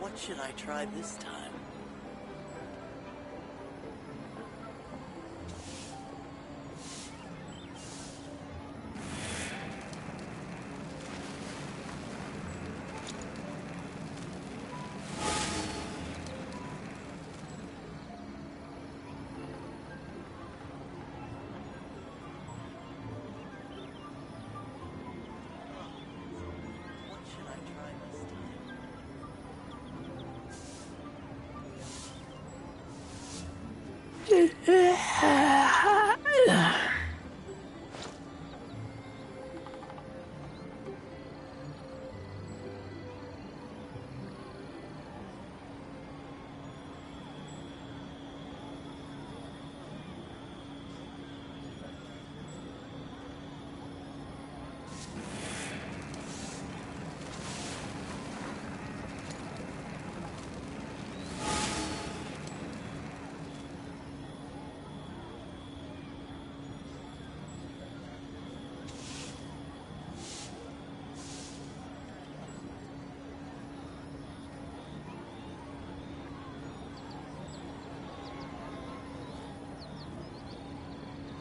What should I try this time?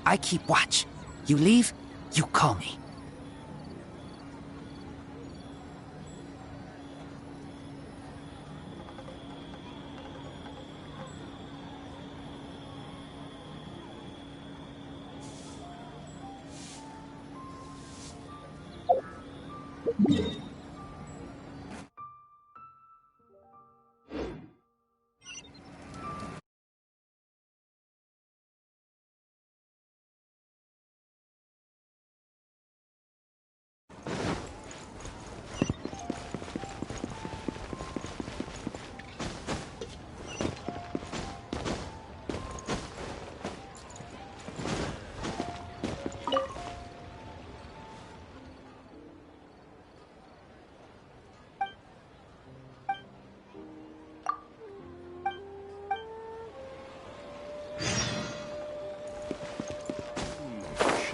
I keep watch. You leave, you call me. Should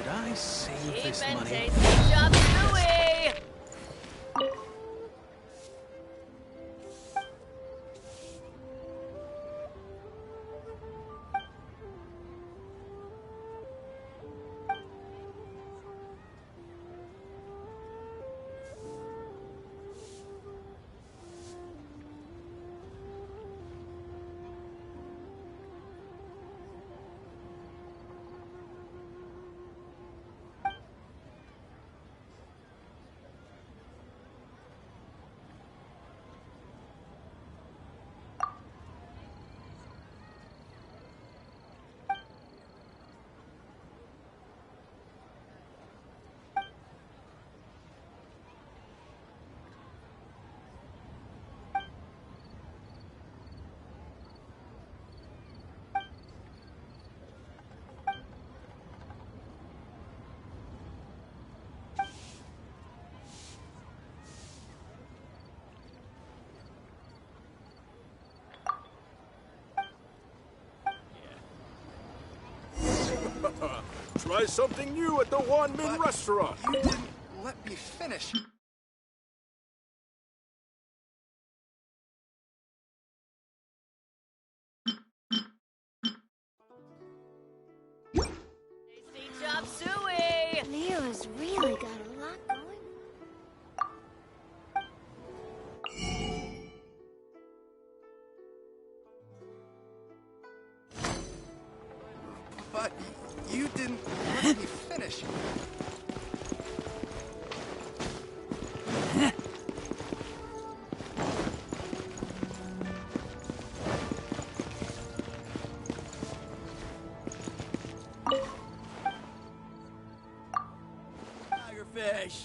I save this money? Job suey! Try something new at the Wanmin restaurant. You didn't let me finish. Job suey! Leo's really got a lot going. But you didn't let me finish. Tigerfish!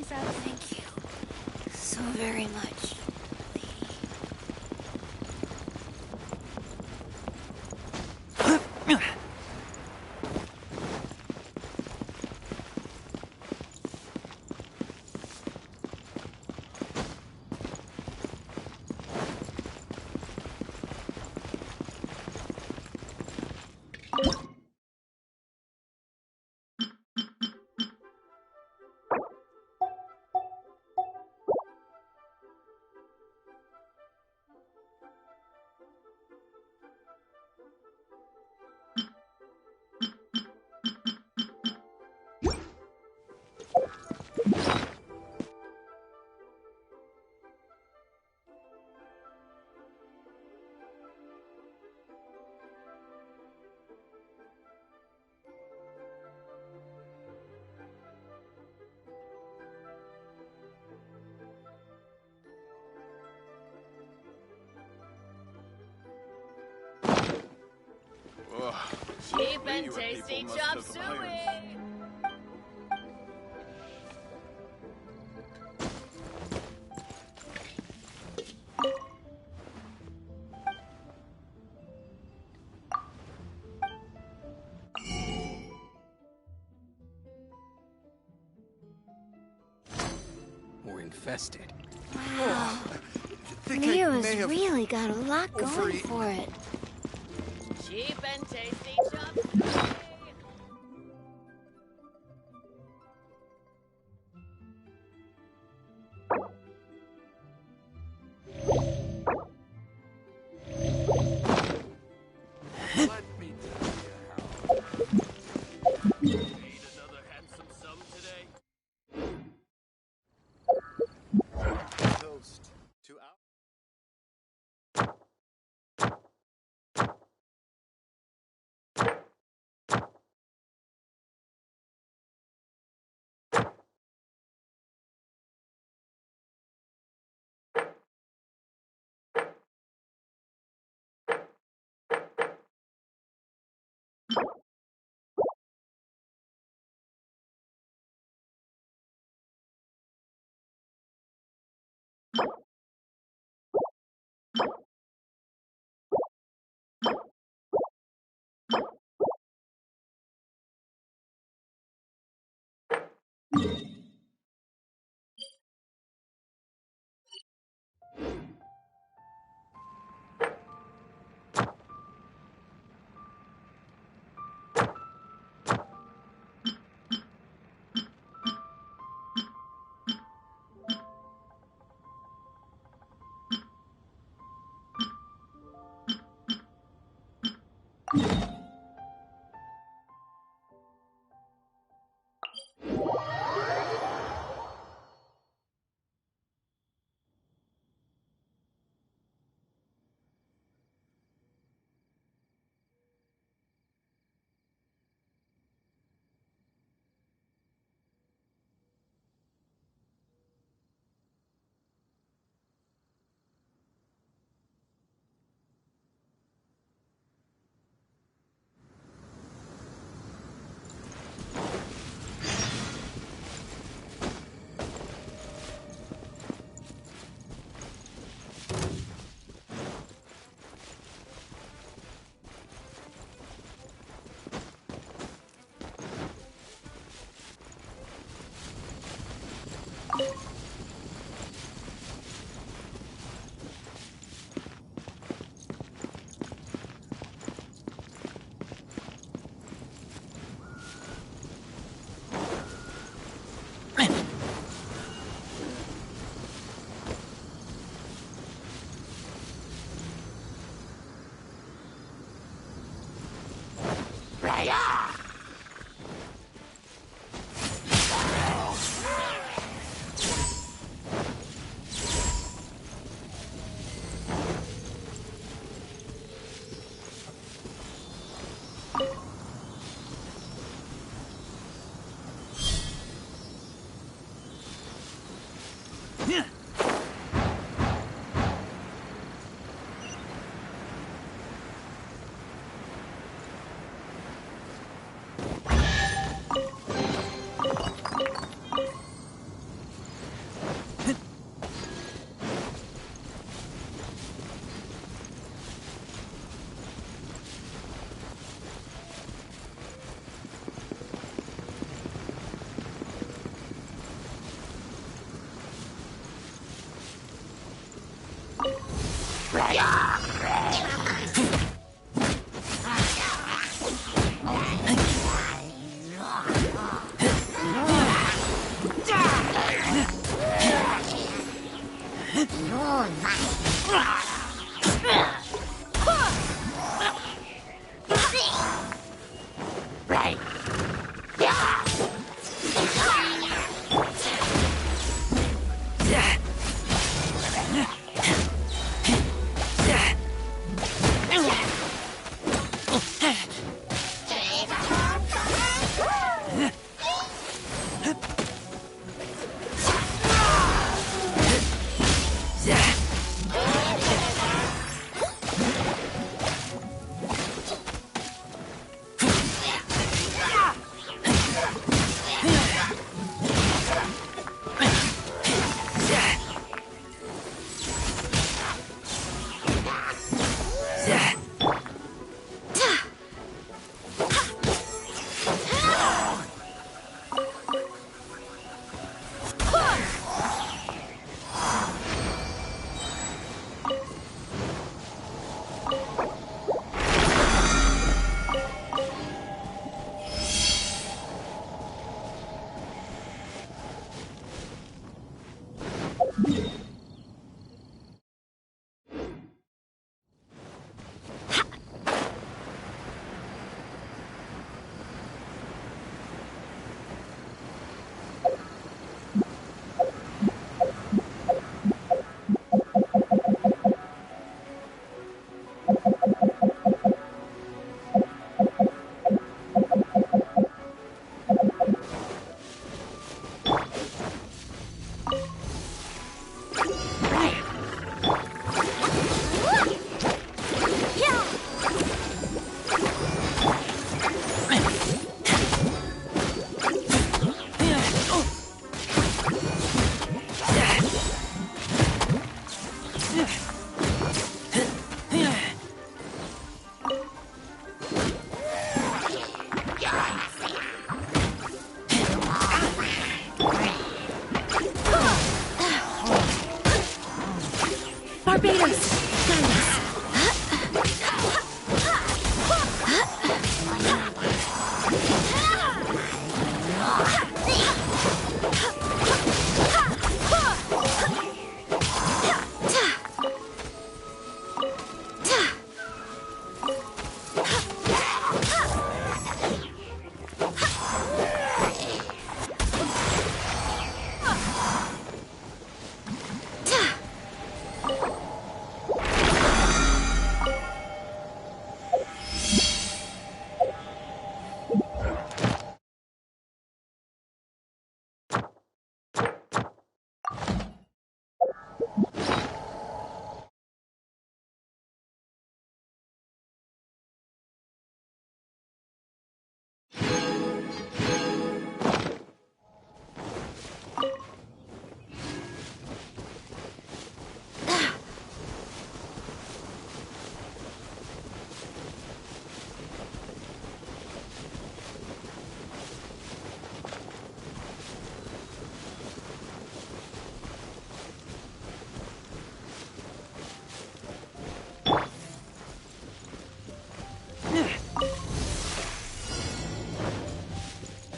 Thank you so very much. Cheap and tasty chop suey! We're infested. Wow. think I Rio's may have really got a lot going overeaten. for it. Cheap and tasty chop suey! Let me tell you how. Need another handsome sum today? Toast to our...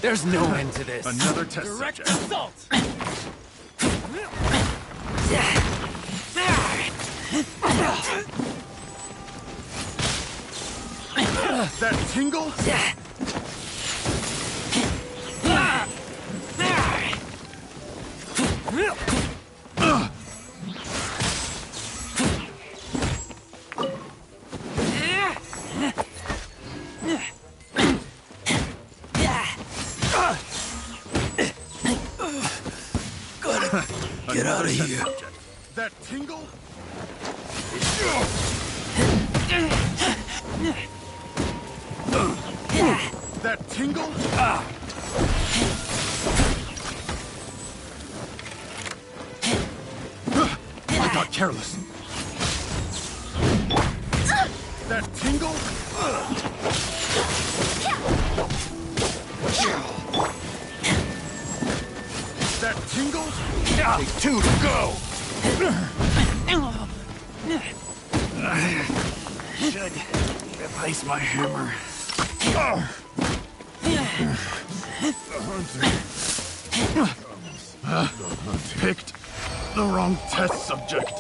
There's no end to this. Another test Direct subject. assault! That tingle? Get out of here. That tingle? That tingle? I got careless. That tingle? That tingle? Take two to go. Should replace my hammer. Picked the wrong test subject.